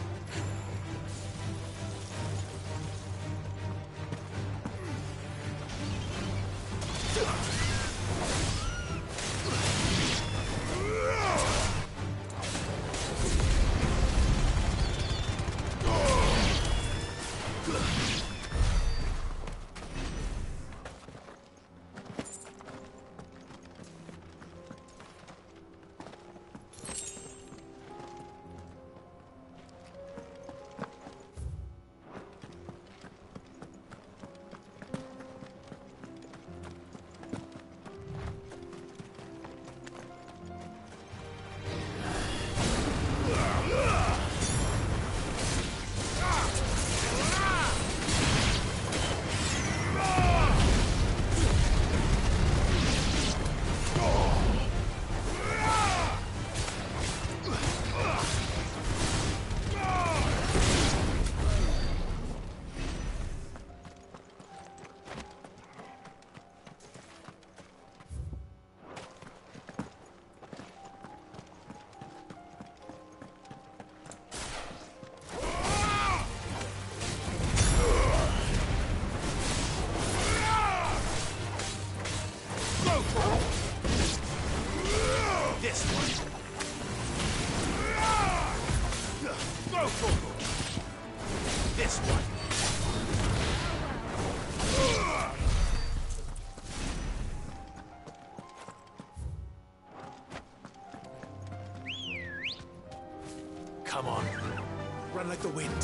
S15: Go for it! This one! Go for it! This one! Come on. Run like the wind.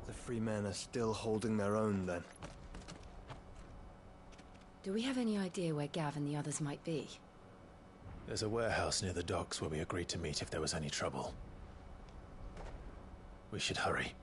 S4: The free men are still holding their own, then.
S17: Do we have any idea where Gav and the others might be?
S15: There's a warehouse near the docks where we agreed to meet if there was any trouble. We should hurry.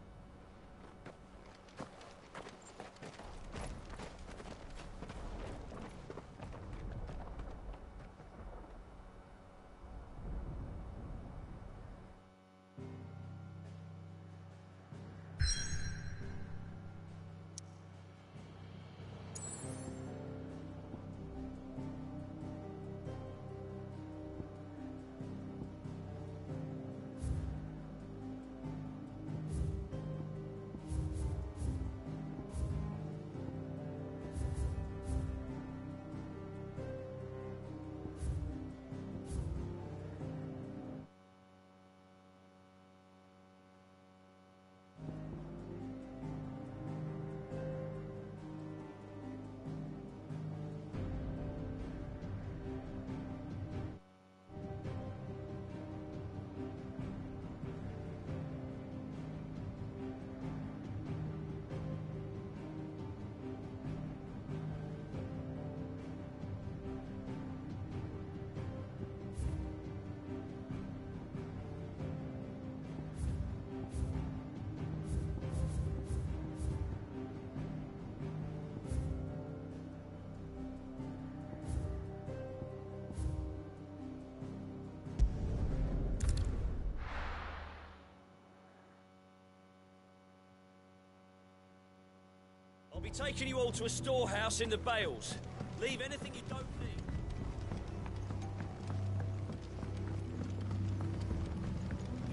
S16: I'll be taking you all to a storehouse in the Bales. Leave anything you don't need.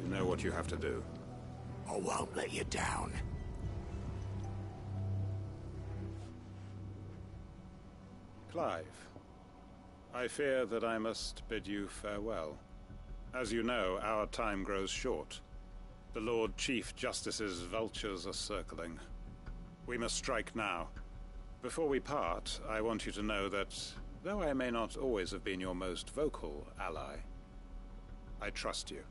S2: You know what you have to do.
S22: I won't let you down.
S2: Clive, I fear that I must bid you farewell. As you know, our time grows short. The Lord Chief Justice's vultures are circling. We must strike now. Before we part, I want you to know that, though I may not always have been your most vocal ally, I trust you,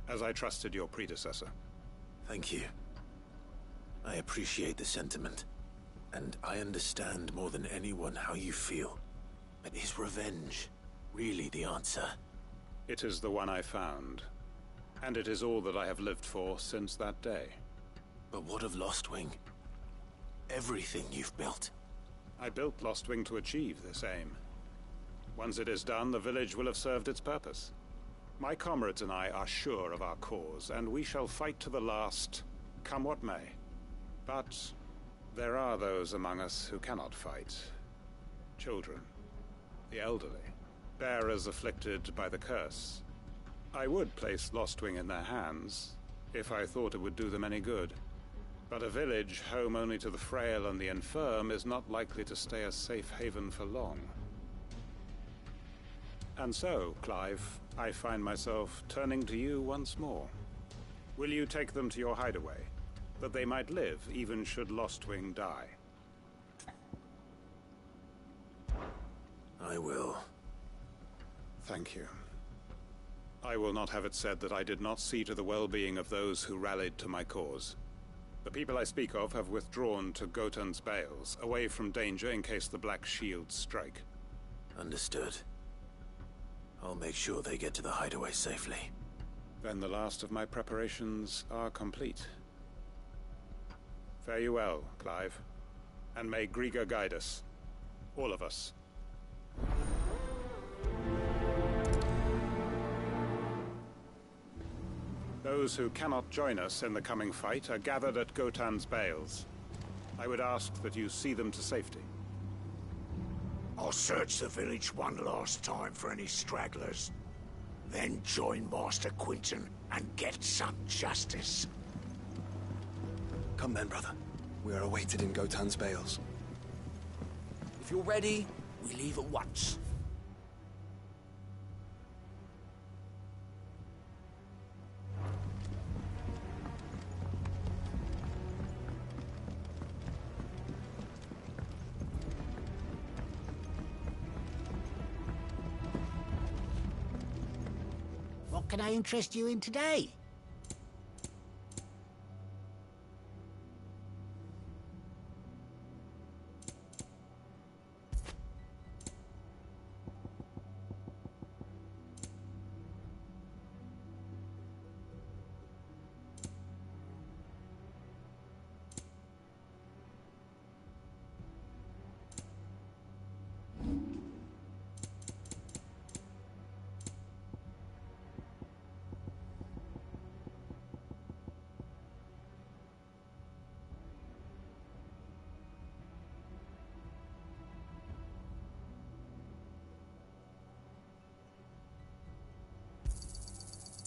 S2: as I trusted your predecessor.
S15: Thank you. I appreciate the sentiment, and I understand more than anyone how you feel. But is revenge really the answer?
S2: It is the one I found, and it is all that I have lived for since that day.
S15: But what of Lostwing? Everything you've built.
S2: I built Lostwing to achieve this aim. Once it is done, the village will have served its purpose. My comrades and I are sure of our cause, and we shall fight to the last, come what may. But there are those among us who cannot fight. Children, the elderly, bearers afflicted by the curse. I would place Lostwing in their hands, if I thought it would do them any good. But a village home only to the frail and the infirm is not likely to stay a safe haven for long. And so, Clive, I find myself turning to you once more. Will you take them to your hideaway, that they might live even should Lostwing die?
S15: I will.
S2: Thank you. I will not have it said that I did not see to the well-being of those who rallied to my cause. The people I speak of have withdrawn to Gotan's Bales, away from danger in case the Black Shields strike.
S15: Understood. I'll make sure they get to the hideaway safely.
S2: Then the last of my preparations are complete. Fare you well, Clive. And may Griga guide us. All of us. Those who cannot join us in the coming fight are gathered at Gotan's bales. I would ask that you see them to safety.
S5: I'll search the village one last time for any stragglers. Then join Master Quinton and get some justice.
S4: Come then, brother. We are awaited in Gotan's bales.
S15: If you're ready, we leave at once.
S7: What can I interest you in today?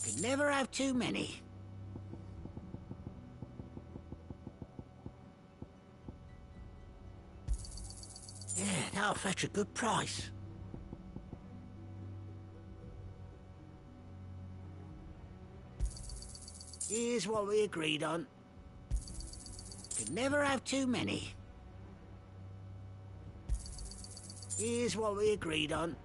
S7: Could never have too many. Yeah, that'll fetch a good price. Here's what we agreed on. Could never have too many. Here's what we agreed on.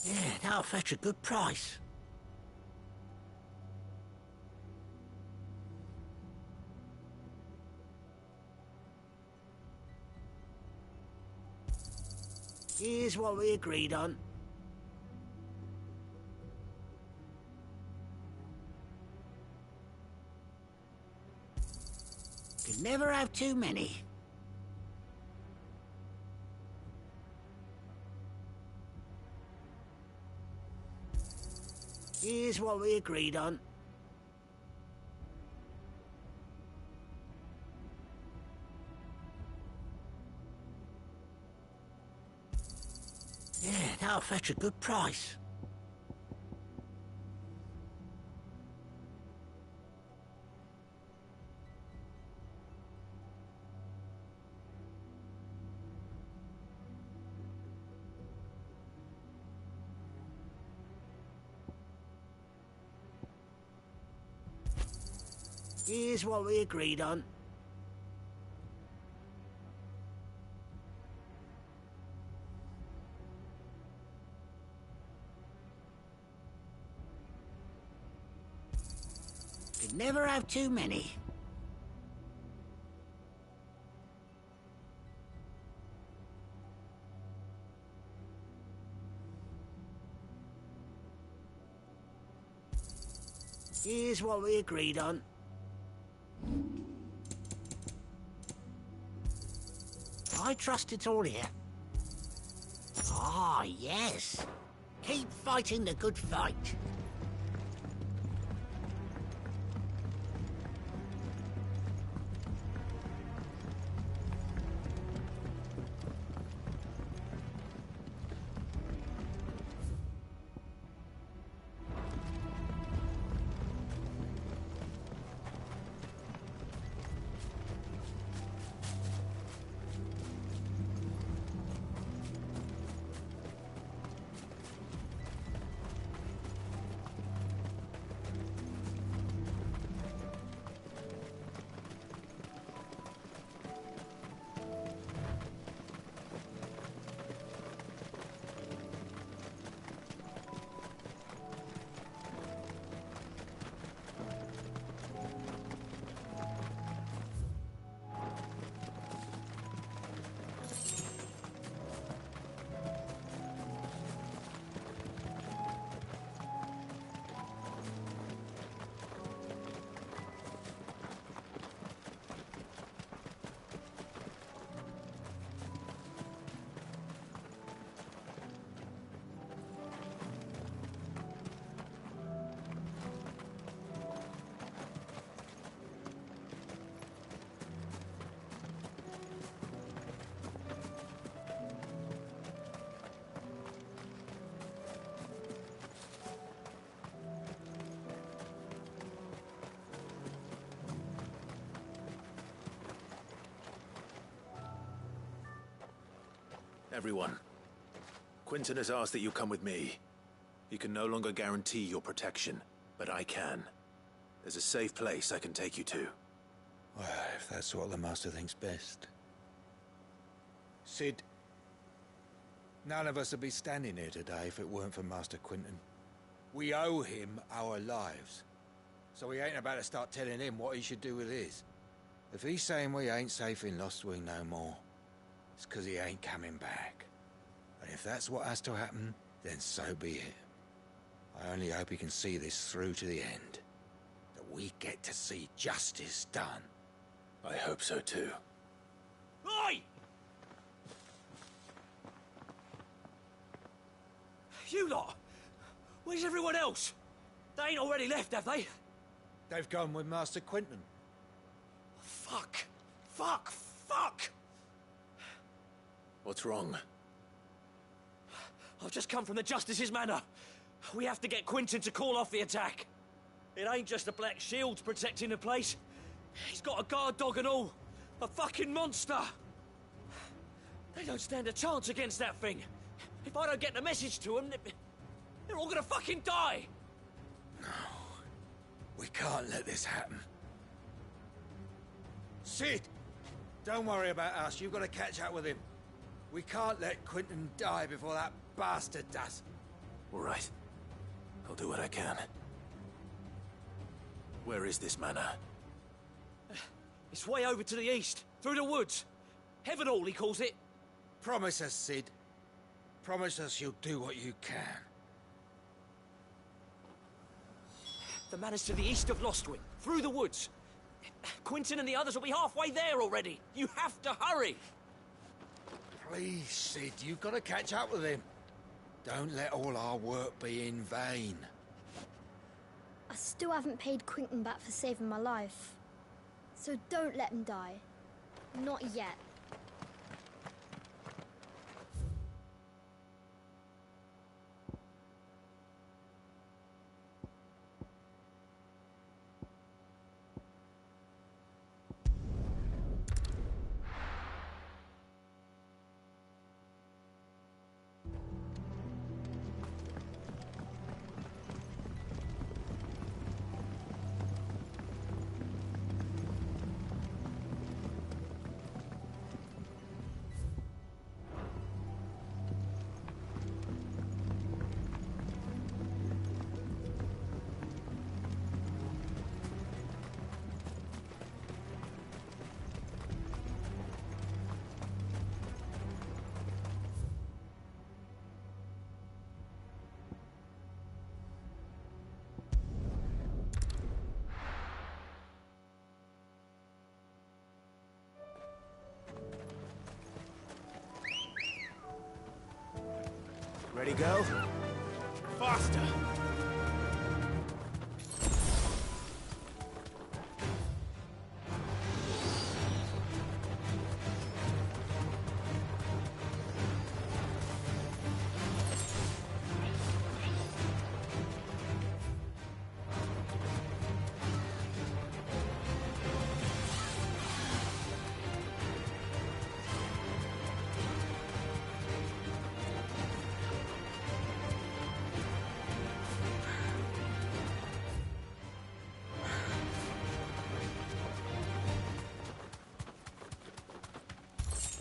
S7: Yeah, that'll fetch a good price. Here's what we agreed on. Could never have too many. Here's what we agreed on. Yeah, that'll fetch a good price. Here's what we agreed on. Could never have too many. Here's what we agreed on. I trust it's all here. Ah, yes. Keep fighting the good fight.
S6: Everyone. Quinton has asked that you come with me. He can no longer guarantee your protection, but I can. There's a safe place I can take you to.
S18: Well, if that's what the Master thinks best. Sid, none of us would be standing here today if it weren't for Master Quinton. We owe him our lives. So we ain't about to start telling him what he should do with his. If he's saying we ain't safe in Lostwing no more, it's 'cause he ain't coming back. And if that's what has to happen, then so be it. I only hope he can see this through to the end. That we get to see justice done.
S6: I hope so too.
S16: Oi! You lot! Where's everyone else? They ain't already left, have they?
S18: They've gone with Master Quinton.
S16: Fuck! Fuck! Fuck!
S6: What's wrong?
S16: I've just come from the Justice's manor. We have to get Quinton to call off the attack. It ain't just the Black Shields protecting the place. He's got a guard dog and all. A fucking monster. They don't stand a chance against that thing. If I don't get the message to them, they're all gonna fucking die.
S18: No. We can't let this happen. Sid! Don't worry about us. You've got to catch up with him. We can't let Quinton die before that bastard does.
S6: All right. I'll do what I can. Where is this manor?
S16: It's way over to the east, through the woods. Heavenhall, he calls it.
S18: Promise us, Sid. Promise us you'll do what you can.
S16: The manor's to the east of Lostwing, through the woods. Quinton and the others will be halfway there already. You have to hurry.
S18: Please, Sid, you've got to catch up with him. Don't let all our work be in vain.
S19: I still haven't paid Quinton back for saving my life. So don't let him die. Not yet.
S6: Ready, go? Faster!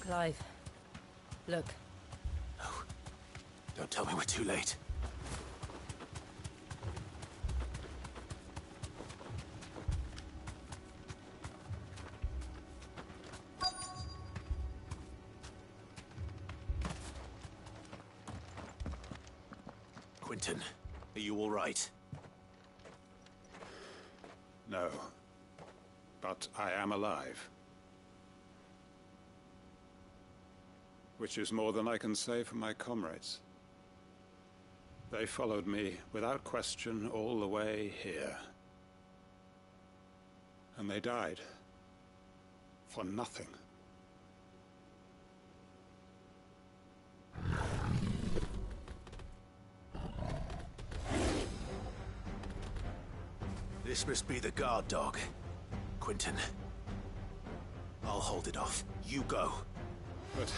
S17: Clive, look.
S6: No. Don't tell me we're too late. Quinton, are you all right?
S2: No. But I am alive. Which is more than I can say for my comrades. They followed me without question all the way here. And they died. For nothing.
S6: This must be the guard dog. Quinton. I'll hold it off. You go.
S2: But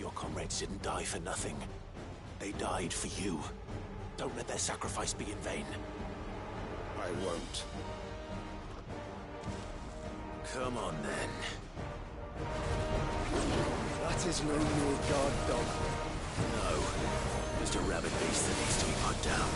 S6: Your comrades didn't die for nothing. They died for you. Don't let their sacrifice be in vain.
S2: I won't.
S6: Come on, then.
S9: That is no more guard dog.
S6: No. Just a rabid beast that needs to be put down.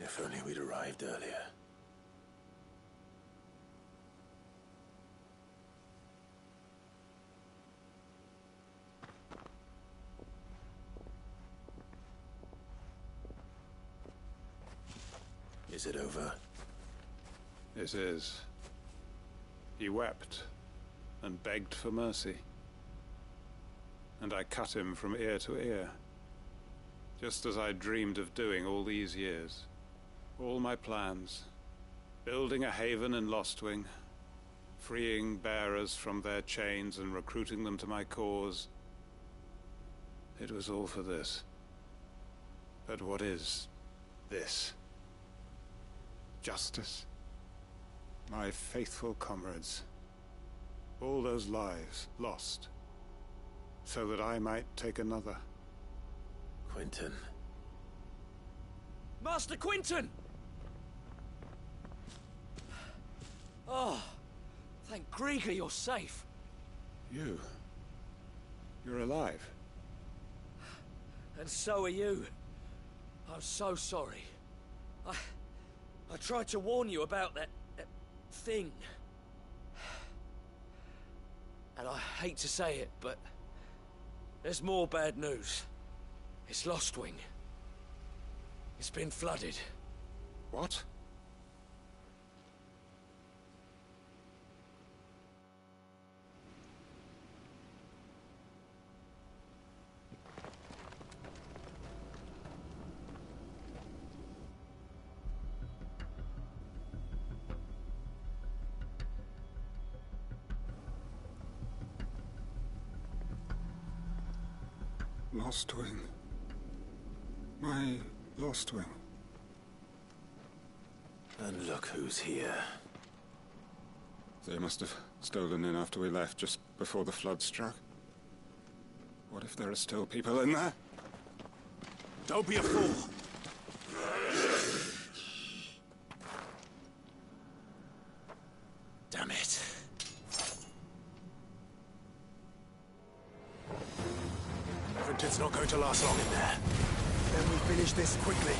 S6: If only we'd arrived earlier. Is it over?
S2: It is. He wept and begged for mercy. And I cut him from ear to ear, just as I dreamed of doing all these years. All my plans, building a haven in Lostwing, freeing bearers from their chains and recruiting them to my cause. It was all for this. But what is this? Justice? My faithful comrades. All those lives lost, so that I might take another.
S6: Quentin.
S16: Master Quentin! Oh, thank Grieger you're safe.
S2: You're alive.
S16: And so are you. I'm so sorry. I tried to warn you about that thing. And I hate to say it, but there's more bad news. It's Lostwing. It's been flooded.
S2: What? Lostwing. My Lostwing.
S6: And look who's here.
S2: They must have stolen in after we left, just before the flood struck. What if there are still people in there?
S6: Don't be a fool! Damn it. Quentin's not going to last long in there.
S9: Then we finish this quickly.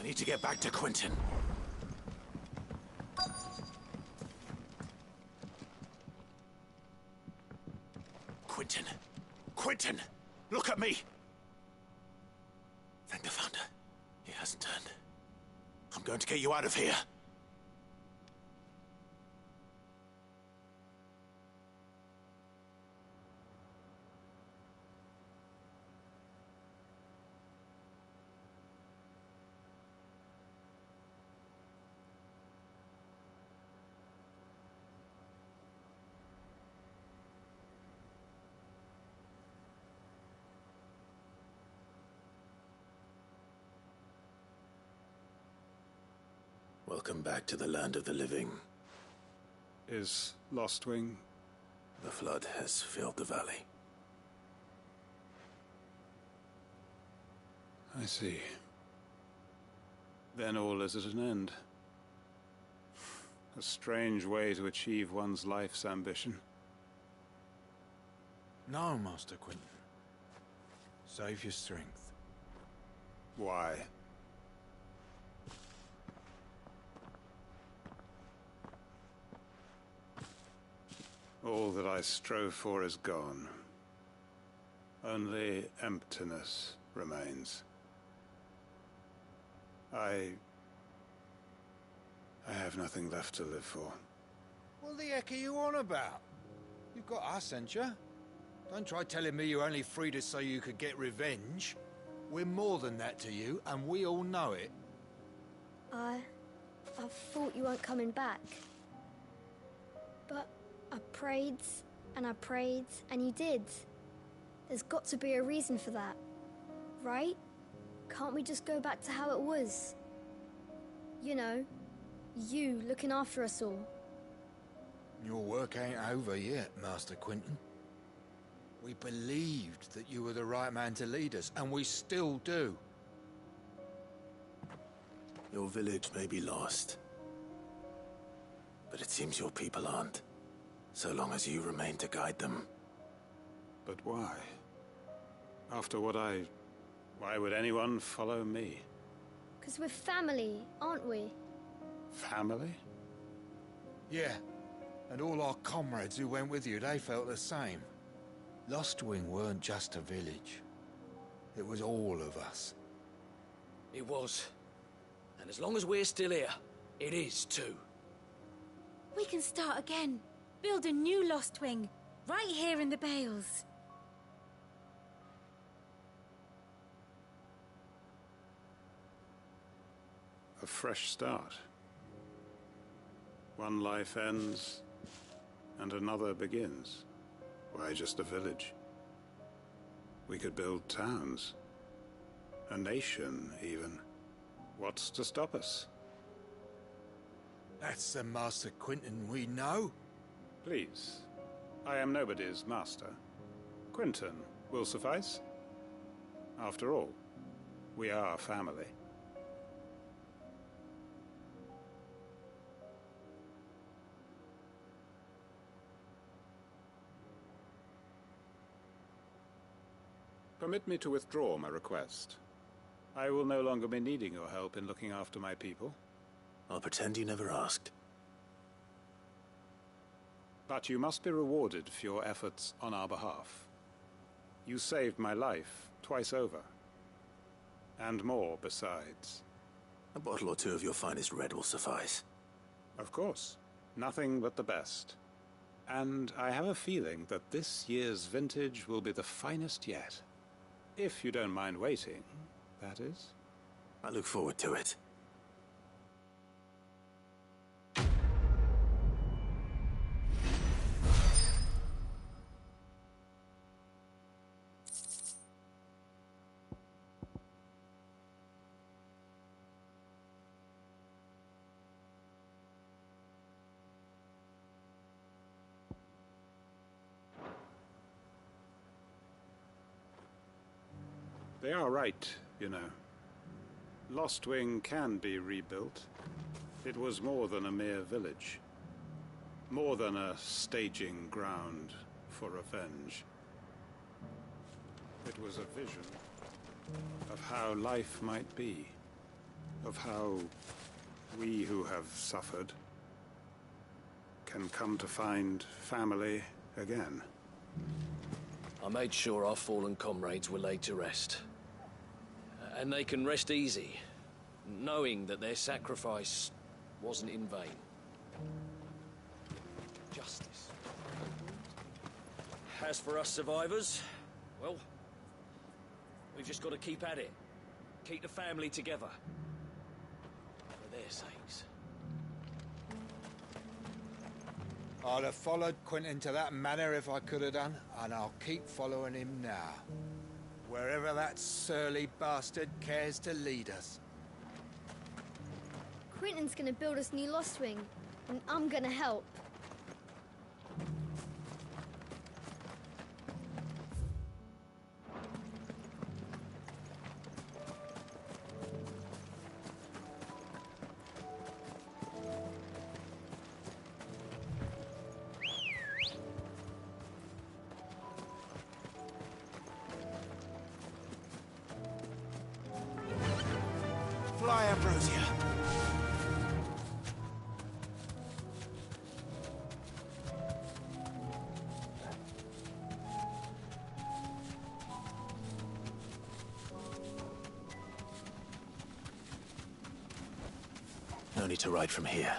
S6: I need to get back to Quentin. Quentin! Quentin! Look at me! Thank the Founder. He hasn't turned. I'm going to get you out of here. Welcome back to the land of the living.
S2: Is Lostwing?
S6: The flood has filled the valley.
S2: I see. Then all is at an end. A strange way to achieve one's life's ambition.
S18: No, Master Quentin. Save your strength.
S2: Why? All that I strove for is gone. Only emptiness remains. I have nothing left to live for.
S18: What the heck are you on about? You've got us, ain't you? Don't try telling me you only freed us so you could get revenge. We're more than that to you, and we all know it.
S19: I thought you weren't coming back. But I prayed, and you did. There's got to be a reason for that, right? Can't we just go back to how it was? You know, you looking after us all.
S18: Your work ain't over yet, Master Quentin. We believed that you were the right man to lead us, and we still do.
S6: Your village may be lost, but it seems your people aren't, so long as you remain to guide them.
S2: But why? After what why would anyone follow me?
S19: 'Cause we're family, aren't we?
S2: Family?
S18: Yeah, and all our comrades who went with you, they felt the same. Lostwing weren't just a village. It was all of us.
S16: It was. And as long as we're still here, it is too.
S8: We can start again. Build a new Lostwing, right here in the Bales.
S2: A fresh start. One life ends, and another begins. Why just a village? We could build towns. A nation, even. What's to stop us?
S18: That's the Master Quentin we know.
S2: Please. I am nobody's master. Quentin will suffice. After all, we are family. Permit me to withdraw my request. I will no longer be needing your help in looking after my people.
S6: I'll pretend you never asked.
S2: But you must be rewarded for your efforts on our behalf. You saved my life twice over. And more besides.
S6: A bottle or two of your finest red will suffice.
S2: Of course. Nothing but the best. And I have a feeling that this year's vintage will be the finest yet. If you don't mind waiting, that is.
S6: I look forward to it.
S2: They are right, you know. Lostwing can be rebuilt. It was more than a mere village. More than a staging ground for revenge. It was a vision of how life might be. of how we who have suffered can come to find family again.
S16: I made sure our fallen comrades were laid to rest. And they can rest easy, knowing that their sacrifice wasn't in vain. Justice. As for us survivors, well, we've just got to keep at it. Keep the family together. For their sakes.
S18: I'd have followed Quentin to that manor if I could have done, and I'll keep following him now. Wherever that surly bastard cares to lead us.
S19: Quentin's gonna build us new Lost Wing, and I'm gonna help.
S11: Fly, Ambrosia.
S6: No need to ride from here.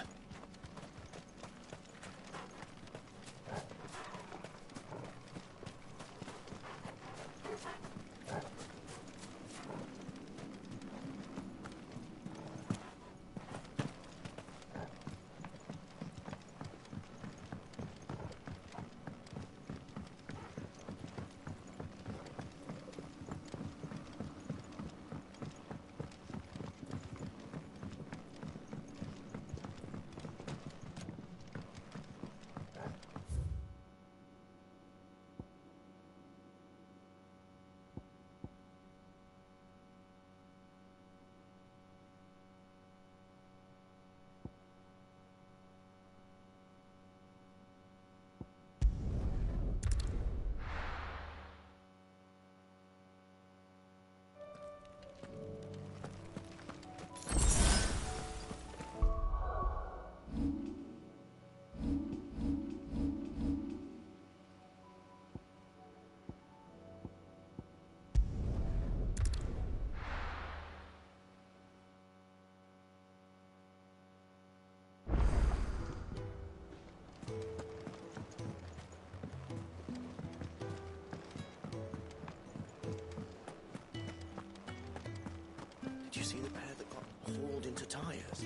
S11: Did you see the pair that got hauled into tires?